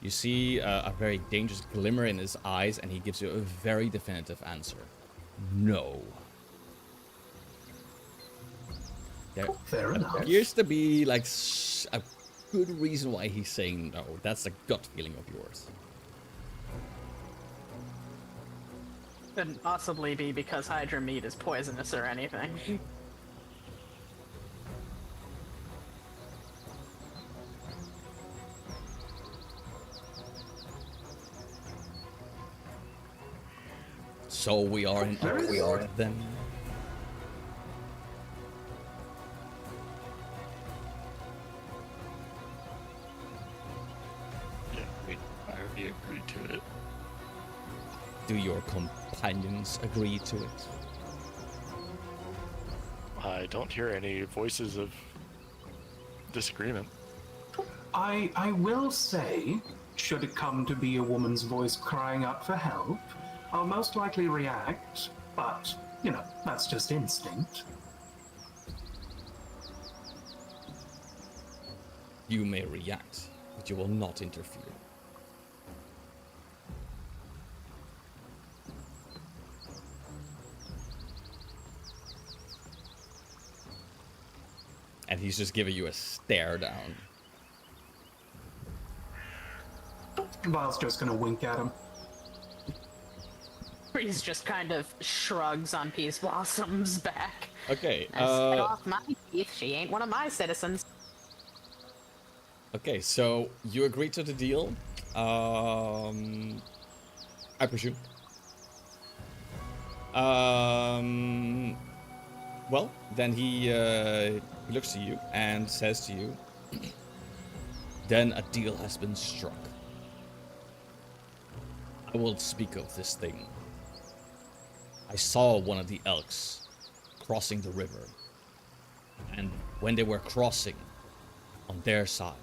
You see a very dangerous glimmer in his eyes, and he gives you a very definitive answer. No. There
Fair enough.
appears to be like a good reason why he's saying no. That's a gut feeling of yours.
Couldn't possibly be because Hydra meat is poisonous or anything.
So we are in uproar then.
Yeah, I already agreed to it.
Do your companions agree to it?
I don't hear any voices of disagreement.
I will say, should it come to be a woman's voice crying out for help, I'll most likely react, but, you know, that's just instinct.
You may react, but you will not interfere. And he's just giving you a stare down.
Val's just gonna wink at him.
He's just kind of shrugs on Peace Blossom's back.
Okay,
Set off my teeth. She ain't one of my citizens.
okay, so you agree to the deal, I presume. Well, then he looks to you and says to you, then a deal has been struck. I will speak of this thing. I saw one of the elks crossing the river, and when they were crossing on their side,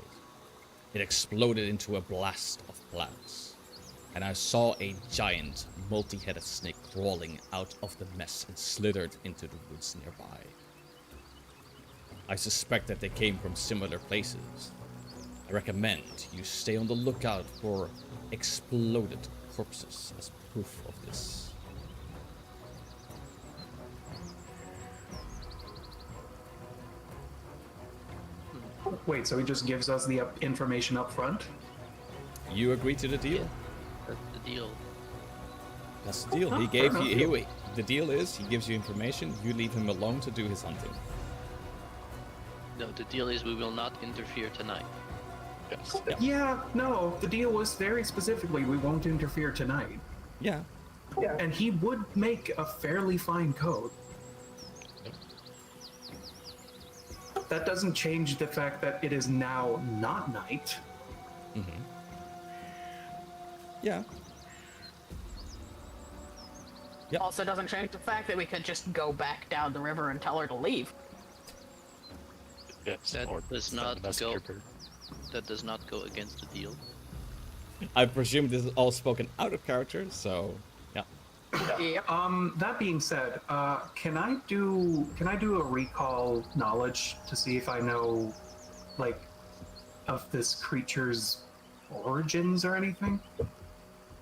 it exploded into a blast of flames, and I saw a giant multi-headed snake crawling out of the mess and slithered into the woods nearby. I suspect that they came from similar places. I recommend you stay on the lookout for exploded corpses as proof of this.
Wait, so he just gives us the information up front?
You agree to the deal?
That's the deal.
That's the deal. He gave you. The deal is he gives you information. You leave him alone to do his hunting.
No, the deal is we will not interfere tonight.
Yes.
Yeah, no, the deal was very specifically we won't interfere tonight.
Yeah.
And he would make a fairly fine code. That doesn't change the fact that it is now not night.
Mm-hmm. Yeah. Yep.
Also doesn't change the fact that we could just go back down the river and tell her to leave.
Yes.
That
or
does
send
not
a messenger
go-
bird.
That does not go against the deal.
I presume this is all spoken out of character, so yeah.
Yep.
That being said, can I do a recall knowledge to see if I know, like, of this creature's origins or anything?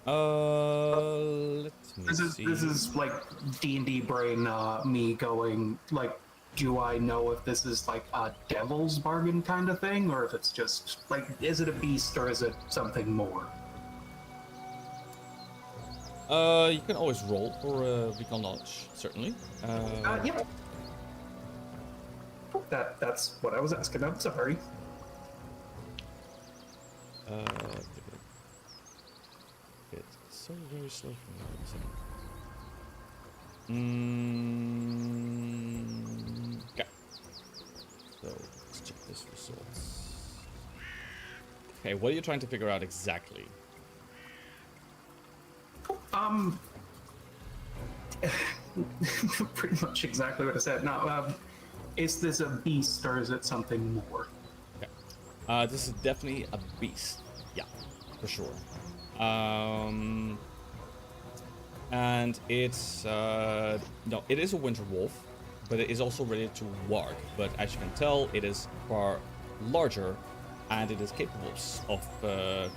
Let me see.
This is like D&D brain, me going like, do I know if this is like a devil's bargain kind of thing, or if it's just like, is it a beast or is it something more?
You can always roll for recall knowledge, certainly.
Yep. That's what I was asking. I'm sorry.
It's so very slow for me. Okay. So let's check this results. Okay, what are you trying to figure out
pretty much exactly what I said. Now, is this a beast or is it something more?
Okay. This is definitely a beast. Yeah, for sure. And it's no, it is a winter wolf, but it is also ready to warg. But as you can tell, it is far larger, and it is capable of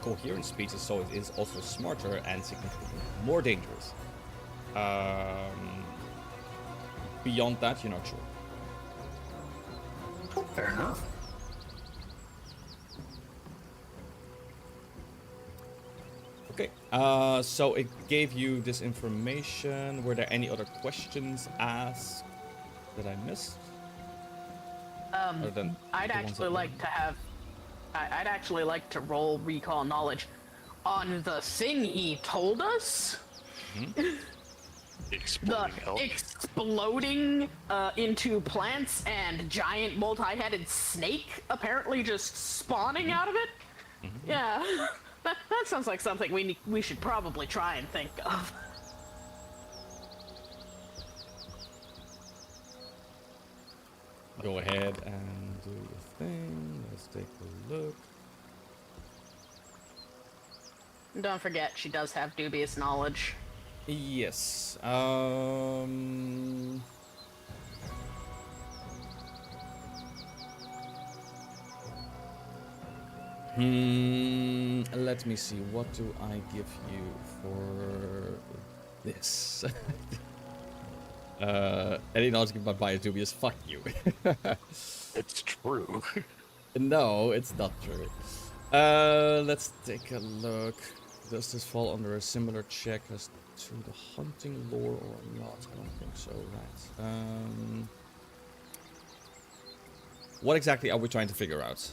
coherent speeches, so it is also smarter and significantly more dangerous. Beyond that, you're not sure.
Fair enough.
Okay, so it gave you this information. Were there any other questions asked that I missed? Other than
I'd
the ones
actually
that-
like to have. I'd actually like to roll recall knowledge on the thing he told us. The
Exploding elk.
exploding into plants and giant multi-headed snake apparently just spawning out of it. Yeah, that sounds like something we should probably try and think of.
Go ahead and do your thing. Let's take a look.
Don't forget, she does have dubious knowledge.
Yes. Let me see. What do I give you for this? Any knowledge given by dubious? Fuck you.
It's true.
No, it's not true. Let's take a look. Does this fall under a similar check as to the hunting lore or not? I don't think so, right. What exactly are we trying to figure out?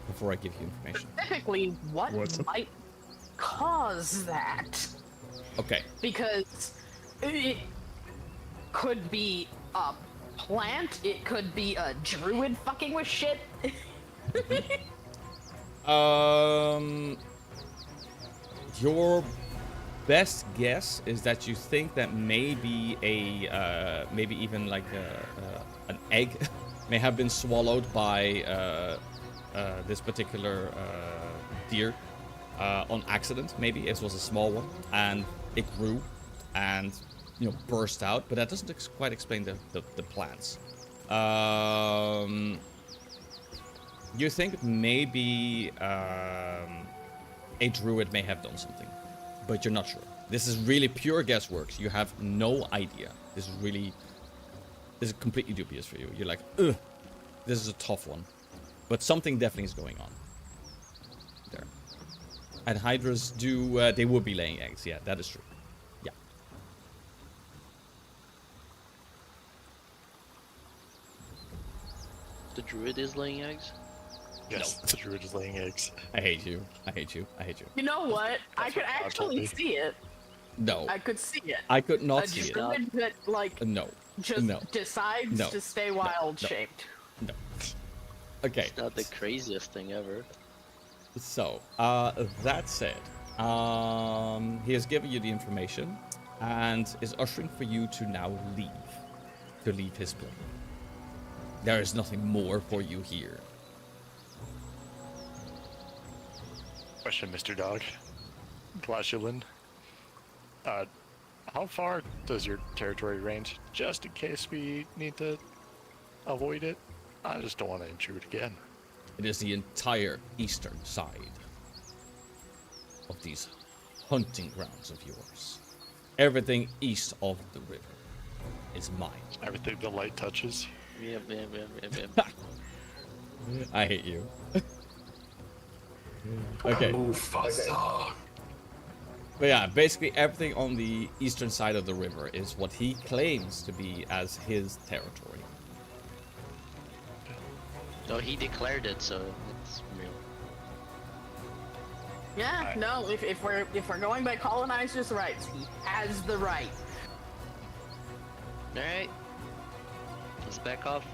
Before I give you information.
Specifically, what
What's up?
might cause that?
Okay.
Because it could be a plant, it could be a druid fucking with shit.
Your best guess is that you think that maybe maybe even like an egg may have been swallowed by this particular deer on accident. Maybe it was a small one, and it grew, and burst out. But that doesn't quite explain the plants. You think maybe a druid may have done something, but you're not sure. This is really pure guesswork. You have no idea. This is completely dubious for you. You're like, ugh, this is a tough one. But something definitely is going on there. And hydras do, they would be laying eggs. Yeah, that is true. Yeah.
The druid is laying eggs?
Yes, the druid is laying eggs.
I hate you. I hate you. I hate you.
You know what? I
That's
could
what God told
actually
me.
see it.
No.
I could see it.
I could not
A
see it.
druid that, like,
No.
just
No.
decides
No.
to stay wild-shaped.
No. Okay.
It's not the craziest thing ever.
So, that said, he has given you the information and is ushering for you to now leave his plane. There is nothing more for you here.
Question, Mr. Dog. Glashulin. How far does your territory range, just in case we need to avoid it? I just don't want to intrude again.
It is the entire eastern side of these hunting grounds of yours. Everything east of the river is mine.
Everything the light touches.
Yep.
I hate you. Okay.
Mufasa.
But yeah, basically everything on the eastern side of the river is what he claims to be as his territory.
No, he declared it, so it's real.
Yeah,
Alright.
no, if we're going by colonizers' rights, he has the right.
Alright. Let's back off.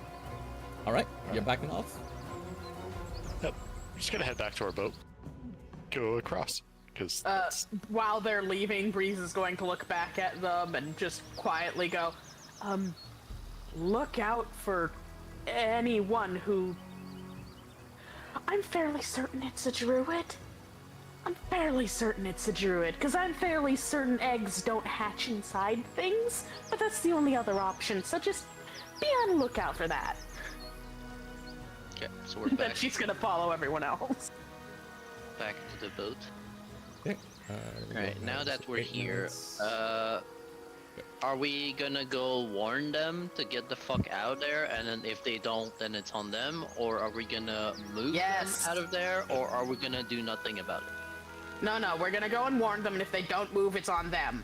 Alright, you're backing off?
Yep. I'm just gonna head back to our boat. Go across. Because
While they're leaving, Breeze is going to look back at them and just quietly go, look out for anyone who... I'm fairly certain it's a druid. Because I'm fairly certain eggs don't hatch inside things, but that's the only other option, so just be on the lookout for that.
Okay, so we're
Then
back.
she's gonna follow everyone else.
Back to the boat.
Okay.
Alright, now that we're
8
here,
minutes.
are we gonna go warn them to get the fuck out of there, and then if they don't, then it's on them? Or are we gonna move
Yes.
them out of there, or are we gonna do nothing about it?
No, we're gonna go and warn them, and if they don't move, it's on them.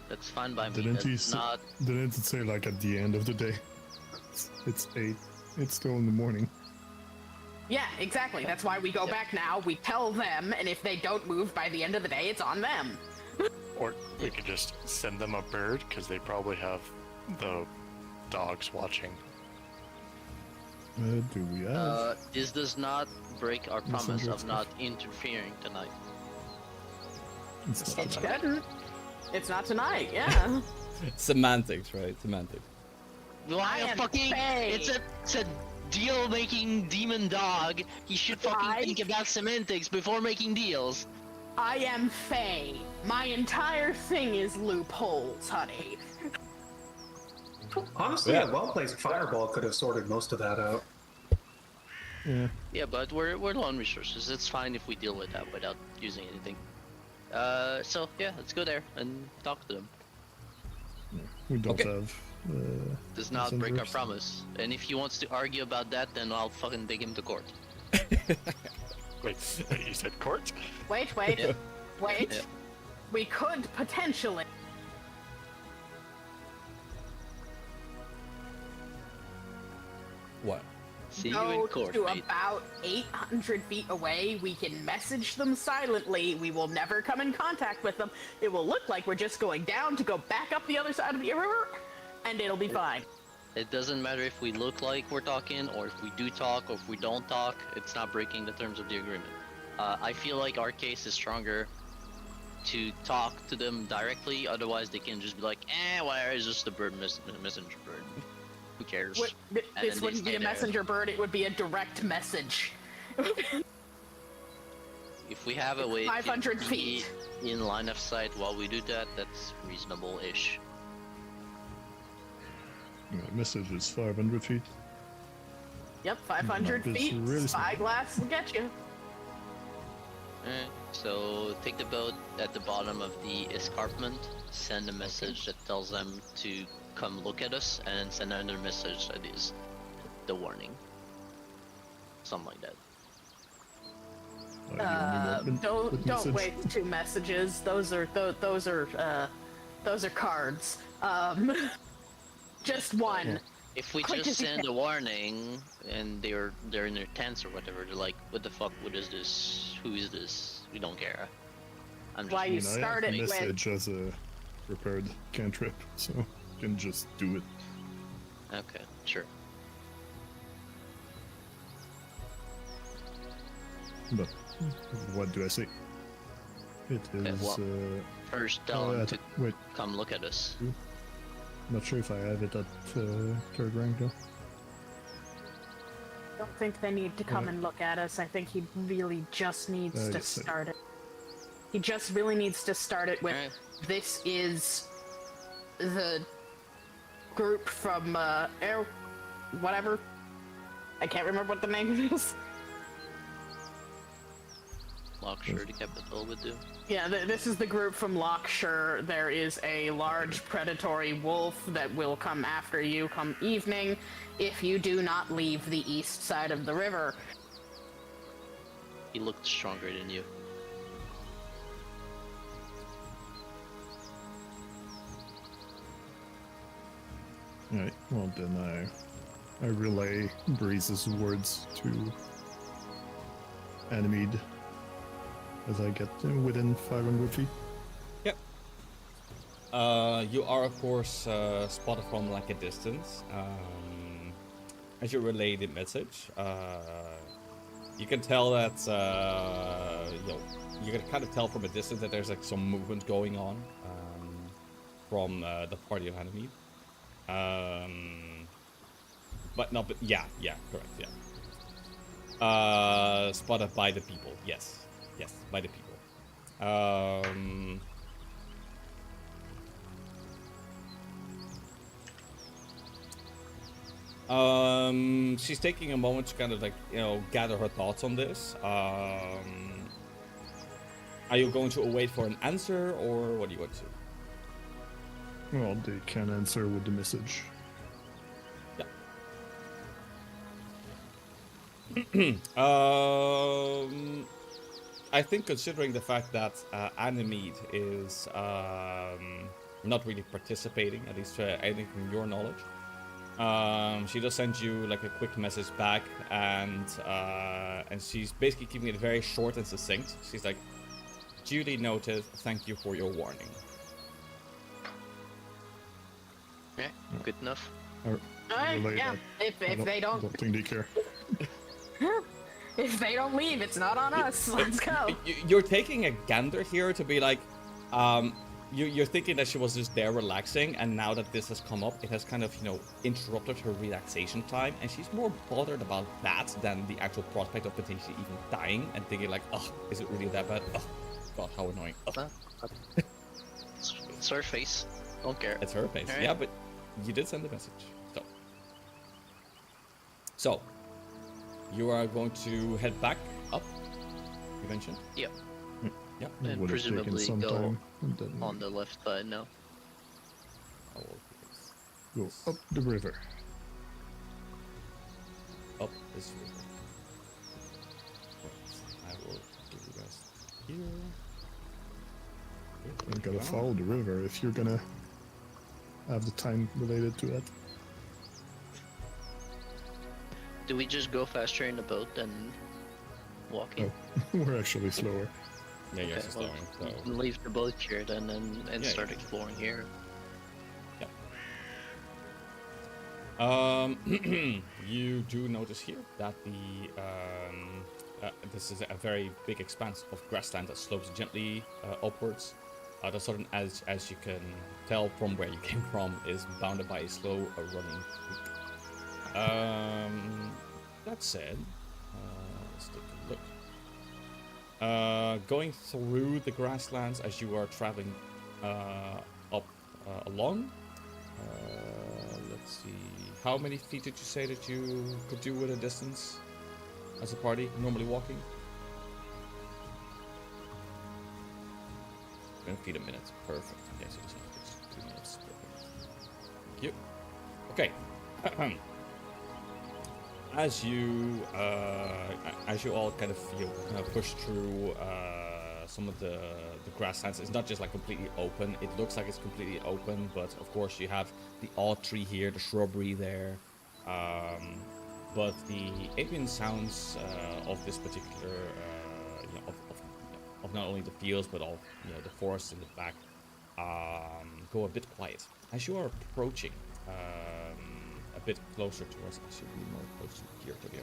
That's fine by me.
Didn't he
That's not...
Didn't it say like at the end of the day? It's 8. It's still in the morning.
Yeah, exactly. That's why we go back now, we tell them, and if they don't move by the end of the day, it's on them.
Or we could just send them a bird, because they probably have the dogs watching.
Do we have?
This does not break our promise
Messenger
of
stuff.
not interfering tonight.
It's not
It
tonight.
shouldn't. It's not tonight, yeah.
Semantics, right? Semantics.
Why
I
a
am
fucking...
Faye.
It's a deal-making demon dog. He should fucking
I-
think about semantics before making deals.
I am Faye. My entire thing is loopholes, honey.
Honestly,
Yeah.
a well-placed fireball could have sorted most of that out.
Yeah.
Yeah, but we're low on resources. It's fine if we deal with that without using anything. So yeah, let's go there and talk to them.
We don't
Okay.
have.
Does not break our
messengers.
promise. And if he wants to argue about that, then I'll fucking take him to court.
Wait, you said court?
Wait.
Yeah.
Wait.
Yeah.
We could potentially.
What?
See you
Go
in court,
to
mate.
about 800 feet away. We can message them silently. We will never come in contact with them. It will look like we're just going down to go back up the other side of the river, and it'll be fine.
It doesn't matter if we look like we're talking, or if we do talk, or if we don't talk. It's not breaking the terms of the agreement. I feel like our case is stronger to talk to them directly. Otherwise, they can just be like, whatever, it's just a messenger bird. Who cares? And
This
then they
wouldn't be
stay
a
there.
messenger bird. It would be a direct message.
If we have a way
500
to
feet.
be in line of sight while we do that, that's reasonable-ish.
Message is 500 feet.
Yep, 500
Map is
feet.
really small.
Spyglass will get you.
So take the boat at the bottom of the escarpment, send a message that tells them to come look at us, and send another message that is the warning. Something like that.
Don't waste 2 messages. Those are cards. Just one.
If we
Quick
just
as you
send
can.
a warning and they're in their tents or whatever, they're like, what the fuck, what is this? Who is this? We don't care. I'm just
Why you
I have
started with-
message as a prepared cantrip, so you can just do it.
Okay, sure.
But what do I say? It is.
well, First tell
oh,
them
yeah,
to
wait,
come look at us.
not sure if I have it at 3rd rank though.
I don't think they need to come
Yeah.
and look at us. I think he really just needs to
yes, I-
start it. He just really needs to start it with,
Alright.
this is the group from, Air... whatever. I can't remember what the name is.
Lockshire, the capital would do.
Yeah, this is the group from Lockshire. There is a large predatory wolf that will come after you come evening if you do not leave the east side of the river.
He looked stronger than you.
Alright, well then I relay Breeze's words to Animede as I get within 500 feet.
Yep. You are of course spotted from like a distance. As you relay the message, You can tell that you can kind of tell from a distance that there's like some movement going on from the party of enemy. But yeah, correct, yeah. Spotted by the people, yes, by the people. She's taking a moment to kind of like, gather her thoughts on this. Are you going to wait for an answer, or what do you want to?
Well, they can answer with the message.
Yeah. I think considering the fact that Animede is not really participating, at least anything from your knowledge, she does send you like a quick message back, and she's basically keeping it very short and succinct. She's like, "Duly noted. Thank you for your warning."
Yeah, good enough.
Yeah, if they don't
think they care.
if they don't leave, it's not on us. Let's go.
You're taking a gander here to be like, you're thinking that she was just there relaxing, and now that this has come up, it has kind of, interrupted her relaxation time, and she's more bothered about that than the actual prospect of potentially even dying, and thinking like, oh, is it really that bad? Oh, God, how annoying. Oh.
It's her face. Don't care.
It's her face.
Right.
Yeah, but you did send the message. So, you are going to head back up, you mentioned?
Yep.
Yep.
And
Would have taken
presumably
some
go
time, and then
on the left side now.
go up the river.
Up this river. I will give you guys here.
You gotta follow the river if you're gonna have the time related to it.
Do we just go faster in the boat than walking?
Oh, we're actually slower.
Yeah, you're
Okay,
just
well,
slowing, so...
leave the boat here then and
Yeah,
start
yeah.
exploring here.
You do notice here that this is a very big expanse of grassland that slopes gently upwards. The southern edge, as you can tell from where you came from, is bounded by a slow running creek. That said, let's take a look. Going through the grasslands as you are traveling up along. Let's see. How many feet did you say that you could do with a distance as a party, normally walking? 10 feet a minute. Perfect. Yes, it is not just 2 minutes. Perfect. Thank you. Okay. As you all kind of push through some of the grasslands, it's not just like completely open. It looks like it's completely open, but of course you have the odd tree here, the shrubbery there. But the ambient sounds of this particular, of not only the fields but all the forest in the back, go a bit quiet as you are approaching. A bit closer to us. I should be more close here to the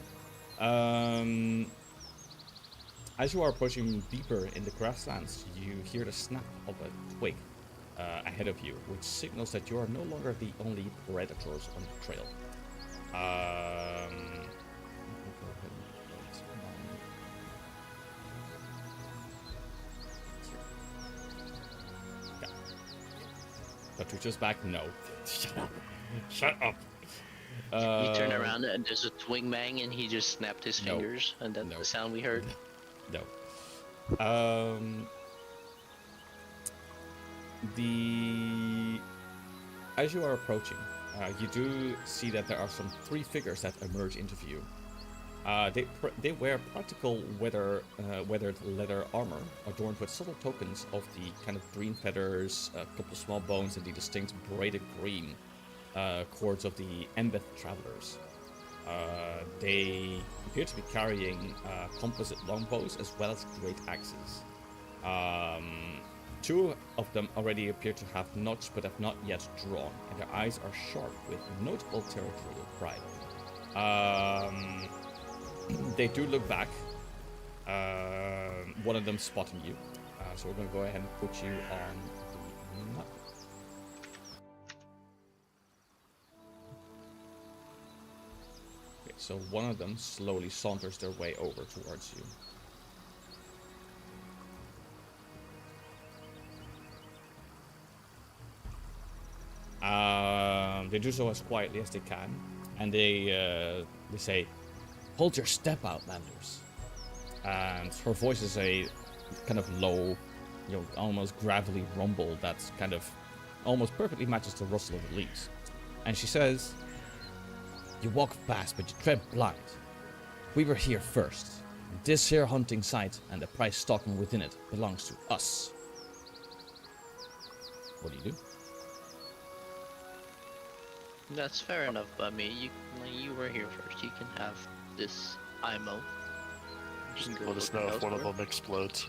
As you are approaching deeper in the grasslands, you hear the snap of a twig ahead of you, which signals that you are no longer the only predators on the trail. Patricia's back? No. Shut up. Shut up.
We turn around and there's a twig bang and he just snapped his
No.
fingers and that's
No.
the sound we heard.
No. As you are approaching, you do see that there are some 3 figures that emerge into view. They wear practical weathered leather armor adorned with subtle tokens of the kind of green feathers, a couple small bones, and the distinct braided green cords of the Embeth travelers. They appear to be carrying composite longbows as well as great axes. 2 of them already appear to have notched but have not yet drawn, and their eyes are sharp with notable territorial pride. they do look back. One of them spotting you. So we're going to go ahead and put you on the map. Okay, so one of them slowly saunters their way over towards you. They do so as quietly as they can, and they say, "Hold your step, Outlanders." And her voice is a kind of low, almost gravelly rumble that's kind of almost perfectly matches the rustle of the leaves. And she says, "You walk fast, but you tread blind. We were here first. And this here hunting site and the prize stocking within it belongs to us. What do you do?"
That's fair enough, but you were here first. You can have this IMO.
Just let us know if one of them explodes.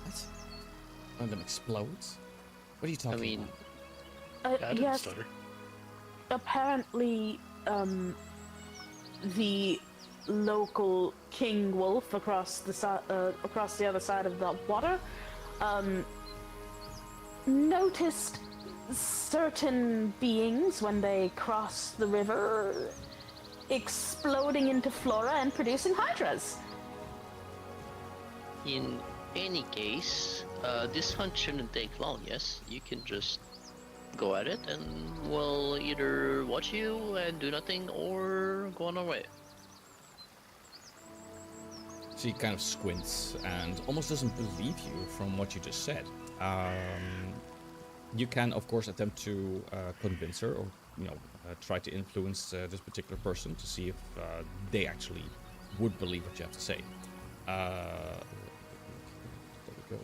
What? One of them explodes? What are you talking about?
Yeah, I didn't
Yes,
stutter.
apparently, the local king wolf across the other side of the water, noticed certain beings when they cross the river exploding into flora and producing hydras.
In any case, this hunt shouldn't take long, yes? You can just go at it and we'll either watch you and do nothing or go on our way.
She kind of squints and almost doesn't believe you from what you just said. You can, of course, attempt to convince her, or try to influence this particular person to see if they actually would believe what you have to say. There we go.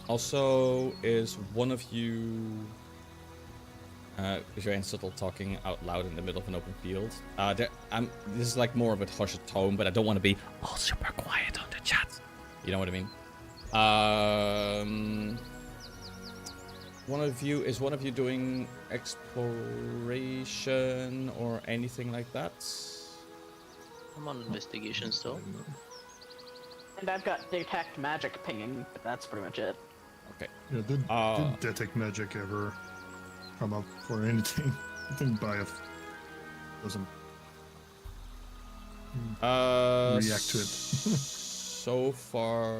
Also, is one of you? Is your subtle talking out loud in the middle of an open field? This is like more of a hushed tone, but I don't want to be all super quiet on the chat. You know what I mean? One of you doing exploration or anything like that?
I'm on investigation still.
And I've got detect magic pinging, but that's pretty much it.
Okay.
Yeah, did detect magic ever come up for anything? I think Biaf doesn't react to it.
So far,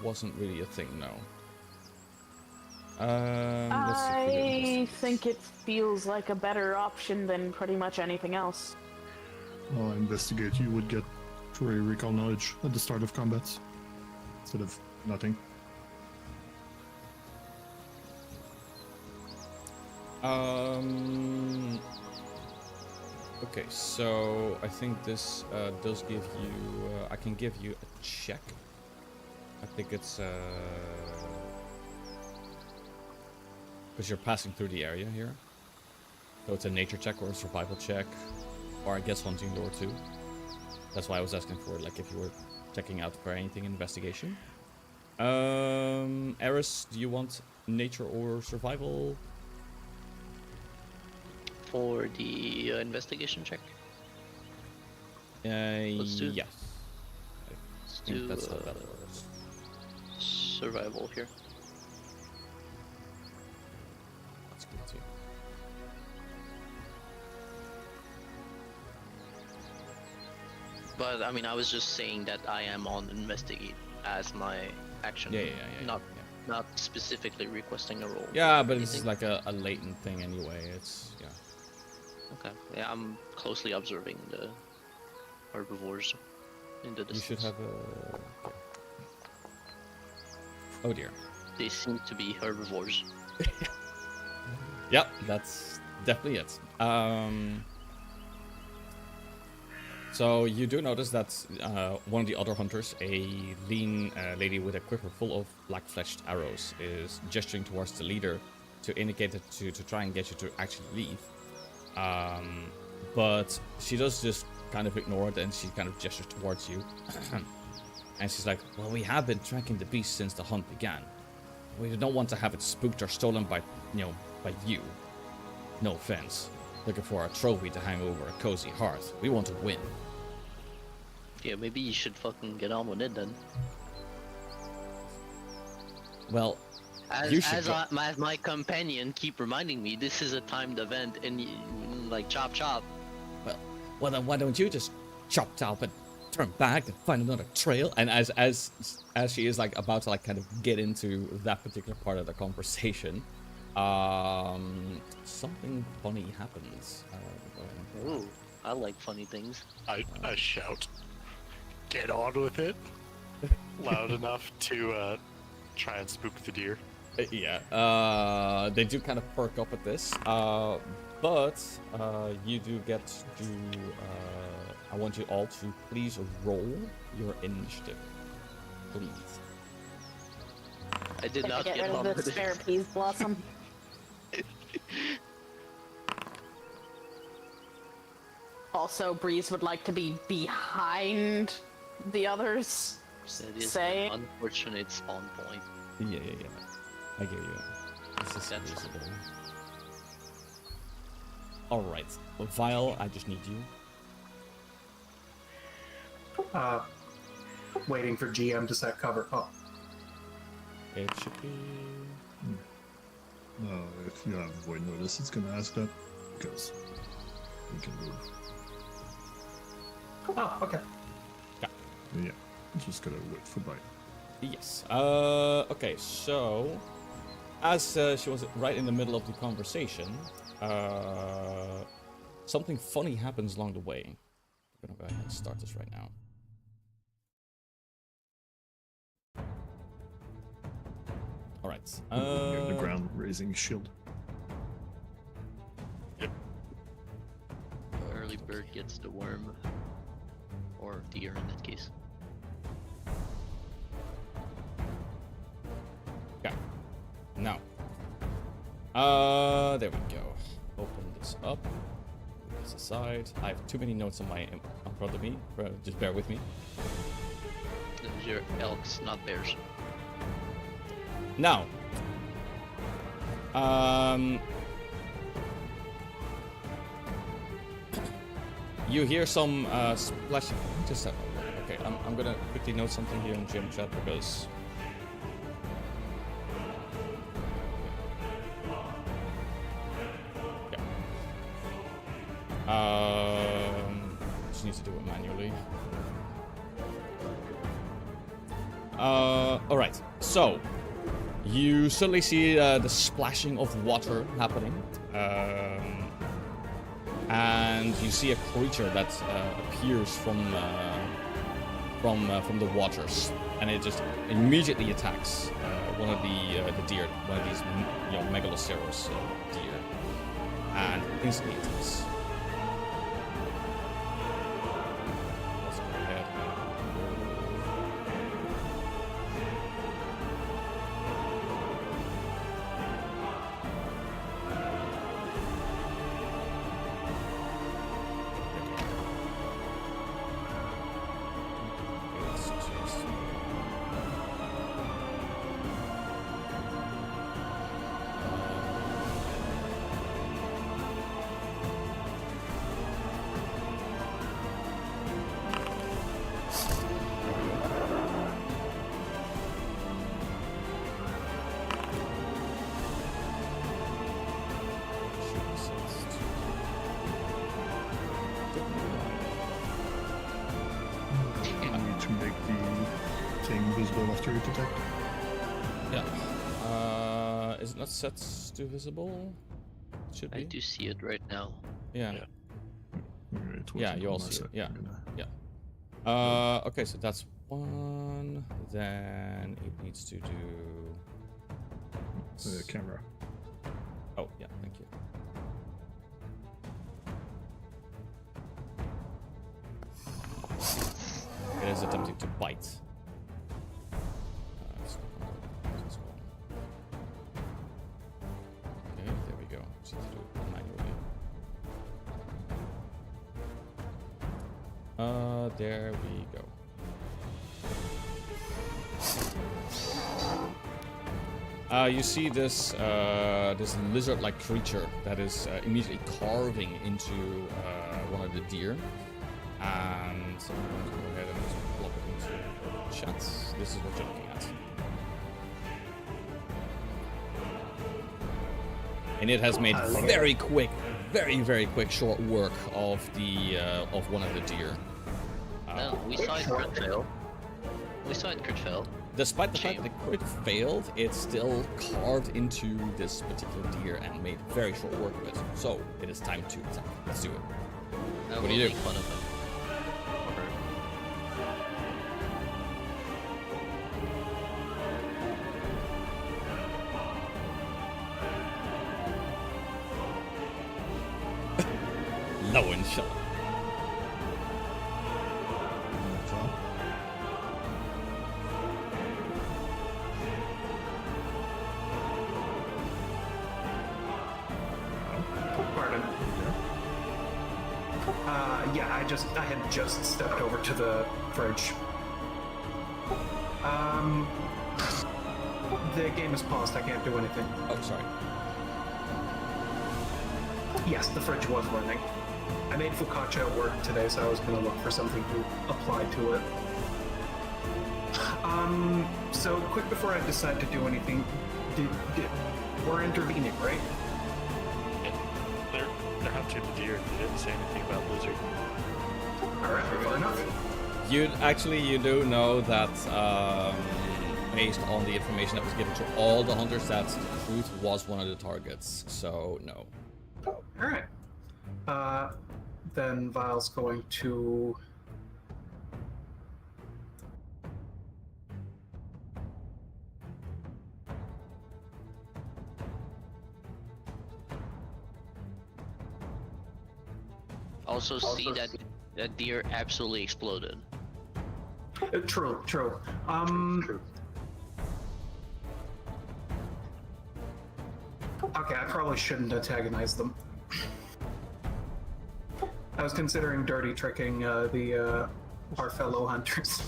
wasn't really a thing, no. Let's see if we
I think it feels like a better option than pretty much anything else.
Well, investigate, you would get for a recall knowledge at the start of combats instead of nothing.
Okay, so I think this does give you. I can give you a check. I think it's because you're passing through the area here. So it's a nature check or a survival check, or I guess hunting lore too. That's why I was asking for like if you were checking out for anything in investigation. Eris, do you want nature or survival?
For the investigation check? Let's do.
Yes.
Let's
I think
do
that's how that works.
survival here.
That's good too.
But I mean, I was just saying that I am on investigate as my action.
Yeah.
Not specifically requesting a roll.
Yeah, but it's like a latent thing anyway. It's
Okay. Yeah, I'm closely observing the herbivores in the
You
distance.
should have a. Oh dear.
They seem to be herbivores.
Yep, that's definitely it. So you do notice that one of the other hunters, a lean lady with a quiver full of black-fletched arrows, is gesturing towards the leader to indicate it to try and get you to actually leave. But she does just kind of ignore it, and she kind of gestures towards you. And she's like, "Well, we have been tracking the beast since the hunt began. We don't want to have it spooked or stolen by you. No offense." looking for a trophy to hang over a cozy hearth. We want to win.
Yeah, maybe you should fucking get on with it then.
Well, you should
As my companion keep reminding me, this is a timed event, and like chop chop.
Well, then why don't you just chop and turn back and find another trail? And as she is like about to like kind of get into that particular part of the conversation, something funny happens.
Ooh, I like funny things.
I shout, "Get on with it!" loud enough to try and spook the deer.
Yeah, they do kind of perk up at this, but you do get to. I want you all to please roll your initiative, please.
I did not
get
get
rid
on
of
with
the
it.
spare peas blossom. Also, Breeze would like to be behind the others.
That is
Say.
an unfortunate spawn point.
Yeah. I give you. This is
That's
reasonable. All right, Vile, I just need you.
Waiting for GM to set cover. Oh,
It should be.
No, if you have void notice, it's gonna ask that because you can move.
oh, okay.
Yeah, just gotta wait for bite.
Yes. Okay. So, as she was right in the middle of the conversation, something funny happens along the way. I'm gonna go ahead and start this right now. All right.
Near the ground, raising shield.
Early bird gets the worm, or deer in that case.
Okay. Now. There we go. Open this up. Move this aside. I have too many notes on my in front of me. Just bear with me.
Those are elks, not bears.
Now. You hear some splashing. Just a, okay. I'm gonna quickly note something here in GM chat because. Just need to do it manually. Alright, so you suddenly see the splashing of water happening, and you see a creature that appears from the waters, and it just immediately attacks one of the deer, one of these megaloceros deer, and instantly attacks. Let's go ahead and roll.
You need to make the thing visible after it attacked.
Yeah. Is it not set to visible? It should
I
be.
do see it right now.
Yeah.
Yeah.
It
Yeah,
wasn't
you all
on my
see it.
side.
Yeah.
I'm gonna-
Okay, so that's one. Then it needs to do.
The camera.
Oh, yeah, thank you. It is attempting to bite. It's not gonna do this one. Okay, there we go. Just have to do it manually. There we go. You see this this lizard-like creature that is immediately carving into one of the deer, and so I'm going to go ahead and just plop it into chats. This is what you're looking at, and it has made very quick, very quick short work of the of one of the deer.
No, we saw it crit fail. We saw it crit fail.
Despite the fact that the crit failed, it still carved into this particular deer and made very short work of it. So it is time to attack. Let's do it. What do you do?
Make fun of him.
No one shot.
Pardon. Yeah, I had just stepped over to the fridge. The game is paused. I can't do anything.
Oh, sorry.
Yes, the fridge was running. I made focaccia at work today, so I was going to look for something to apply to it. So quick before I decide to do anything, we're intervening, right?
They're hunting the deer. They didn't say anything about lizard.
All right, fair enough.
You do know that based on the information that was given to all the hunters, that Truth was one of the targets. So no.
All right. Then Vile's going to.
Also see that that deer absolutely exploded.
True. Okay, I probably shouldn't antagonize them. I was considering dirty tricking our fellow hunters.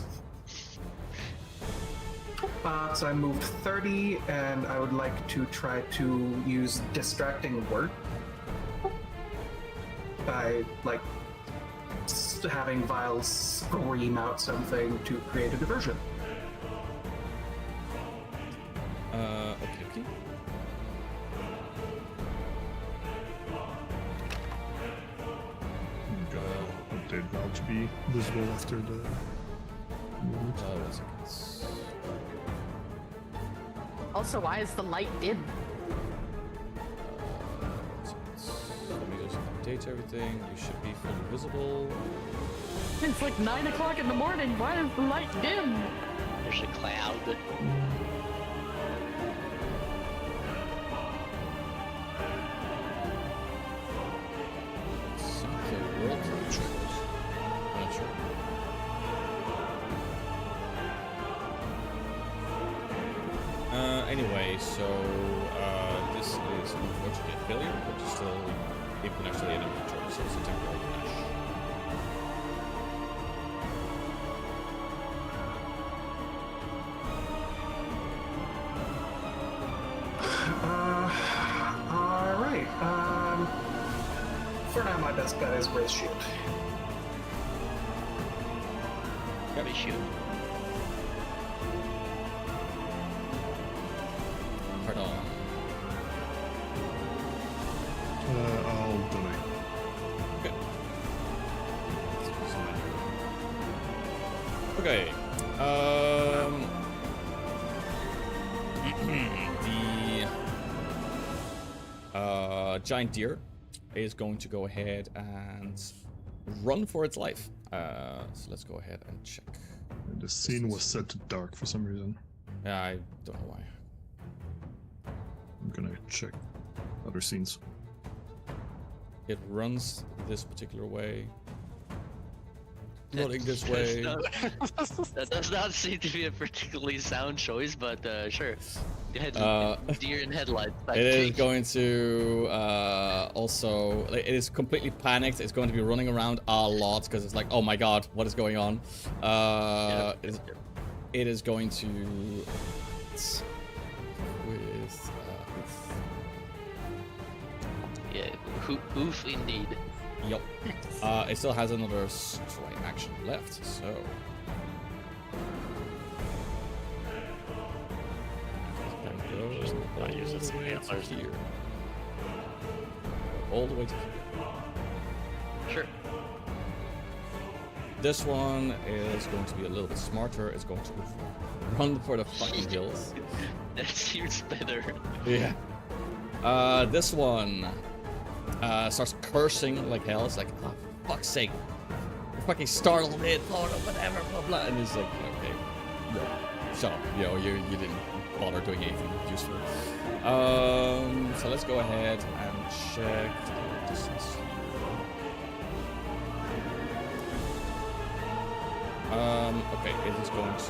So I moved 30, and I would like to try to use distracting word by having Vile scream out something to create a diversion.
Okay.
Update Val to be visible after the movement.
1 second.
Also, why is the light dim?
Let me just update everything. You should be fully visible.
It's like 9 o'clock in the morning. Why is the light dim?
There's a cloud.
Something world controls. I'm not sure. Anyway, so this is unfortunately a failure, but you still can actually enemy control, so it's a temporary flash.
Alright. For now, my best bet is Wraith Shield.
Got me shoot.
Pardon.
I'll donate.
Okay. Okay. The giant deer is going to go ahead and run for its life. So let's go ahead and check.
The scene was set to dark for some reason.
Yeah, I don't know why.
I'm gonna check other scenes.
It runs this particular way. Running this way.
That does not seem to be a particularly sound choice, but sure. Deer in headlights.
It is going to also. It is completely panicked. It's going to be running around a lot because it's like, oh my god, what is going on? It is going to. With is oof.
Yeah, oof indeed.
Yup. It still has another strike action left, so.
Just not use its antlers.
Here. All the way to here.
Sure.
This one is going to be a little bit smarter. It's going to run for the fucking hills.
That seems better.
Yeah. This one starts cursing like hell. It's like, oh, fuck's sake. You're fucking startled it, or whatever, blah blah. And he's like, okay, yeah, shut up. You know, you didn't bother doing anything useful. So let's go ahead and check the distance here. Okay, it is going to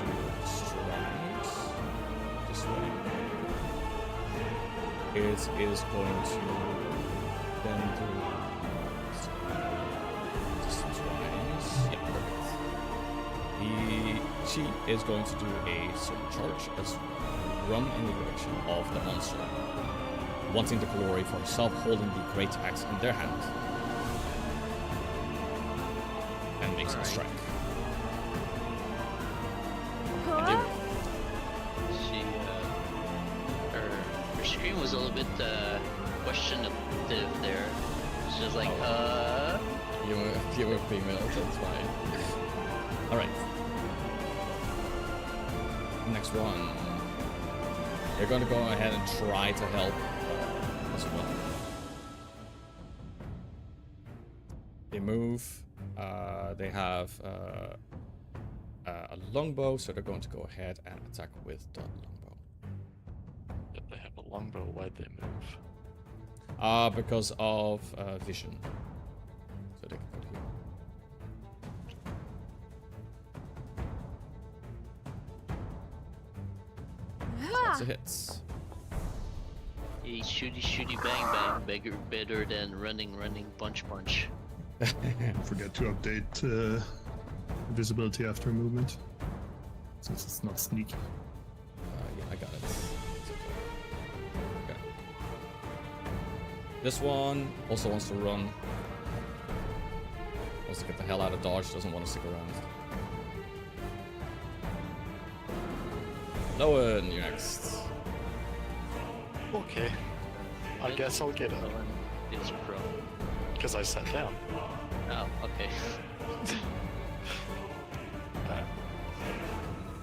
strike this way. It is going to then do distance-wise. Yeah, perfect. She is going to do a certain charge as run in the direction of the monster, wanting the glory for herself, holding the great axe in their hand, and makes a strike.
She, her scream was a little bit questionable there. She was like,
You were female, that's fine. Alright. Next one. They're gonna go ahead and try to help this one. They move. They have a longbow, so they're going to go ahead and attack with the longbow.
If they have a longbow, why'd they move?
Because of vision. So they can put here. Lots of hits.
hey, shooty bang bang, better than running punch.
Don't forget to update visibility after movement, since it's not sneaky.
Yeah, I got it. Okay. This one also wants to run. Wants to get the hell out of dodge, doesn't want to stick around. Lowen, you're next.
Okay. I guess I'll get it.
Owen is prone.
Because I sat down.
Oh, okay.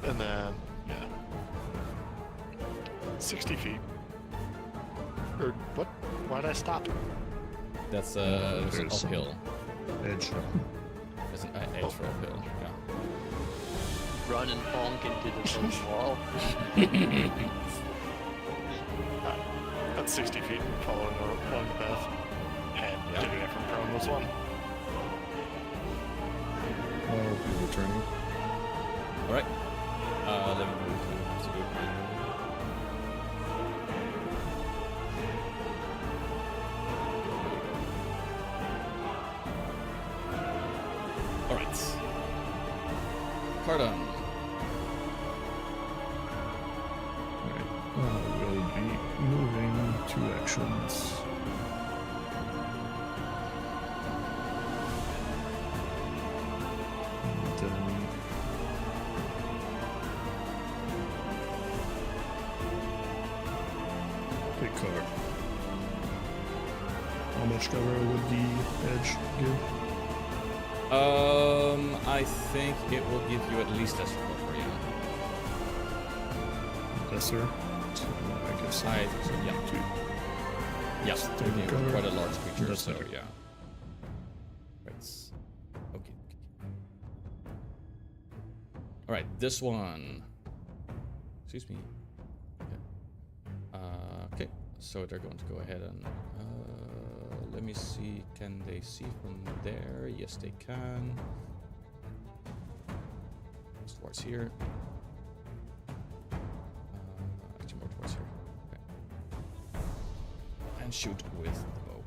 And then, yeah. 60 feet. Or what? Why'd I stop?
That's there's an
there's some
uphill.
Edge.
There's an edge for uphill. Yeah.
Run and bonk into the first wall.
That's 60 feet following along the path. And
Yeah.
doing it from prone was one.
I'll be returning.
All right. Let me move to do it manually. All right. Cardon.
We'll be moving 2 actions. And then pick card. How much cover would the edge give?
I think it will give you at least as support for you.
Lesser. So I guess
I think so, yeah. Yes,
Take
you're
cover.
quite a large creature,
That's
so
better.
yeah. Right. Okay. Alright, this one. Excuse me. Yeah. Okay, so they're going to go ahead and let me see. Can they see from there? Yes, they can. Towards here. Actually, more towards here. Okay. And shoot with the bow.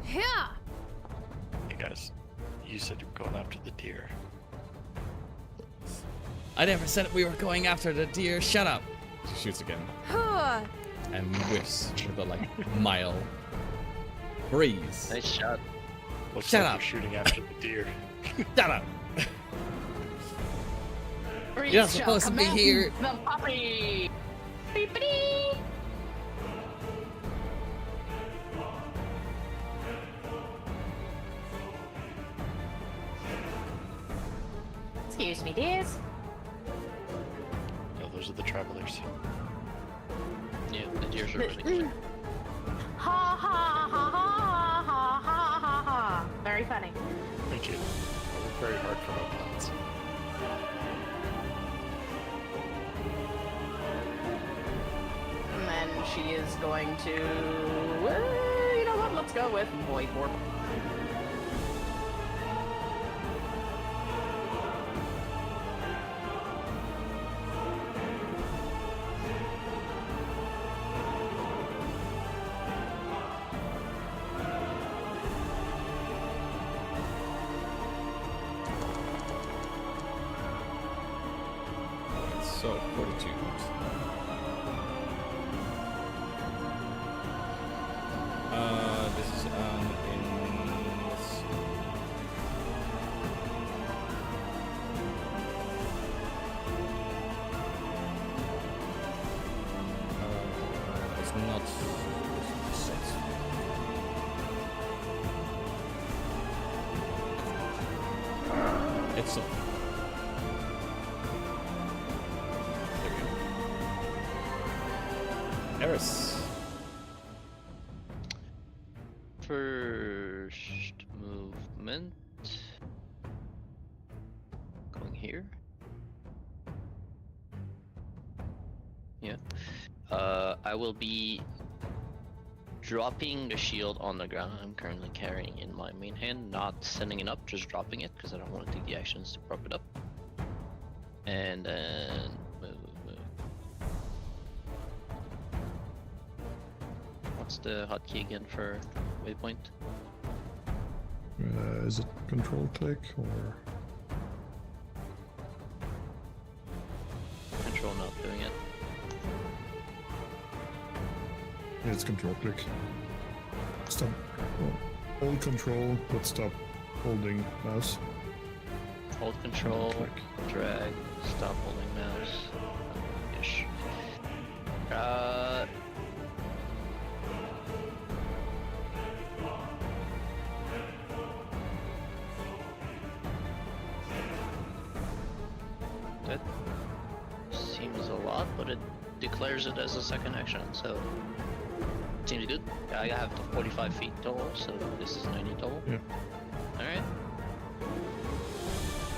Yeah.
Hey guys, you said you were going after the deer.
I never said we were going after the deer. Shut up. She shoots again. And whiffs with a like mile breeze.
Nice shot.
Looks
Shut
like
up.
you're shooting after the deer.
Shut up.
Breeze
You're not
shall
supposed to be
command
here.
The puppy. Beep-a-dee.
Excuse me, dears.
No, those are the travelers.
Yeah, the deers are
Mm.
running. clear.
Ha ha ha ha ha ha ha ha. Very funny.
Thank you. I work very hard for my puns.
And then she is going to. You know what? Let's go with Void Warp.
So, fortitude. This is let's see. It's not set. It's a. There we go. Eris.
First movement. Going here. Yeah. I will be dropping the shield on the ground I'm currently carrying in my main hand, not sending it up, just dropping it because I don't want to take the actions to prop it up. And then move. What's the hotkey again for waypoint?
Is it control click or?
Control not doing it.
Yeah, it's control click. Stop. Hold control, but stop holding mouse.
Hold control,
Click.
drag, stop holding mouse. Ish. That seems a lot, but it declares it as a second action, so seems good. I have 45 feet total, so this is 90 total.
Yeah.
Alright.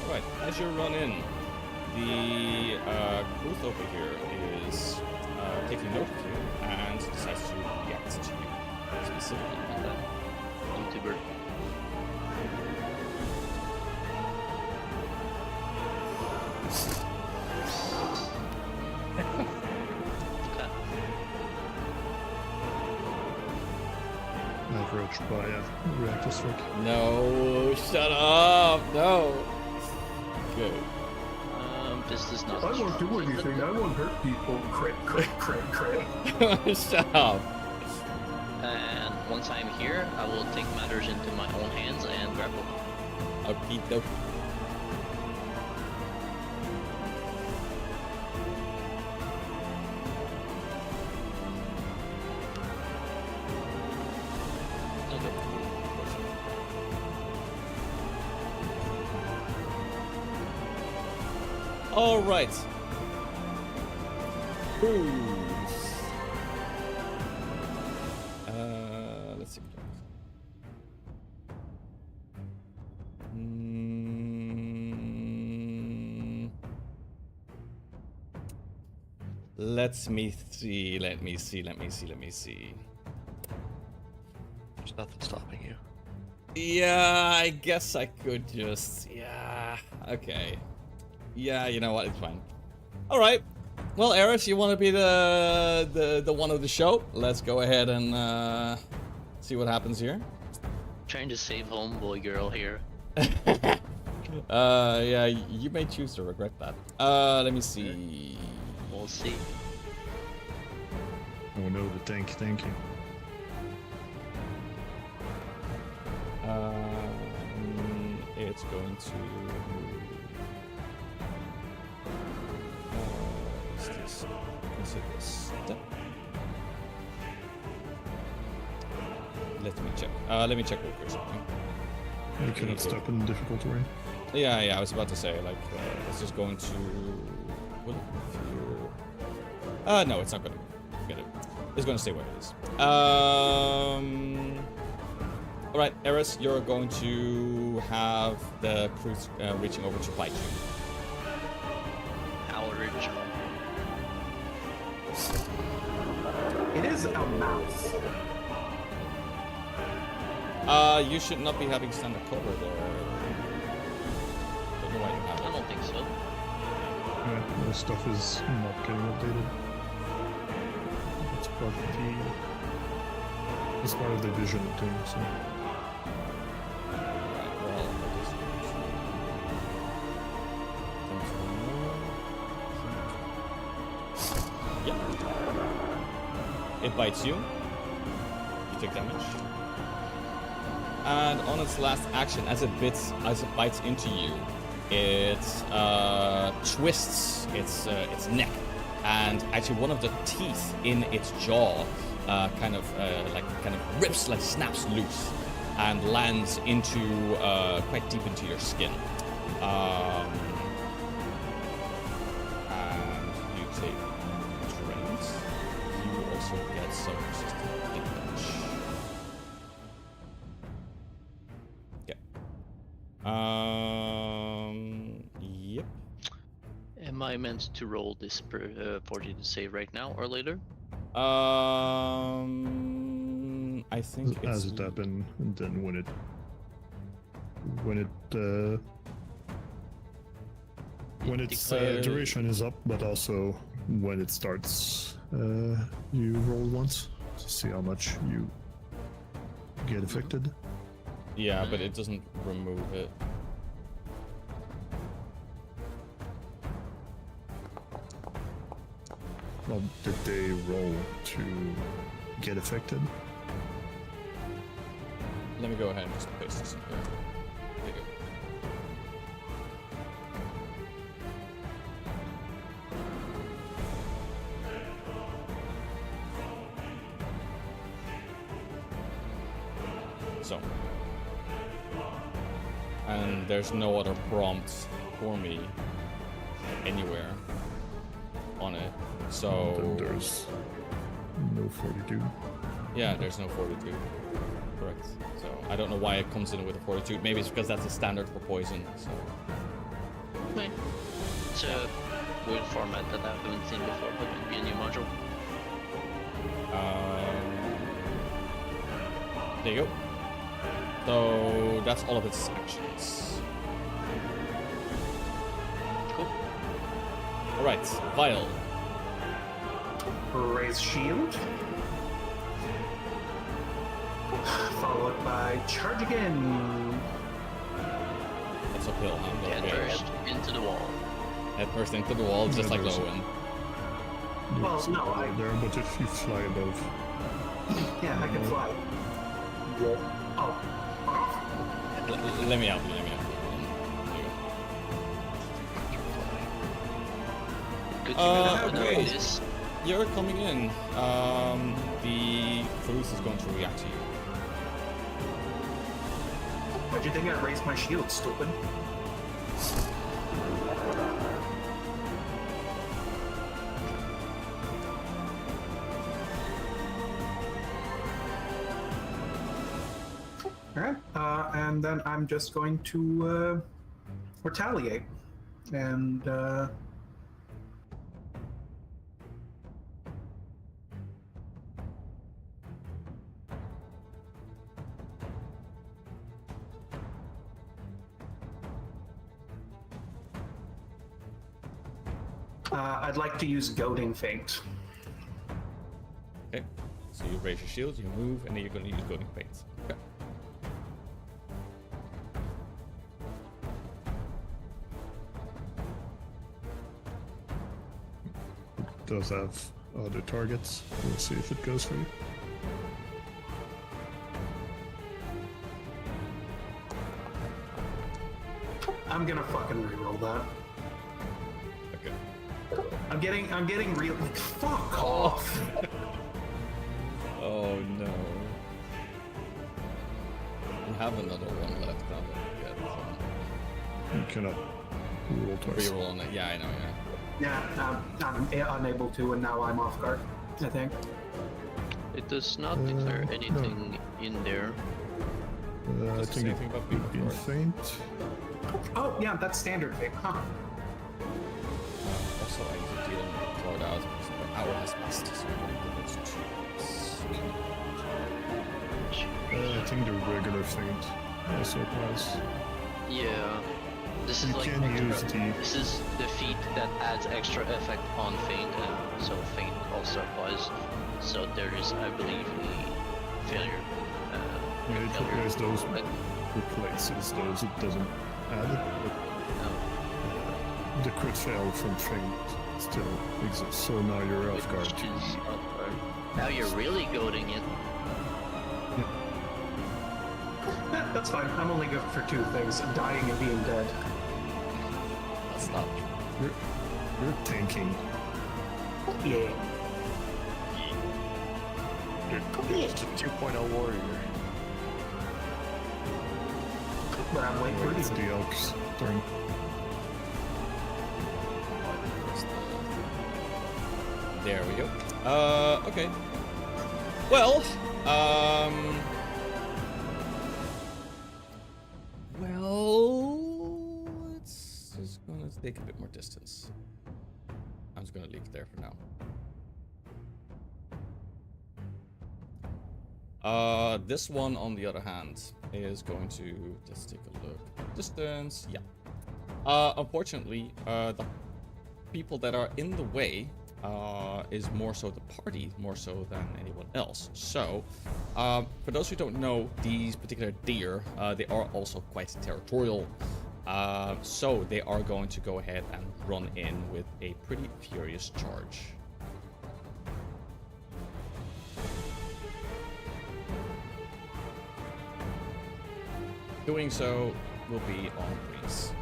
Alright, as you run in, the booth over here is taking note of you and decides to react to you specifically.
YouTuber. Okay.
Averaged by a reactor strike.
No, shut up! No! Good.
This does not.
I won't do anything. I won't hurt people. Crit, crit, crit, crit.
Shut up!
And once I'm here, I will take matters into my own hands and grapple.
Okie dokie. All right. Booze. Let's see. Let me see. Let me see.
There's nothing stopping you.
Yeah, I guess I could just. Yeah. Okay. Yeah, you know what? It's fine. All right. Well, Eris, you want to be the one of the show? Let's go ahead and see what happens here.
Trying to save homeboy girl here.
Yeah, you may choose to regret that. Let me see.
We'll see.
Oh no, the tank tanking.
It's going to. Is this? Is it a step? Let me check. Let me check real quick something.
You cannot step in difficult terrain.
Yeah, I was about to say, like, it's just going to. Will it feel... no, it's not gonna get it. It's gonna stay where it is. Alright, Eris, you're going to have the crew reaching over to bite you.
How original.
It is a mouse.
You should not be having standard cover there. Don't know why you have
I
it.
don't think so.
Yeah, the stuff is not getting updated. It's part of the. It's part of the vision thing, so.
Right, well, it is... Yep. It bites you. You take damage. And on its last action, as it bites into you, it twists its neck, and actually one of the teeth in its jaw kind of rips, like snaps loose, and lands into quite deep into your skin. And you take drains. You also get some resistant damage. Yep.
Am I meant to roll this for you to save right now or later?
I think
As
it's...
it happened, and then when its
Declare-
duration is up, but also when it starts, you roll once to see how much you get affected.
Yeah, but it doesn't remove it.
Well, did they roll to get affected?
Let me go ahead and just paste this in here. There you go. So. And there's no other prompt for me anywhere on it. So
Then there's no 42.
yeah, there's no 42. Correct. So I don't know why it comes in with a 42. Maybe it's because that's the standard for poison. So
Okay. It's a weird format that I haven't seen before, but maybe a new module.
there you go. So that's all of its actions.
Cool.
All right, Vial.
Raise shield. Followed by charge again.
That's uphill, huh? But
Head
okay.
first into the wall.
Head first into the wall, just like
there's-
Lowen.
Well,
It's
no,
right there, but if you fly above,
Yeah, I can fly. Oh.
Let me help you. There you go.
Good to know
okay.
this.
You're coming in. The cruise is going to react to you.
Why'd you think I raised my shield, stupid? Alright, and then I'm just going to retaliate. And I'd like to use Goading Feint.
Okay. So you raise your shield, you move, and then you're going to use Goading Feint. Okay.
does have other targets. We'll see if it goes for you.
I'm gonna fucking reroll that.
Okay.
I'm getting real. Fuck off.
Oh no. You have another one left now that
You cannot roll
you
twice.
get. Reroll on it. Yeah, I know, yeah.
Yeah, I'm unable to, and now I'm off guard. I think.
It does not declare anything in there.
I
Does it say
think
anything about
it
being
would be
before?
faint.
Oh yeah, that's standard thing, huh?
Also, I need to deal with Clawed out because the hour has passed, so I'm going to give it to
I think the regular faint also applies.
Yeah. This is
You
like
can use
extra,
the-
this is the feat that adds extra effect on feint, and so feint also applies. So there is, I believe, a failure.
Yeah, it
failure.
replaces those,
But,
replaces those, it doesn't add it, but
no,
the crit fail from faint still exists, so now you're off guard.
which is off guard. Now you're really goading it.
That's fine. I'm only good for two things: dying and being dead.
That's not.
You're tanking.
Yeah.
You're just a 2.0 warrior.
But I'm waiting for
It's
these.
the elk's turn.
There we go. Okay. Well, it's just gonna take a bit more distance. I'm just gonna leave it there for now. This one, on the other hand, is going to just take a look. Distance, yeah. Unfortunately, the people that are in the way is more so the party, more so than anyone else. So, for those who don't know, these particular deer, they are also quite territorial. So they are going to go ahead and run in with a pretty furious charge. Doing so will be on Breeze.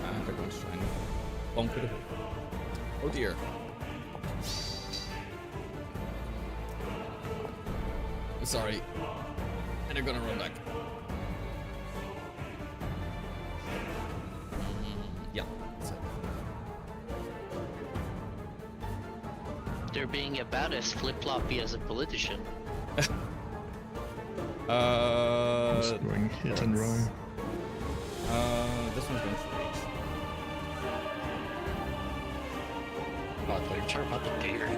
And they're going to try and bump it. Oh dear. Sorry. And they're gonna run back. Yeah, that's it.
They're being about as flip-floppy as a politician.
Just going hit and run.
This one's going to reach.
Oh, I thought you were talking about the deer.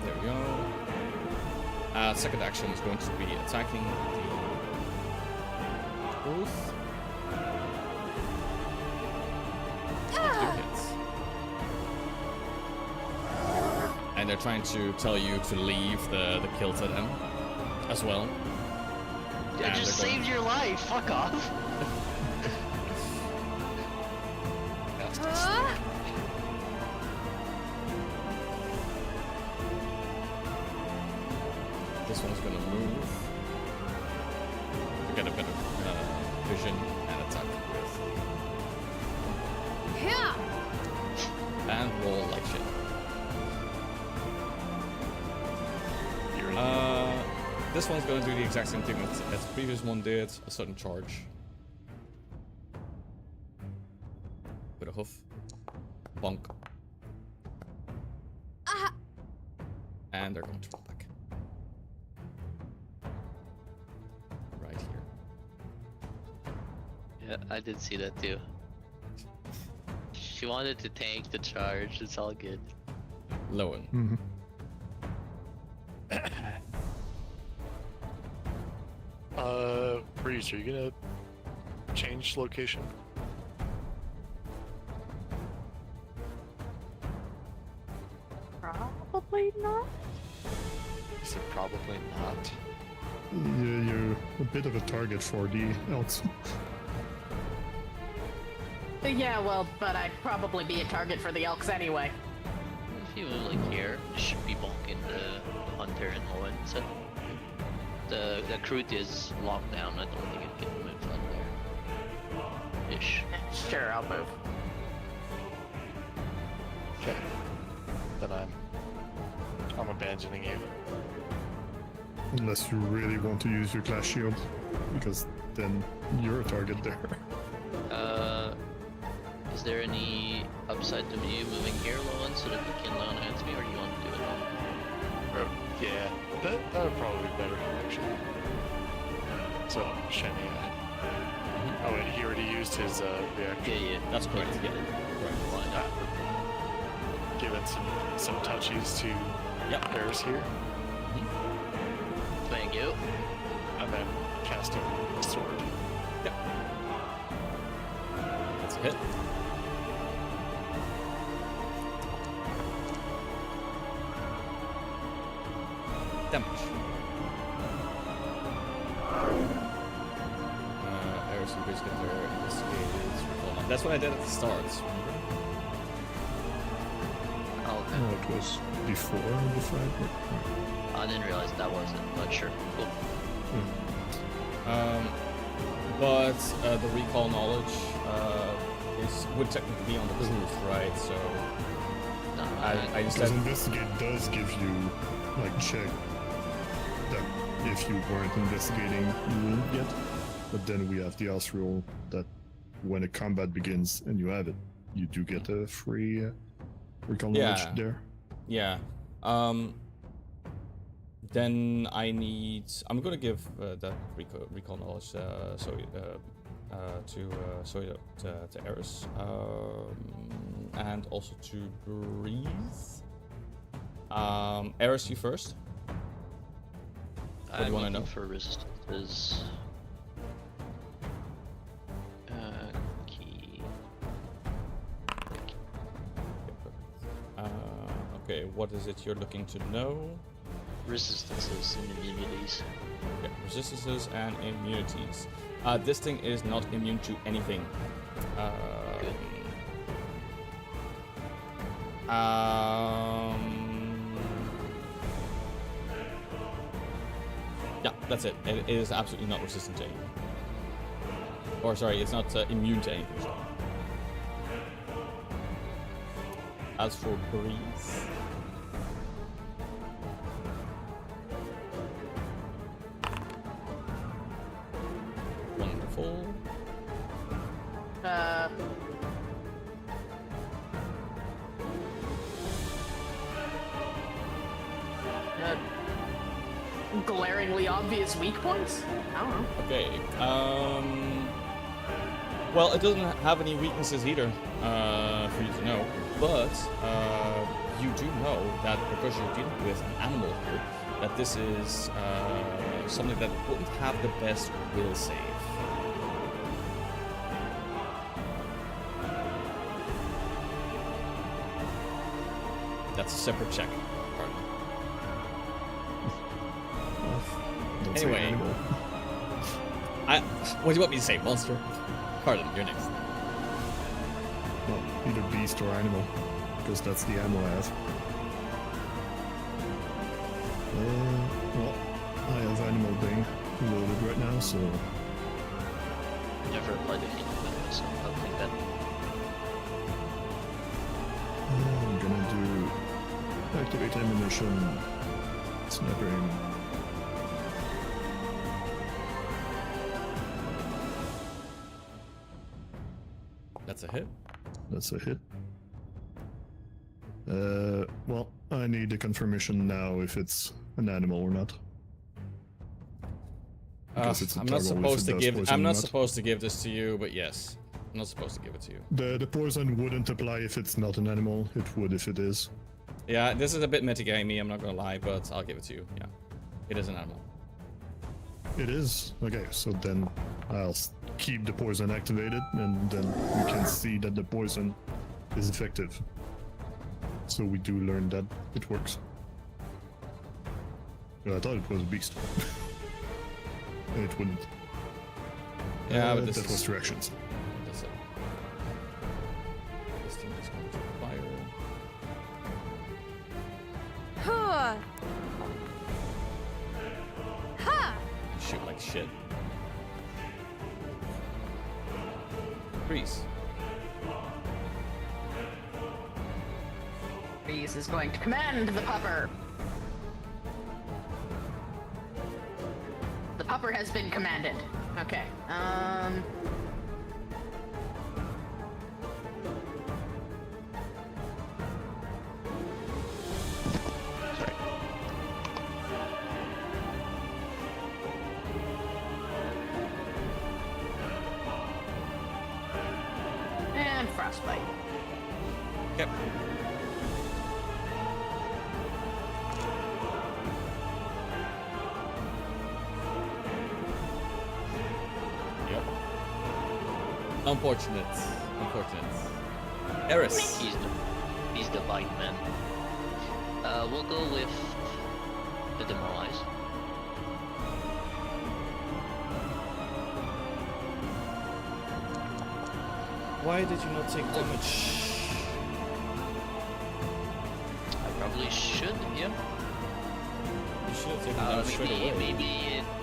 There we go. Second action is going to be attacking the booth. Two hits. And they're trying to tell you to leave the kill to them as well.
I
And
just
they're going-
saved your life. Fuck off.
This one's gonna move to get a better vision and attack with.
Yeah.
And roll like shit. This one's gonna do the exact same thing as the previous one did, a sudden charge. With a hoof. Bonk. And they're going to roll back. Right here.
Yeah, I did see that too. She wanted to tank the charge. It's all good.
Lowen.
Mm-hmm.
Breeze, are you gonna change location?
Probably not.
He said probably not.
You're a bit of a target for the elks.
Yeah, well, but I'd probably be a target for the elks anyway.
If you move like here, it should be blocking the hunter and Owen. So the Kroot is locked down. I don't think it can move from there. Ish.
Sure, I'll move.
Okay. Then I'm abandoning you.
Unless you really want to use your class shield, because then you're a target there.
Is there any upside to me moving here, Lowen, so that you can learn against me, or do you want to do it all?
Yeah, that would probably be better, actually. So, Shani, oh wait, he already used his reaction.
Yeah.
That's correct. Yeah. Correct.
Why not?
Giving some touchies to
Yep.
Eris here,
Thank you.
and then casting sword.
Yep. That's a hit. Damage. Eris and Grizz get their investigators. That's what I did at the start.
Oh, okay.
Oh, it was before the fight.
I didn't realize that wasn't, but sure. Cool.
But the recall knowledge would technically be on the boost, right? So
No,
I just
Because
said
investigate does give you, like, check that if you weren't investigating, you wouldn't get. But then we have the else rule that when a combat begins and you have it, you do get a free recall knowledge
Yeah.
there.
yeah. Then I'm gonna give that recall knowledge to Eris, and also to Breeze. Eris, you first. What do you
I'm
wanna
looking
know?
for resistances. Key.
Okay, what is it you're looking to know?
Resistances and immunities.
Yeah, resistances and immunities. This thing is not immune to anything.
Good.
Yeah, that's it. It is absolutely not resistant to anything. Or sorry, it's not immune to anything. Sorry. As for Breeze, wonderful.
Glaringly obvious weak points? I don't know.
Okay. Well, it doesn't have any weaknesses either, for you to know. But you do know that because you're dealing with an animal here, that this is something that wouldn't have the best will save. That's a separate check. Pardon.
Don't say
Anyway.
animal.
What do you want me to say, monster? Pardon, you're next.
Well, either beast or animal, because that's the ammo I have. Well, I have animal bane loaded right now, so
Never applied a hit with it, so I'll take that.
I'm gonna do activate ammunition, sniper aim.
That's a hit.
That's a hit. Well, I need a confirmation now if it's an animal or not. Because it's a
I'm not
toggle if
supposed
it
to
does
give.
poison
I'm
or
not supposed to give this to you, but yes, I'm not supposed to give it to you.
The poison wouldn't apply if it's not an animal. It would if it is.
Yeah, this is a bit metagamey. I'm not gonna lie, but I'll give it to you. Yeah, it is an animal.
It is? Okay, so then I'll keep the poison activated, and then we can see that the poison is effective. So we do learn that it works. I thought it was a beast. And it wouldn't.
Yeah, but this
that
is...
was directions.
That's it. This thing is going to fire.
Huh. Ha!
Shoot like shit. Freeze.
Reese is going to command the pupper. The pupper has been commanded. Okay. And frostbite.
Yep. Yep. Unfortunate. Eris.
He's the bite man. We'll go with the demoralize.
Why did you not take damage?
I probably should, yeah.
You should have taken damage straight away.
Maybe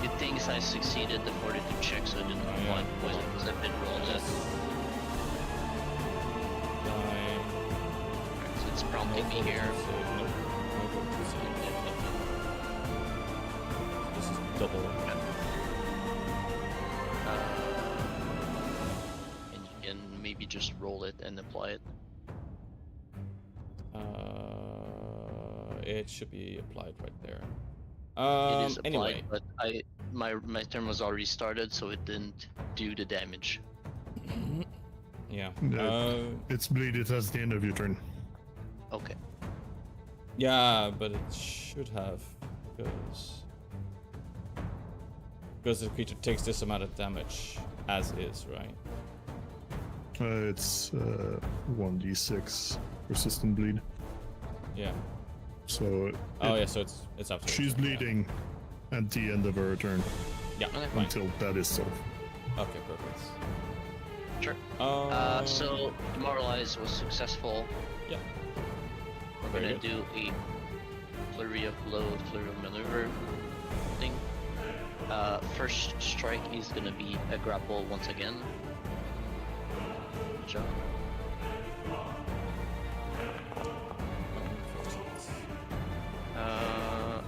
it thinks I succeeded the fortitude check, so I didn't
yeah.
want poison because I've been rolled it. So it's prompting me here.
This is double.
And you can maybe just roll it and apply it.
It should be applied right there.
It is applied,
Anyway.
but my turn was already started, so it didn't do the damage.
Yeah.
It's bleeded at the end of your turn.
Okay.
Yeah, but it should have, because the creature takes this amount of damage as is, right?
It's 1d6 persistent bleed.
Yeah.
So
Oh yeah, so it's absolutely.
she's bleeding at the end of her turn
Yeah.
Okay.
Fine.
until that is solved.
Okay, perfect.
Sure. So demoralize was successful.
Yeah.
We're
Very
gonna
good.
do a flurry of blow, flurry of maneuver thing. First strike is gonna be a grapple once again. Good job.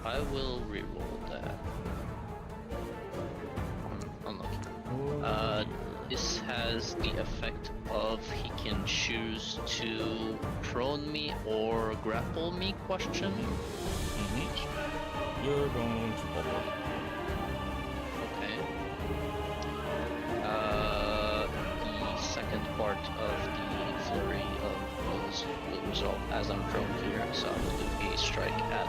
I will reroll that. Unlucky. This has the effect of he can choose to prone me or grapple me, question?
You're going to bubble.
Okay. The second part of the flurry of blows will result as I'm prone here, so I will do a strike at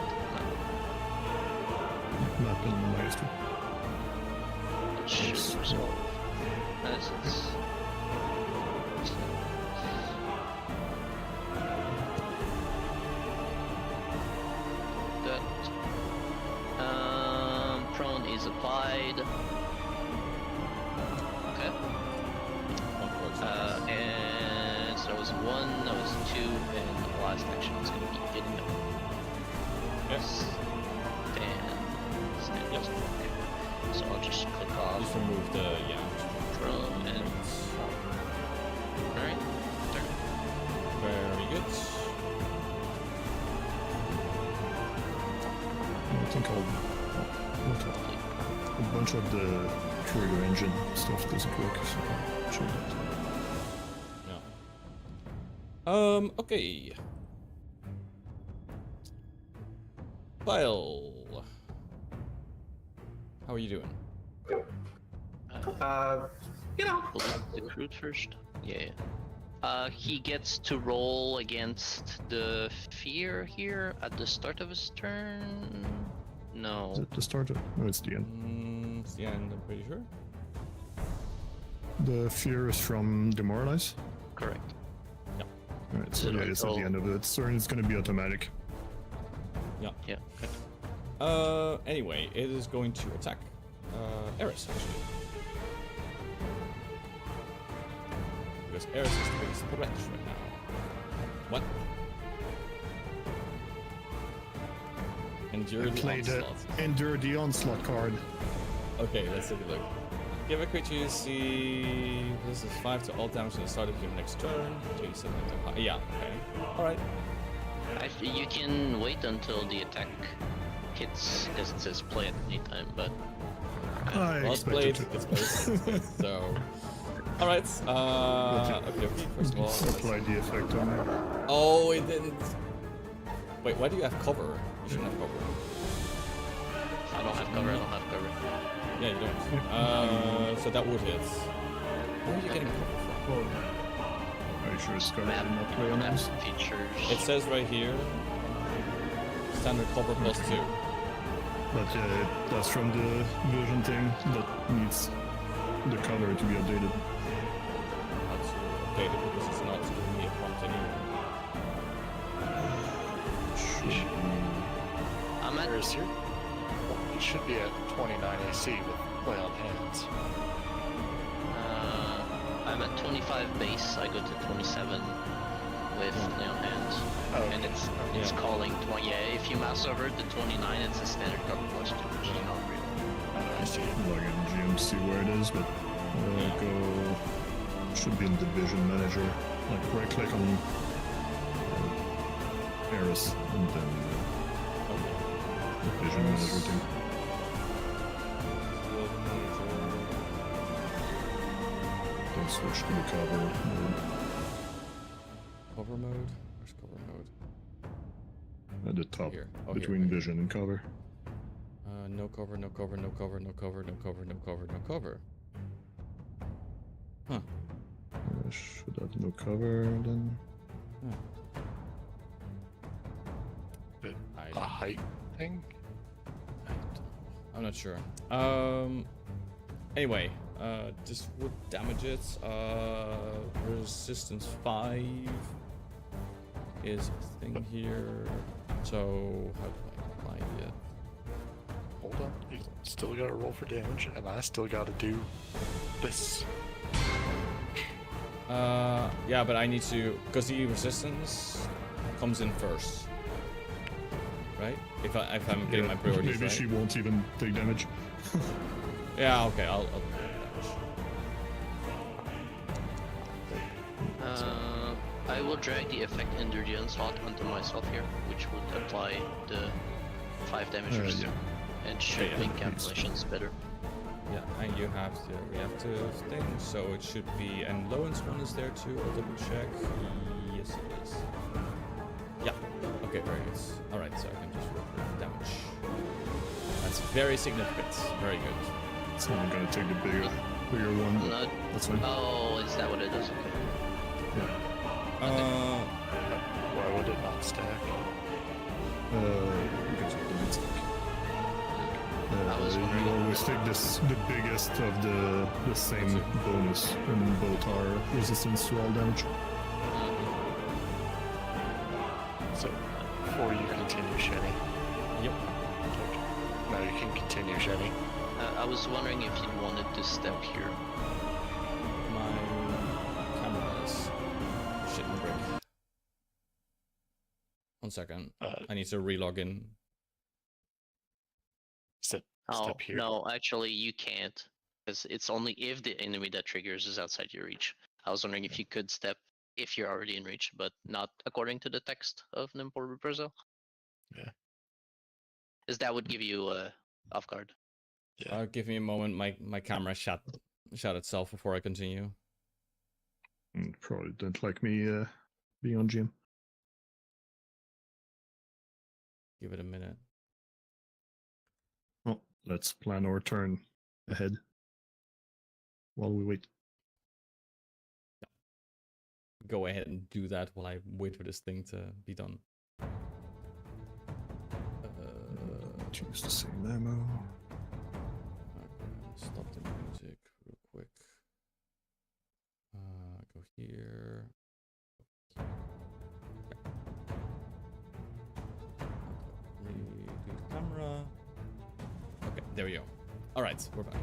Map and Maestro.
it should resolve as it's that. Prone is applied. Okay. And so that was 1, that was 2, and the last action is going to be getting up.
Yes.
Stand.
Yep.
So I'll just click off
Just remove the
prone and. Alright, turn.
Very good.
I think a bunch of the trigger engine stuff doesn't work, so I'll show that.
Yeah. Okay. Kyle. How are you doing?
You know,
We'll do the recruit first. Yeah. He gets to roll against the fear here at the start of his turn. No.
Is it the start of? No, it's the end.
It's the end, I'm pretty sure.
The fear is from Demoralize.
Correct.
Alright, so yeah, it's at the end of its turn. It's gonna be automatic.
Yeah.
Yeah. Okay.
Anyway, it is going to attack Eris, actually. Because Eris is the biggest threat right now. What? Endure the onslaught.
Endure the onslaught card.
Okay, let's take a look. Give a creature you see. This is 5 to all damage at the start of your next turn. Yeah, okay. Alright.
You can wait until the attack hits, because it says play at any time, but...
Well, it's played. It's played. So... Alright, okay, first of all...
Apply the effect on it.
Oh, it didn't... Wait, why do you have cover? You shouldn't have cover.
I don't have cover, I don't have cover.
Yeah, you don't. So that would hit. Where are you getting cover from?
Are you sure it's covered
Map,
in that play on
map
this?
features.
It says right here, standard cover +2.
But that's from the version thing that needs the cover to be updated.
That's updated because it's not giving me a prompt anymore.
I'm at...
Where's your... You should be at 29 AC with play on hands.
I'm at 25 base, I go to 27 with lay on hands.
Oh,
And it's calling 20. Yeah, if you mouse over the 29, it's a standard cover +2, which is not real.
I see it.
Log in GM, see where it is, but go... Should be in Division Manager. Like, right-click on Eris, and then Division Manager thing. Then switch to the cover mode.
Cover mode? Where's cover mode?
At the top,
Here. Oh,
between
here.
Vision and cover.
No cover, no cover, no cover, no cover, no cover, no cover, no cover. Huh.
Should have no cover then.
A height thing?
I don't know. I'm not sure. Anyway, this would damage it. Resistance 5 is a thing here. So how do I apply it?
Hold on. You still gotta roll for damage, and I still gotta do this.
Yeah, but I need to, because the resistance comes in first, right? If I'm getting my priorities
Maybe
right.
she won't even take damage.
Yeah, okay, I'll do damage.
I will drag the effect Endure the Onslaught onto myself here, which would apply the 5 damage resistance, and should
Yeah,
make calculations better.
Yeah, and you have the reactive thing, so it should be, and Lowen's one is there too, I'll double check. Yes, it is. Yeah, okay, very good. Alright, so I can just roll the damage. That's very significant, very good.
So I'm gonna take the bigger one, but
Not...
that's fine.
Oh, is that what it is? Okay.
Why would it not stack?
Because of the mid-stack.
I was
You
wondering.
always take the biggest of the same bonus, and both are resistance to all damage.
So, before you continue, Shenny.
Yep.
Okay. Now you can continue, Shenny.
I was wondering if you wanted to step here.
My camera is shit and brick. 1 second. I need to relog in.
Step
Oh,
here.
no, actually you can't. Because it's only if the enemy that triggers is outside your reach. I was wondering if you could step if you're already in reach, but not according to the text of Nimpor Reprisal.
Yeah.
As that would give you off guard.
Yeah.
Give me a moment, my camera shut itself before I continue.
Probably don't like me being on gym.
Give it a minute.
Well, let's plan our turn ahead while we wait.
Go ahead and do that while I wait for this thing to be done.
Choose the same ammo.
Okay, stop the music real quick. Go here. Redo the camera. There we go. Alright, we're back.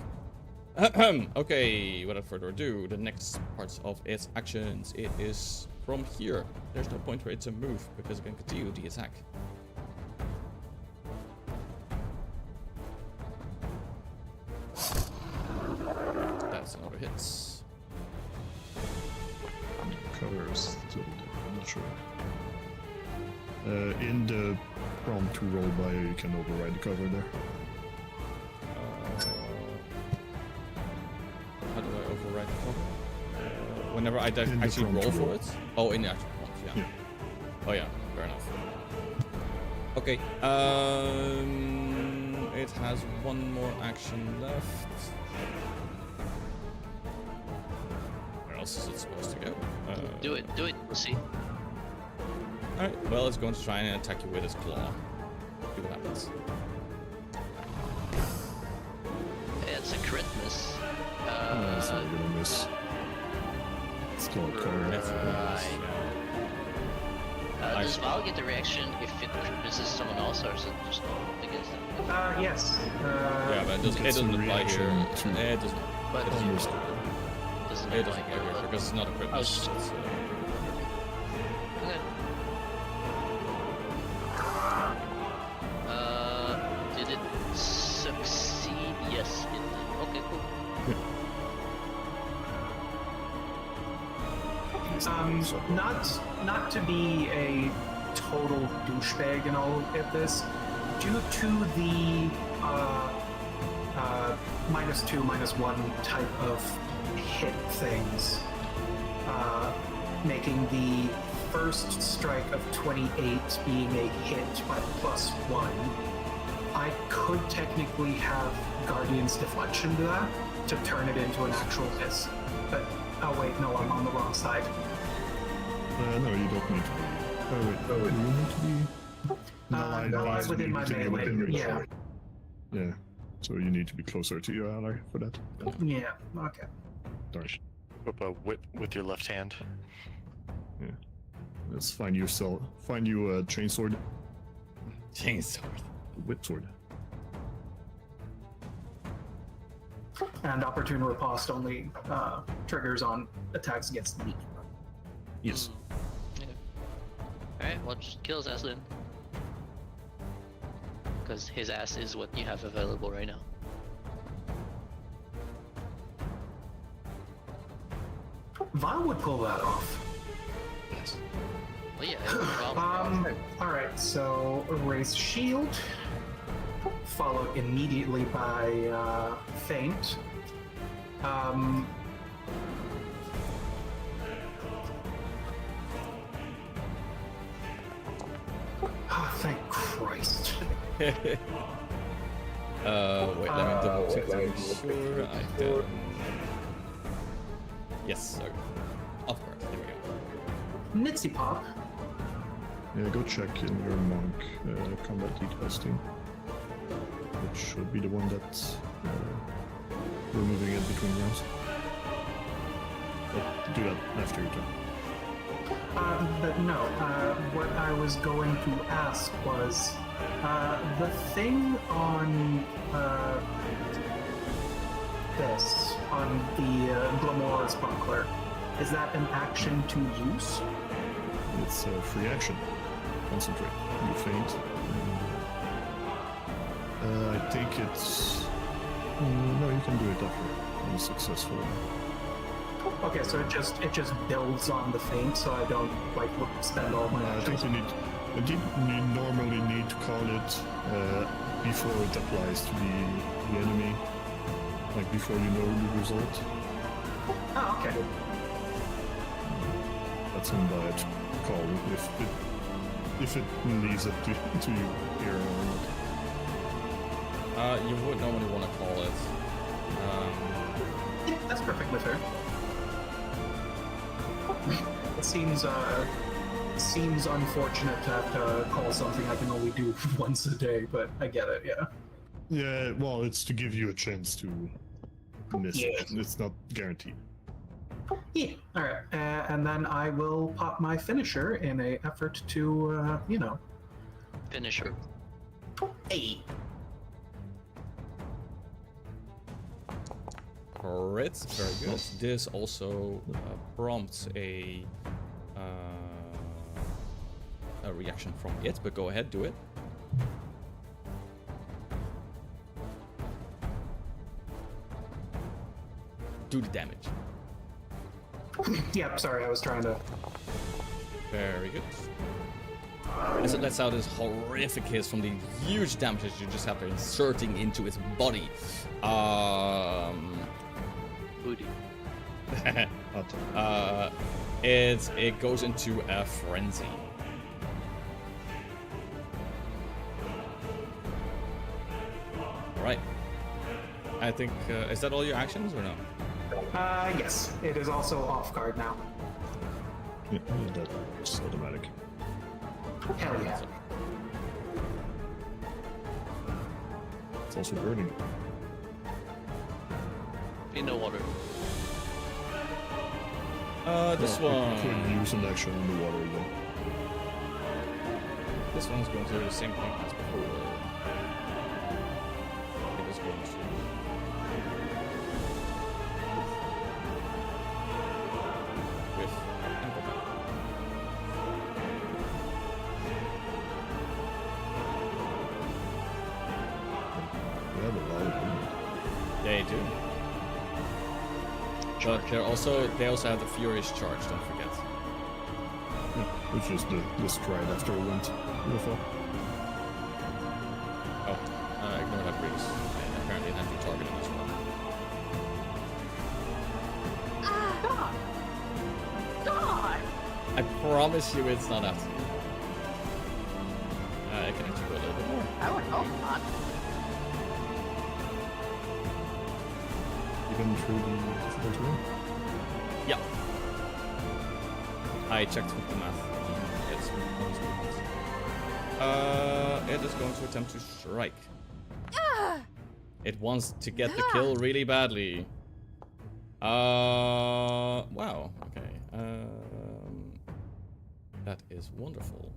Okay, without further ado, the next parts of its actions. It is from here. There's no point for it to move because it can continue the attack. That's another hit.
Covers still there, I'm not sure. In the prompt to roll by, you can override the cover there.
How do I override the cover? Whenever I
In the
actually
prompt
roll
to
for
roll.
it? Oh, in the actual prompt, yeah.
Yeah.
Oh yeah, fair enough. Okay, it has one more action left. Where else is it supposed to go?
Do it. We'll see.
Alright, well, it's going to try and attack you with its claw. See what happens.
Yeah, it's a crit miss.
It's not gonna miss. It's still cover.
That's
Right.
I
Does
see.
Val get the reaction if it crit misses someone else, or is it just against them?
Yes.
Yeah, but it doesn't
It's a
apply here.
reaction to-
It doesn't.
But
It
Almost.
doesn't
It
apply
doesn't apply
here,
here
but-
because it's not a crit
Oh,
miss.
shit.
It's,
Okay. Did it succeed? Yes, it did. Okay, cool.
Not to be a total douchebag and all of this, due to the -2, -1 type of hit things, making the first strike of 28 being a hit by +1, I could technically have Guardian's Deflection to that to turn it into an actual miss. But, oh wait, no, I'm on the wrong side.
No, you don't need to be. Oh, wait, you need to be.
No, I'm within my melee. Yeah.
Yeah, so you need to be closer to your ally for that.
Yeah, okay.
Darn.
Whip a whip with your left hand.
Let's find you a chainsword.
Chainsword.
Whip sword.
And opportune riposte only triggers on attacks against me.
Yes.
Alright, well, just kill his ass then. Because his ass is what you have available right now.
Vile would pull that off.
Yes.
Well, yeah.
Alright, so raise shield, followed immediately by feint. Oh, thank Christ.
Wait, let me double check to make sure I can. Yes, sorry. Of course, there we go.
Nitsy Pop.
Yeah, go check in your monk combat lead testing. It should be the one that's removing it between rounds. But do that after your turn.
But no, what I was going to ask was the thing on this, on the Glamour's buckler, is that an action to use?
It's a free action. Concentrate. You faint. I think it's. No, you can do it after unsuccessful.
Okay, so it just builds on the feint, so I don't like spend all my
No, I think
actions.
you normally need to call it before it applies to the enemy, like before you know the result.
Oh, okay.
That's a bad call if it leaves it to you here or not.
You would normally want to call it.
Yeah, that's perfectly fair. It seems unfortunate to have to call something I can only do once a day, but I get it, yeah.
Yeah, well, it's to give you a chance to miss
Yeah.
it. It's not guaranteed.
Yeah, alright. And then I will pop my finisher in a effort to,
Finisher.
Hey.
crit. Very good. This also prompts a reaction from it, but go ahead, do it. Do the damage.
Yep, sorry, I was trying to.
Very good. As it lets out this horrific hiss from the huge damage that you just have inserting into its body.
Booty.
It goes into a frenzy. Right. I think is that all your actions or no?
Yes, it is also off guard now.
Yeah, that's automatic.
Hell yeah.
It's also burning.
In the water.
This
Well,
one.
it could use an action in the water though.
This one's going to do the same thing as before. It is going to. With Amplify.
We have a lot of them.
They do. But they also have the Furious Charge, don't forget.
Yeah, which is the stride after it went UFO.
Oh, ignore that breeze. I apparently had to target it as well.
God! God!
I promise you it's not after you. I can actually go a little bit more.
I would hope not.
Even through the first room.
Yeah. I checked with the math. It's it is going to attempt to strike. It wants to get the kill really badly. Wow. Okay. That is wonderful.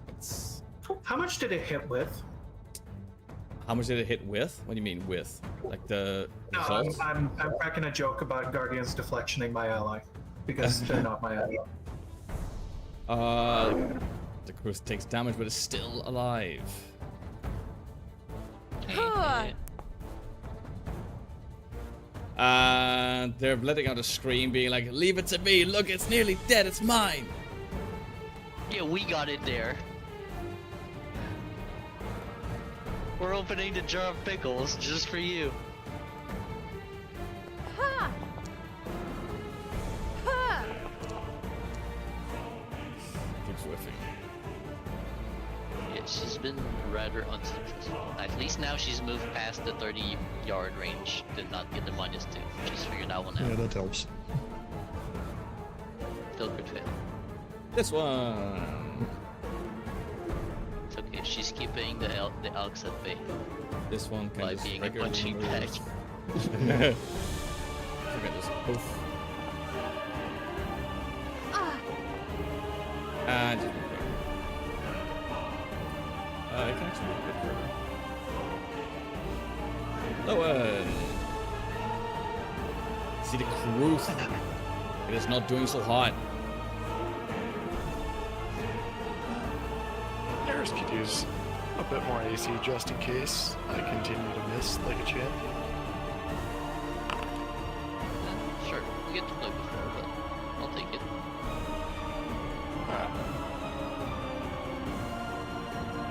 It's...
How much did it hit with?
How much did it hit with? What do you mean with? Like the
No,
results?
I'm cracking a joke about Guardians deflectioning my ally because they're not my ally.
The crew takes damage but is still alive. And they're letting out a scream, being like, "Leave it to me! Look, it's nearly dead. It's mine."
Yeah, we got it there. We're opening the jar of pickles just for you.
Ha! Ha!
Keeps whiffing.
Yeah, she's been rather unsuccessful. At least now she's moved past the 30-yard range. Did not get the -2. She's figured that one out.
Yeah, that helps.
Still could fail.
This one.
It's okay. She's keeping the elks at bay
This one can
by
just
being a
regularly
punching
move.
bag.
You can just poof. And just move there. I can actually move a bit further. Lowen! See the cruise? It is not doing so hot.
Eris could use a bit more AC just in case I continue to miss like a champ.
Sure, we get to play before, but I'll take it.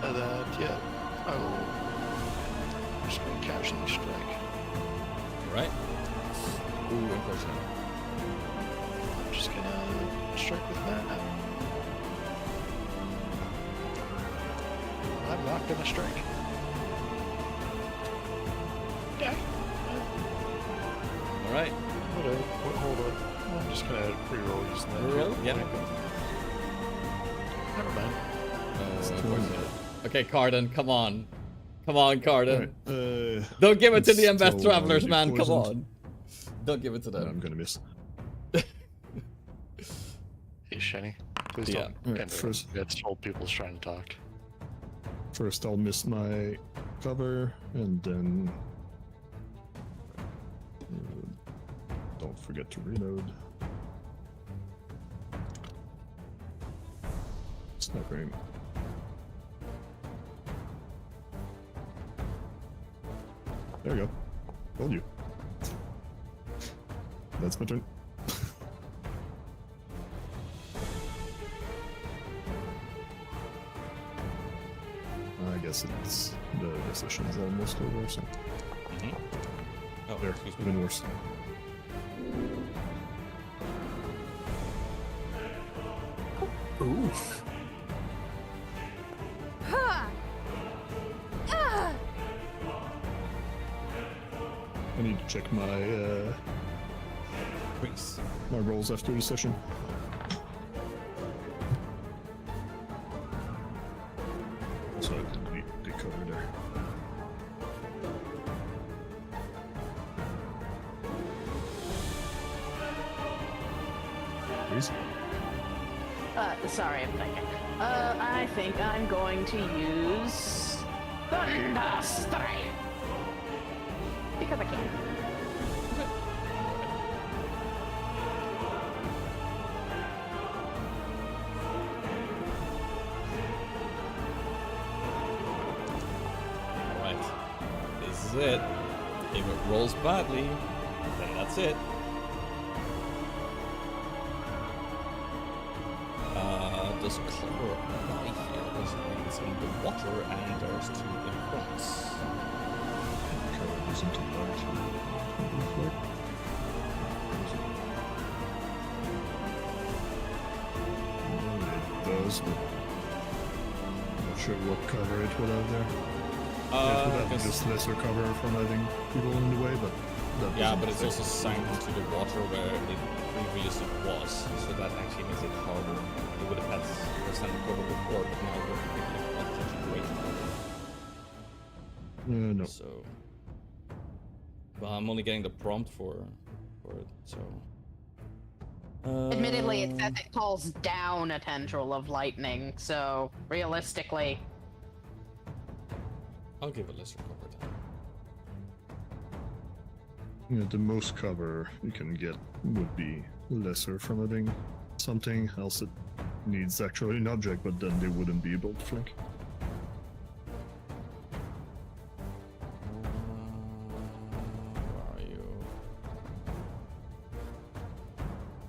And then, yeah, I will. I'm just going to casually strike.
Right? Ooh, unfortunate.
I'm just going to strike with that. I'm not going to strike. Yeah.
Alright.
Whatever. Hold on. I'm just going to reroll using that.
Reroll? Yeah.
Never mind.
Unfortunate. Okay, Carden, come on. Come on, Carden.
Alright,
Don't give it to
it's
the Ambeth
still
Travelers,
already
man. Come
poisoned.
on. Don't give it to
I'm
them.
gonna miss.
Hey, Shenny. Please
Yeah.
don't
Alright,
end
first-
That's old people's trying to talk.
First, I'll miss my cover, and then forget to reload. Sniper aim. There we go. Told you. That's my turn. I guess it's the session's almost over, so
Oh,
there,
excuse me.
even worse.
Ooh.
Huh. Ah.
I need to check my
Please.
my rolls after the session. So I didn't need the cover there. Please.
Sorry, I'm thinking. I think I'm going to use Thunder Strike. Because I can.
Alright. This is it. If it rolls badly, then that's it. This color right here is in the water and there's two in front.
Cover isn't too large. It does, but I'm not sure what cover it would have there. It would have
Because-
just lesser cover from having people in the way, but that
yeah,
doesn't
but it's
affect
also sank into the water where it previously was, so that actually makes it harder. It would have had percent cover before, but now we're picking up not such great cover.
no.
So, but I'm only getting the prompt for it, so.
Admittedly, it says it calls down a tendril of lightning, so realistically,
I'll give a lesser cover then.
Yeah, the most cover you can get would be lesser from having something else that needs actually an object, but then they wouldn't be able to flank.
Where are you?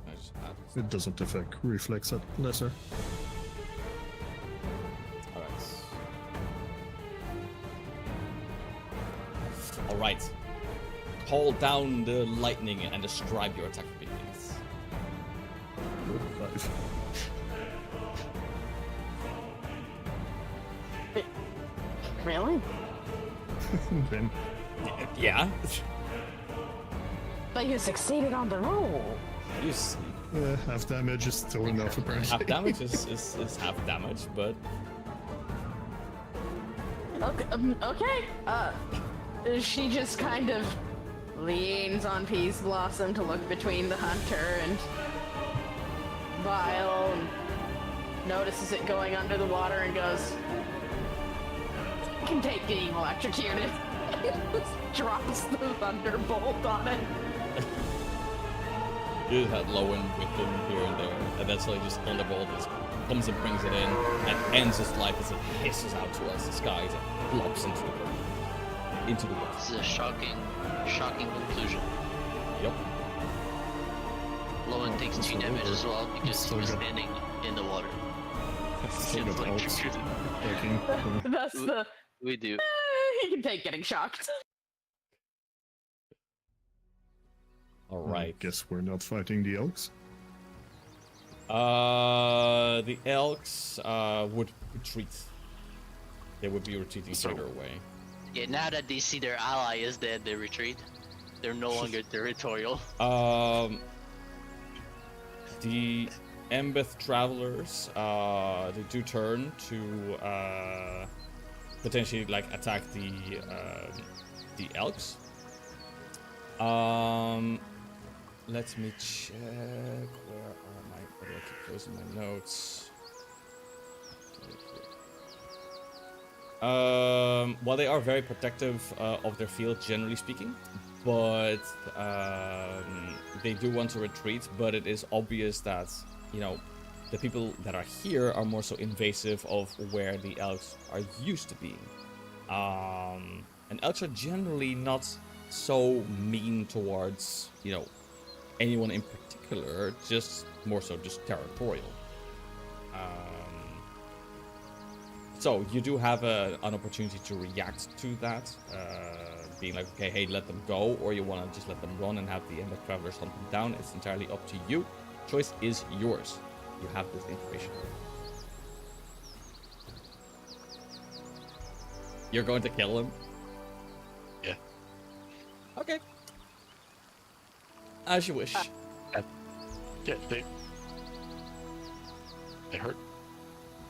I just add this.
It doesn't affect reflex at lesser.
Alright. Call down the lightning and describe your attack abilities.
5.
really?
Then
Yeah.
But you succeeded on the roll.
You see.
half damage is still enough apparently.
Half damage is half damage, but
Okay. She just kind of leans on Peace Blossom to look between the hunter and Vile and notices it going under the water and goes, "I can take getting electrocuted." Drops the thunderbolt on it.
you had low end with him here and there, and that's like just thunderbolt just comes and brings it in and ends his life as it hisses out towards the skies and flops into the water.
This is a shocking conclusion.
Yep.
Lowen takes 2
Still
damage
over.
as well because he
Still
was
good.
standing in the water.
Still
Gets
got alts
electrocuted.
attacking.
That's the.
We do.
He can take getting shocked.
Alright.
Guess we're not fighting the elks.
The elks would retreat. They would be retreating
So-
further away.
Yeah, now that they see their ally is dead, they retreat. They're no longer territorial.
The Embeth travelers, they do turn to potentially like attack the elks. Let me check. Where are my? Why do I keep closing my notes? While they are very protective of their field, generally speaking, but they do want to retreat. But it is obvious that, you know, the people that are here are more so invasive of where the elves are used to being. And elves are generally not so mean towards, you know, anyone in particular, just more so just territorial. So you do have an opportunity to react to that, being like, okay, hey, let them go, or you want to just let them run and have the Ember Travelers hunt them down. It's entirely up to you. Choice is yours. You have this information. You're going to kill him?
Yeah.
Okay. As you wish.
Yeah, they hurt.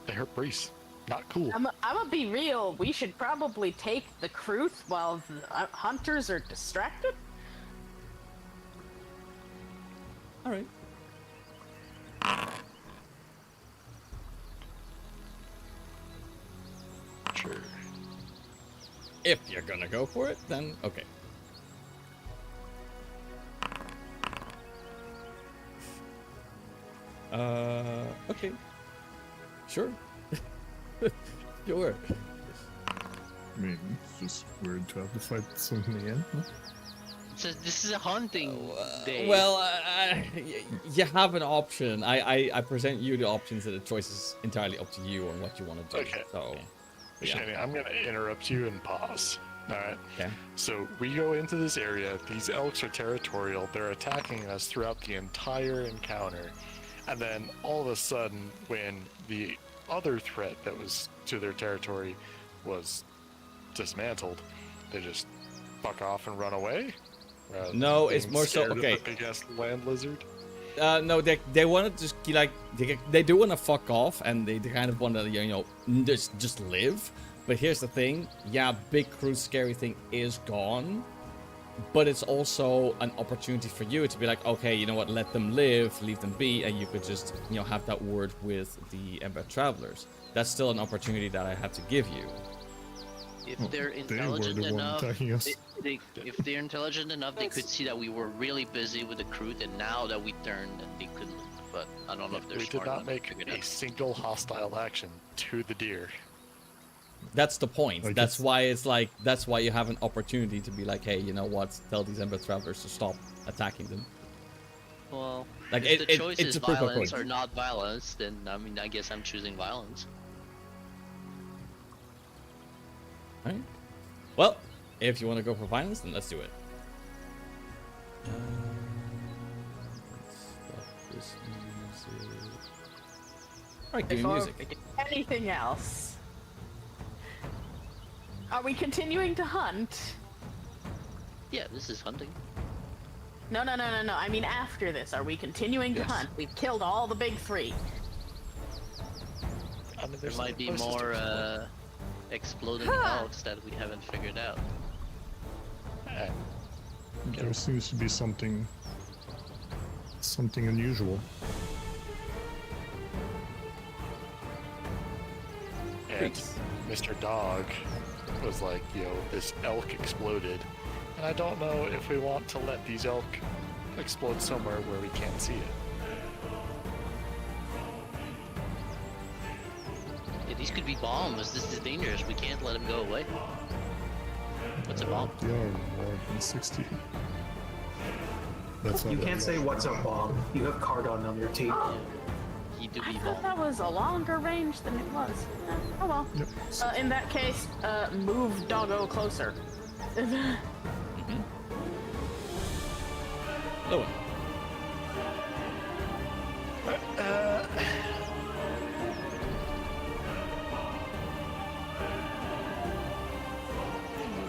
They hurt Breeze. Not cool.
I'm gonna be real. We should probably take the Kruth while the hunters are distracted.
All right.
Sure.
If you're gonna go for it, then okay. Okay. Sure. Sure.
I mean, it's just weird to have to fight something again. Huh?
So this is a hunting day.
Well, you have an option. I present you the options, and the choice is entirely up to you on what you want to do.
Okay.
So, yeah.
Shani, I'm gonna interrupt you and pause. Alright.
Okay.
So we go into this area, these elks are territorial, they're attacking us throughout the entire encounter. And then all of a sudden, when the other threat that was to their territory was dismantled, they just fuck off and run away?
No, it's
Being
more so
scared of
okay.
the big ass land lizard?
No, they want to just like they do want to fuck off, and they kind of want to, you know, just live. But here's the thing, yeah, big crude scary thing is gone, but it's also an opportunity for you to be like, okay, you know what, let them live, leave them be, and you could just, you know, have that word with the Ember Travelers. That's still an opportunity that I had to give you.
If
Well,
they're
they were
intelligent
the one
enough,
attacking us.
if they're intelligent enough, they could see that we were really busy with the crew, and now that we turned, they couldn't. But I don't know if they're
We
smart
did not
enough to
make
figure it
a
out.
single hostile action to the deer.
That's the point.
Like
That's
it's-
why it's like, that's why you have an opportunity to be like, hey, you know what, tell these Ember Travelers to stop attacking them.
Well,
Like,
if the
it-
choice
it's
is
a proof of
violence
point.
or not violence, then I mean, I guess I'm choosing violence.
Alright. Well, if you want to go for violence, then let's do it. Stop this music. Alright, give me
Before
music.
we do anything else, are we continuing to hunt?
Yeah, this is hunting.
No. I mean, after this, are we continuing to
Yes.
hunt? We've killed all the big three.
I mean,
There
there's
might be
places to
more
explore.
exploding
Huh.
elks that we haven't figured out.
Eh,
There seems to be something unusual.
And
Thanks.
Mr. Dog was like, yo, this elk exploded. And I don't know if we want to let these elk explode somewhere where we can't see it.
Yeah, these could be bombs. This is dangerous. We can't let them go away. What's a bomb?
They are more than 60. That's
You
not
can't
bad.
say what's a bomb. You have Cardon on your team.
He do
I
be
thought
bomb.
that was a longer range than it was. Oh well.
Yep.
In that case, move Doggo closer.
Lower.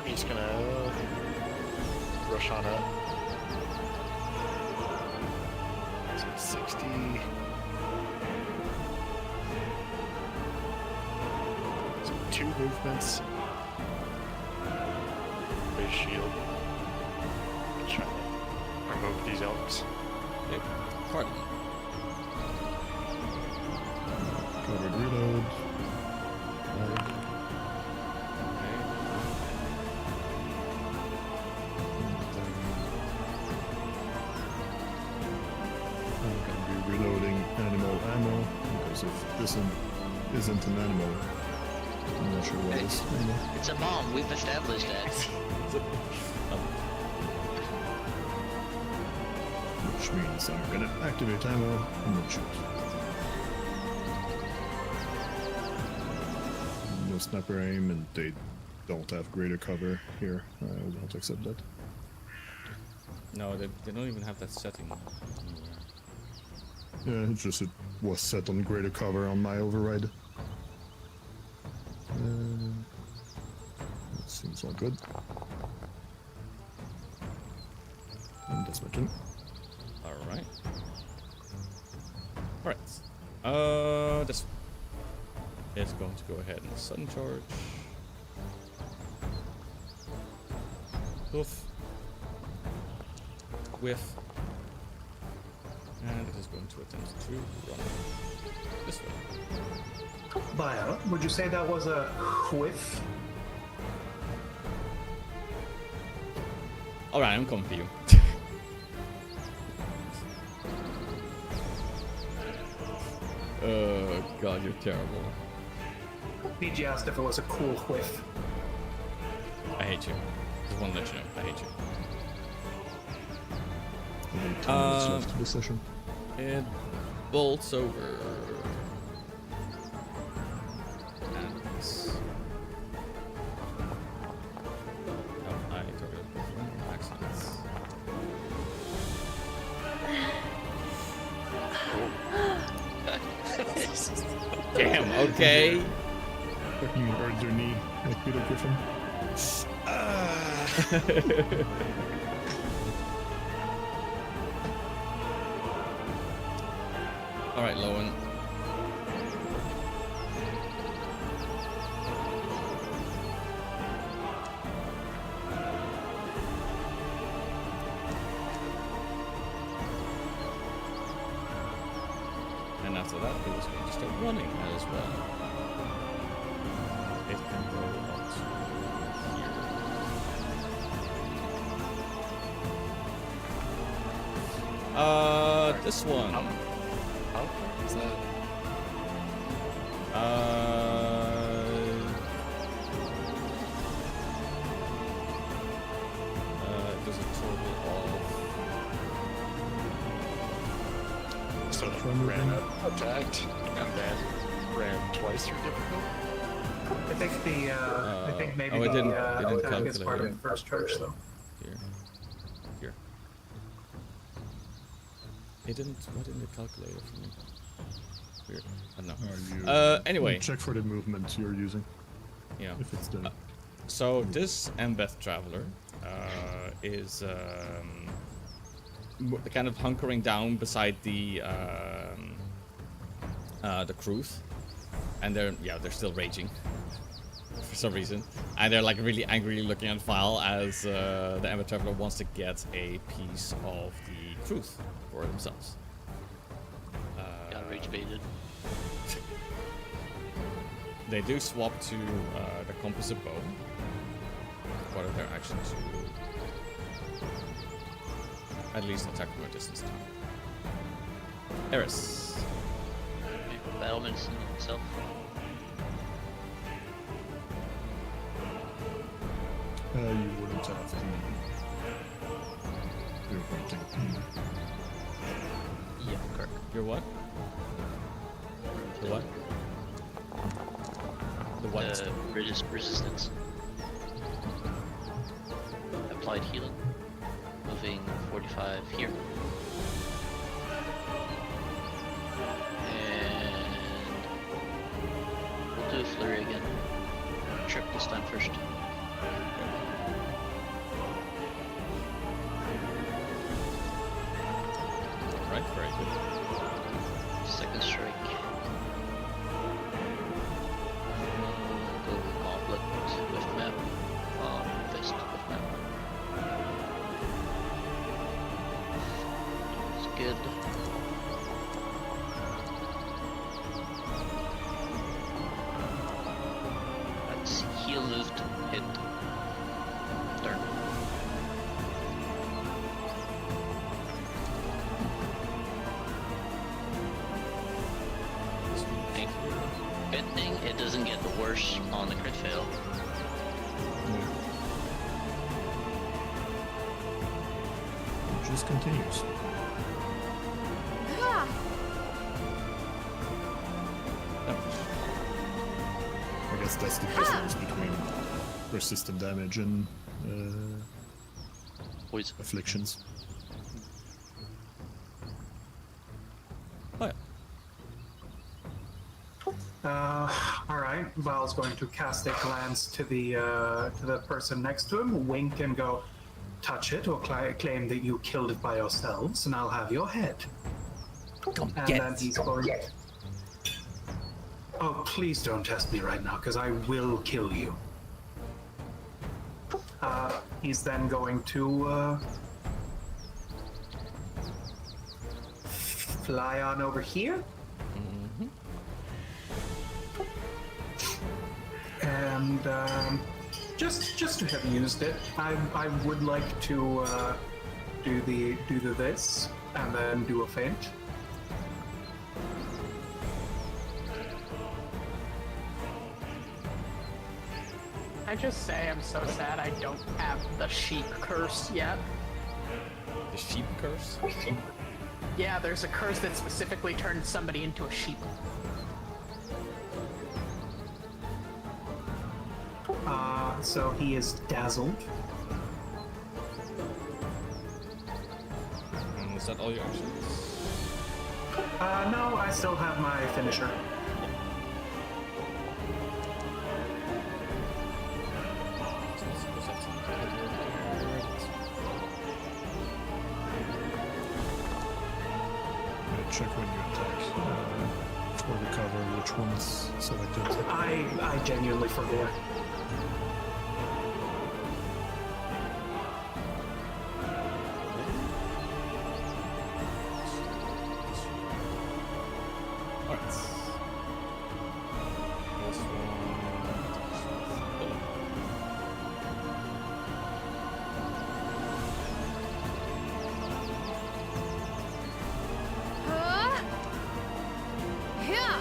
He's gonna rush on up. So it's 60. So 2 movements. Base shield. Try to remove these elks.
Okay. Pardon.
Covered reload. reloading animal ammo, because if this isn't an animal, I'm not sure what is. Anyway.
It's a bomb. We've established that.
Which means I'm gonna activate ammo and then shoot. No sniper aim, and they don't have greater cover here. I won't accept that.
No, they don't even have that setting.
Yeah, it's just it was set on greater cover on my override. That seems all good. And that's my turn.
Alright. This is going to go ahead and sudden charge. Hoof. Whiff. And it is going to attempt to run this way.
Bio, would you say that was a whiff?
Alright, I'm coming for you. Oh god, you're terrible.
BG asked if it was a cool whiff.
I hate you. Just want to let you know, I hate you.
Only 10 minutes left to the session.
It bolts over. And this. Oh, I targeted one accents. Damn, okay.
You hurt your knee like Peter Griffin.
Alright, Lowen. And after that, it was going to start running as well. It can go up to here. This one.
How far is that?
There's a total of.
So that
From
ran up, attacked, and then ran twice through difficult?
I think the I think maybe
oh, it didn't
the attack is
calculate
part
it.
of the first charge though.
Here. It didn't. Why didn't it calculate it for me? Weird. I don't know. Anyway.
Check for the movement you're using,
Yeah.
if it's done.
So this Embeth Traveler is kind of hunkering down beside the Kruth, and they're still raging for some reason, and they're like really angrily looking at File as the Embeth Traveler wants to get a piece of the Kruth for themselves.
Got rage baited.
They do swap to the composite bow. Part of their action to at least attack from a distance now. Eris.
Battle medicine itself.
You wouldn't have your hunting.
Yeah, correct.
Your what? The what? The what?
Resistance. Applied healing. Moving 45 here. And we'll do a flurry again. Trip this time first.
Right, very good.
Second strike. Go gauntlet with map. Fist with map. It's good. That's heal moved, hit. Turn. Good thing it doesn't get the worse on the crit fail.
It just continues.
Ah!
I guess that's the difference between resistant damage and
Poison.
afflictions.
Oh, yeah.
All right. Val's going to cast a glance to the person next to him, wink, and go, "Touch it, or claim that you killed it by yourselves, and I'll have your head."
Come
And
get
then
it.
he's going. Oh, please don't test me right now, because I will kill you. He's then going to fly on over here. And just to have used it, I would like to do the this and then do a feint.
I just say I'm so sad I don't have the sheep curse yet.
The sheep curse?
Yeah, there's a curse that specifically turns somebody into a sheep.
So he is dazzled.
And is that all your actions?
No, I still have my finisher.
Check when you attack for the cover, which one's selected.
I genuinely forget.
Alright. This
Huh? Yeah!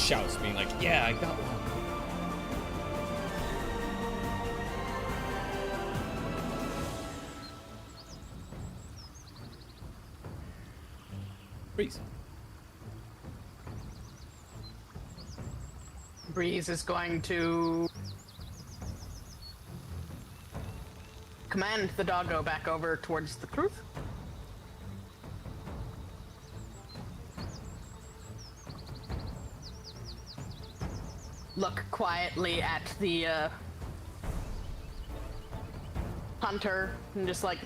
shouts, being like, "Yeah, I got one." Breeze.
Breeze is going to command the doggo back over towards the truth. Look quietly at the hunter and just like,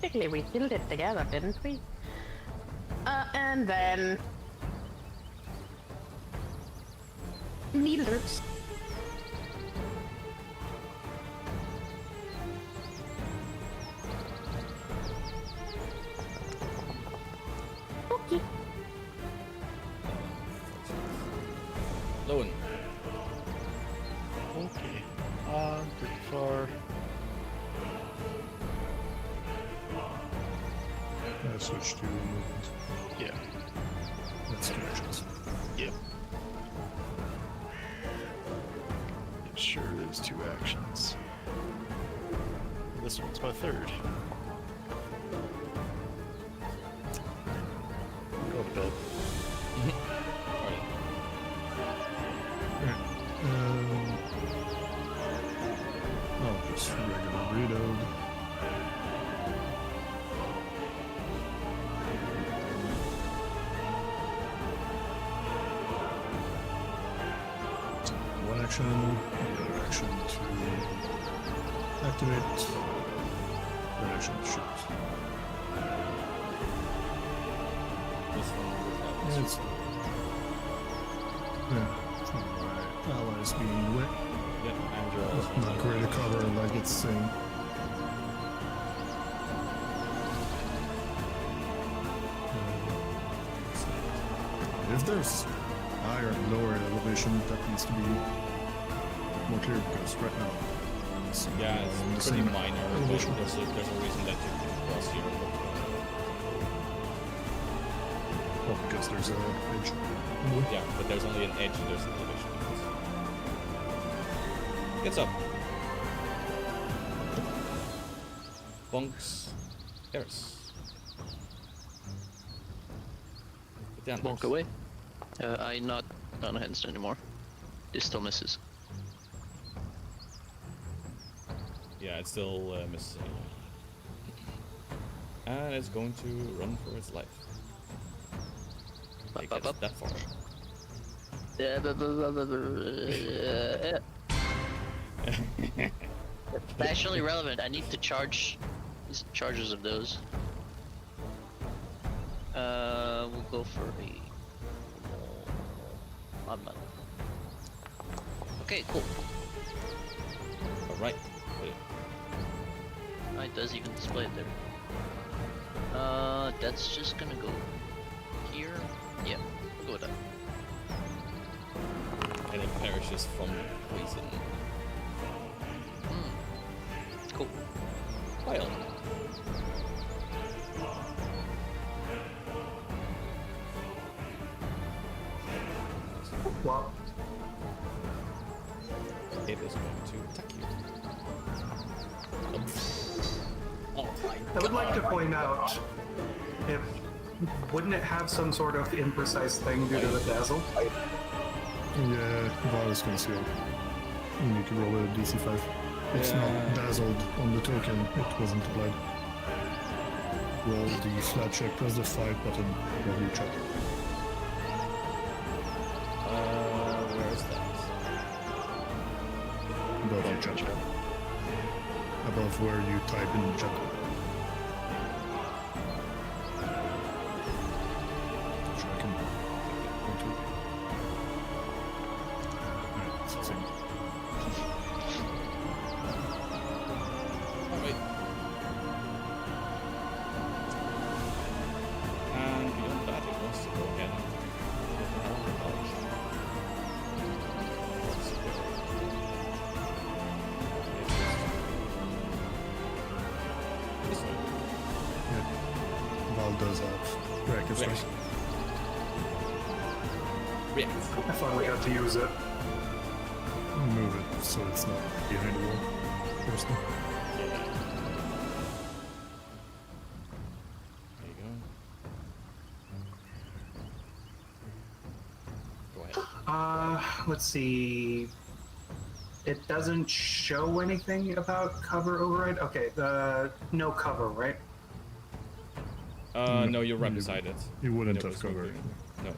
technically we killed it together, didn't we? And then needlers. Okay.
Lowen.
Okay. Pretty far.
Switch to movement.
Yeah.
That's directions.
Yep. It sure is 2 actions. And this one's my 3rd. Go to bed.
Oh, just regular reload. One action, the other action to activate, third action to shoot.
This one
It's from my allies being wet.
yeah, and your
Not great to cover like it's saying. If there's higher and lower elevation that needs to be more clear because right now it's
Yeah,
on the
it's pretty
same
minor.
elevation.
There's a reason that you can cross here.
Oh, because there's a edge.
Yeah, but there's only an edge and there's an elevation difference. Gets up. Bonks. Eris. Put down.
Walk away. I'm not on a handstand anymore. This still misses.
Yeah, it still misses anyway. And it's going to run for its life. It gets that far.
Actually relevant. I need to charge these charges of those. We'll go for a. I'm not. Okay, cool.
Alright.
It does even display it there. That's just gonna go here. Yeah, we'll go with that.
And it perishes from poison.
Cool.
Well.
Well,
It is going to attack you. Oh my
I would
god.
like to point out, if wouldn't it have some sort of imprecise thing due to the dazzle?
Yeah, Val is gonna see it. You need to roll a DC5. It's
Yeah.
not dazzled on the token, it wasn't applied. Roll the flat check, press the 5 button, roll your check.
Where is that?
Above your chat. Above where you type in the chat. Sure, I can point to it. Yeah, it's the same.
Alright. And beyond that, it wants to go ahead and this one.
Yeah. Val does have reaction strike.
React.
I finally got to use it.
Move it so it's not behind the wall. First one.
There you go. Go ahead.
Let's see. It doesn't show anything about cover override. Okay, no cover, right?
No, you're right beside it.
You wouldn't
No,
have covered.
No. It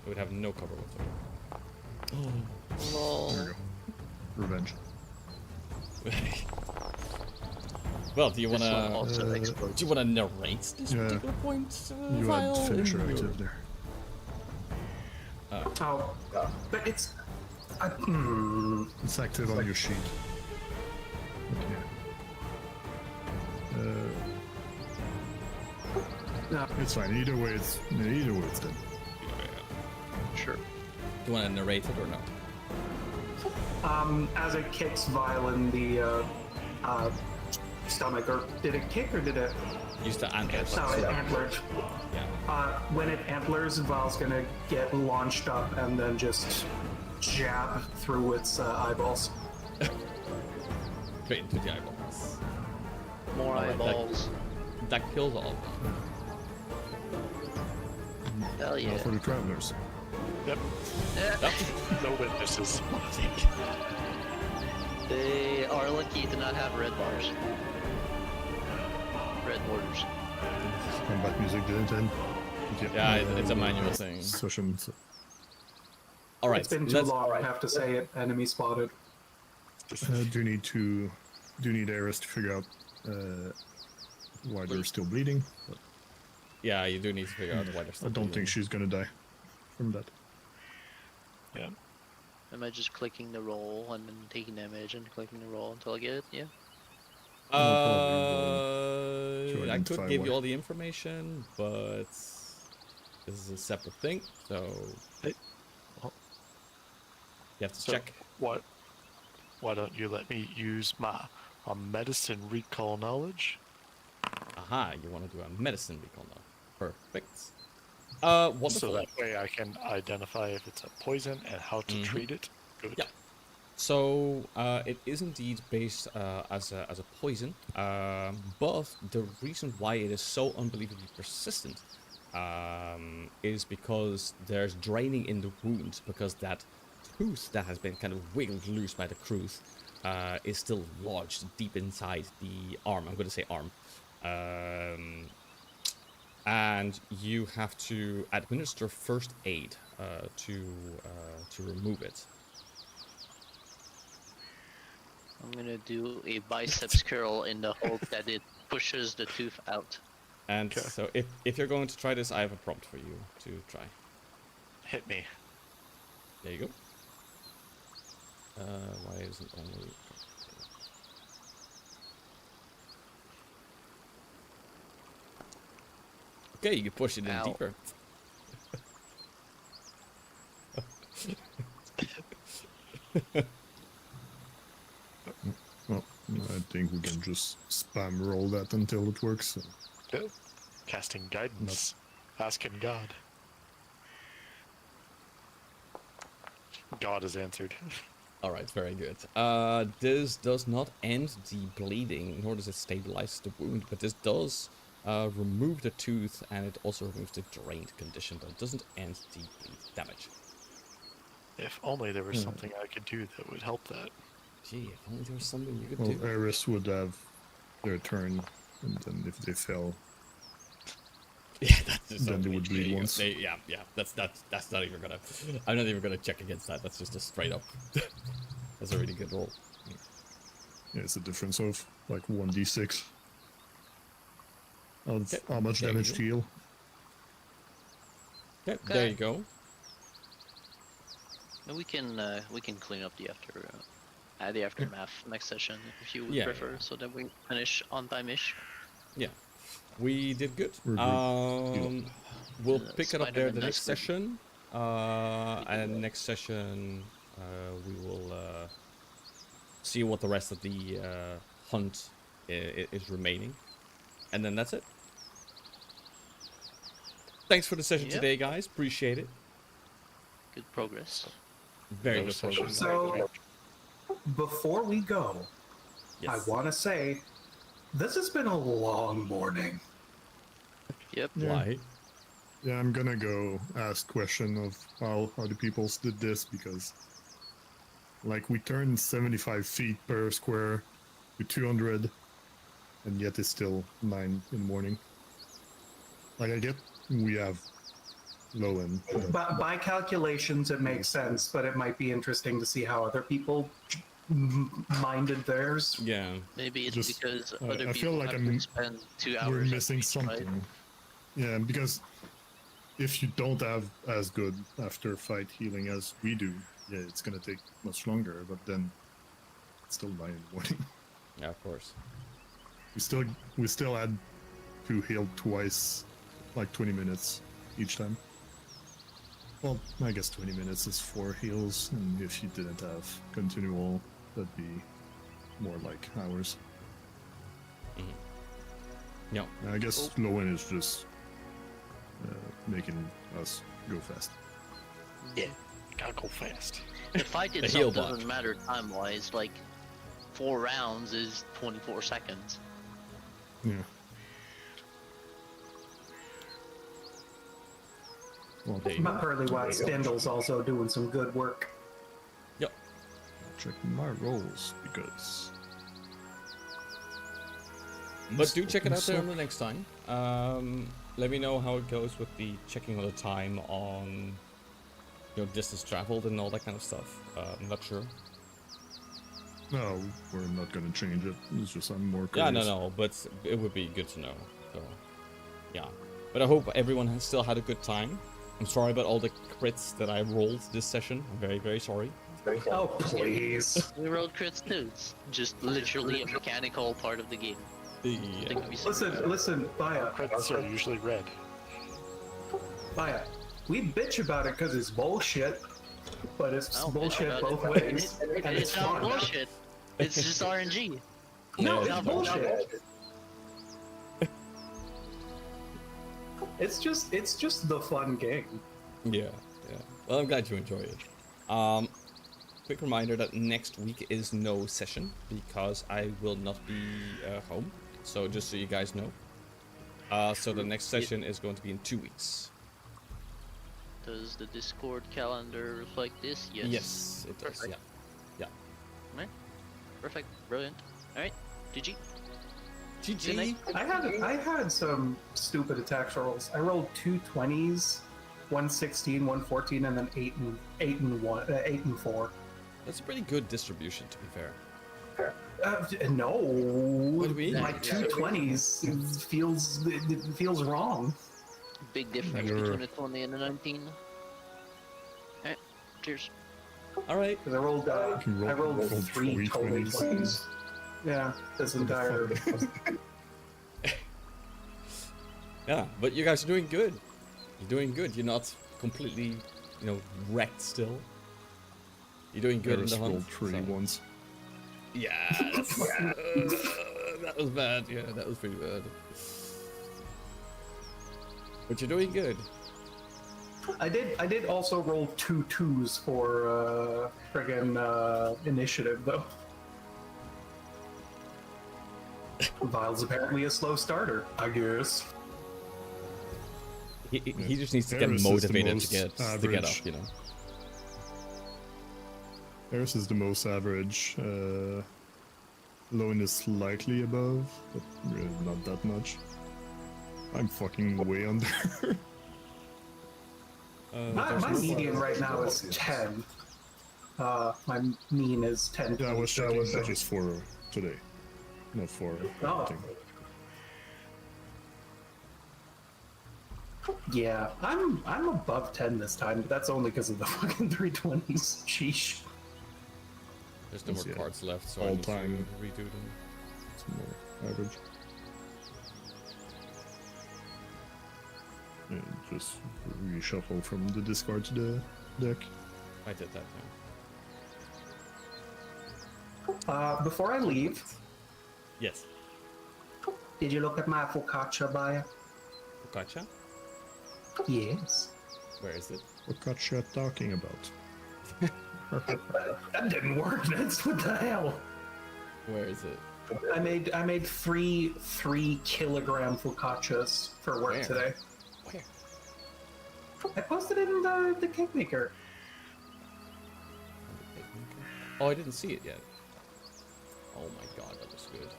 would have no cover whatsoever.
Lol.
There you go. Revenge.
Well, do you
This one
wanna
also
uh,
explodes.
do you wanna narrate this
Yeah.
particular point?
You
Vile?
had finisher active there.
Oh, but it's.
It's active on your sheet. Okay.
No.
It's fine. Either way, it's dead.
Sure.
Do you wanna narrate it or not?
As it kicks Vile in the stomach, or did it kick or did it?
Use the antlers.
No, it antlered.
Yeah.
When it antlers, Vile's gonna get launched up and then just jab through its eyeballs.
Straight into the eyeballs.
More
Alright,
eyeballs.
That kills all of them.
Hell
Now
yeah.
for the travelers.
Yep.
Yeah.
No witnesses.
They are lucky to not have red bars. Red borders.
Combat music didn't end.
Yeah, it's a manual thing. Alright,
It's been too long, I have to say it. Enemy spotted.
do you need Eris to figure out why they're still bleeding? But
Yeah, you do need to figure out why they're still
I don't
bleeding.
think she's gonna die from that.
Yeah.
Am I just clicking the roll and then taking damage and clicking the roll until I get it? Yeah.
To
I
identify
could give you
why.
all the information, but this is a separate thing, so You have to
So
check.
what? Why don't you let me use my medicine recall knowledge?
Aha, you want to do a medicine recall now. Perfect. Wonderful.
So that way I can identify if it's a poison and how to treat it. Good.
Yeah. So it is indeed based as a poison, but the reason why it is so unbelievably persistent is because there's draining in the wound, because that tooth that has been kind of wiggled loose by the Kruth is still lodged deep inside the arm. I'm going to say arm. And you have to administer first aid to remove it.
I'm gonna do a biceps curl in the hope that it pushes the tooth out.
And
Okay.
so if you're going to try this, I have a prompt for you to try.
Hit me.
There you go. Why isn't only... Okay, you push it in
Ow.
deeper.
Well, I think we can just spam roll that until it works. So.
Good. Casting guidance. Asking God. God has answered.
Alright, very good. This does not end the bleeding, nor does it stabilize the wound, but this does remove the tooth, and it also removes the drained condition, but it doesn't end the bleed damage.
If only there was something I could do that would help that.
Gee, if only there was something you could
Well,
do.
Eris would have their turn, and then if they fell,
Yeah, that's just
then they would bleed once.
Yeah, that's not even gonna... I'm not even gonna check against that, that's just a straight up... That's a really good roll.
Yeah, it's a difference of like 1d6. Of
Okay,
how much
there you
damage
go.
to heal.
Okay, there you go.
And we can clean up the aftermath next session if you would
Yeah,
prefer,
yeah.
so that we finish on time-ish.
Yeah, we did good.
We're good.
We'll pick it up there
Spider-Man
the next
does good.
session. And next session, we will see what the rest of the hunt is remaining, and then that's it. Thanks for the session
Yep.
today, guys. Appreciate it.
Good progress.
Very
No
good
session.
program.
So, before we go,
Yes.
I want to say this has been a long morning.
Yep.
Why?
Yeah, I'm gonna go ask question of how the peoples did this, because like we turned 75 feet per square to 200, and yet it's still 9 in the morning. Like I get we have low end.
But by calculations, it makes sense, but it might be interesting to see how other people minded theirs.
Yeah.
Maybe it's
Just,
because
I
other
feel
people
like
have to spend 2 hours.
We're
at
missing
each, right?
something. Yeah, because if you don't have as good after fight healing as we do, yeah, it's gonna take much longer. But then it's still 9 in the morning.
Yeah, of course.
We still had to heal twice, like 20 minutes each time. Well, I guess 20 minutes is 4 heals, and if you didn't have continual, that'd be more like hours.
No.
I guess low end is just making us go fast.
Yeah. Gotta go fast.
The fight
heal
itself
block.
doesn't matter time-wise. Like 4 rounds is 24 seconds.
Yeah. Well,
There you go.
Early Wise Stendhal's also doing some good work.
Yep.
check my rolls because.
But do check it out there
Suck.
on the next time. Let me know how it goes with the checking of the time on distance traveled and all that kind of stuff. I'm not sure.
No, we're not gonna change it. It's just I'm more
Yeah,
curious.
no, but it would be good to know. So, yeah. But I hope everyone has still had a good time. I'm sorry about all the crits that I rolled this session. I'm very, very sorry.
Oh, please.
We rolled crits too. It's just literally a mechanical part of the game.
Yeah.
Nothing to be
Listen, Baya.
Crits are usually red.
Baya. We bitch about it because it's bullshit. but it's
Oh,
bullshit
bitch,
both
about
ways,
it.
and
It's not
fun.
bullshit. It's just RNG.
No,
Yeah,
it's bullshit. It's just the fun game.
Yeah. Well, I'm glad you enjoy it. Quick reminder that next week is no session because I will not be home. So just so you guys know. So the next session is going to be in 2 weeks.
Does the Discord calendar reflect this? Yes.
Yes, it does.
Perfect.
Yeah.
Alright. Perfect. Brilliant. Alright. GG.
GG.
I had some stupid attack rolls. I rolled 2 20s, 116, 114, and then 8 and 4.
That's a pretty good distribution, to be fair.
No,
What do you mean?
my 2 20s it feels wrong.
Big difference
You're-
between a 20 and a 19. Alright. Cheers.
All right.
Because I rolled
You
I rolled
rolled
3
three
total
20s.
20s. Yeah, this entire.
Yeah, but you guys are doing good. You're doing good. You're not completely, wrecked still. You're doing good in
Eris
the hunt.
rolled 3
so-
once.
Yeah, that was bad. Yeah, that was pretty bad. But you're doing good.
I did also roll 2 2s for friggin' initiative though. Vile's apparently a slow starter, I guess.
He just needs to get
Eris is the
motivated to
most
get
average.
up.
Eris is the most average. Loin is slightly above, but really not that much. I'm fucking way under.
My median right now is 10. My mean is 10.
Yeah, I was checking that just for today, not for
Oh.
hunting.
Yeah, I'm above 10 this time, but that's only because of the fucking 320s. Sheesh.
There's no more
Yeah.
cards left, so I
All
need
time.
to redo them.
It's more average. And just reshuffle from the discard to the deck.
I did that. Yeah.
Before I leave,
Yes.
did you look at my focaccia buyer?
Gotcha.
Yes.
Where is it?
What got you talking about?
That didn't work, Vince. What the hell?
Where is it?
I made three 3-kilogram focaccias for work
Where?
today.
Where?
I posted it in the Kingmaker.
Oh, I didn't see it yet. Oh my god, that was good.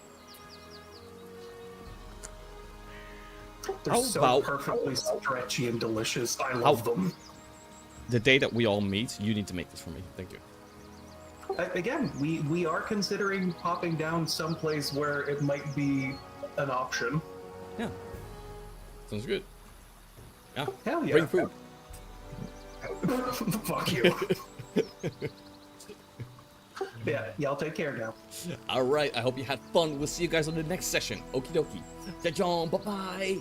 They're
How
so
about-
perfectly stretchy and delicious. I love them.
The day that we all meet, you need to make this for me. Thank you.
Again, we are considering popping down someplace where it might be an option.
Yeah. Sounds good. Yeah.
Hell yeah.
Bring food.
Fuck you. Yeah, y'all take care now.
All right. I hope you had fun. We'll see you guys on the next session. Okie dokie. Bye bye.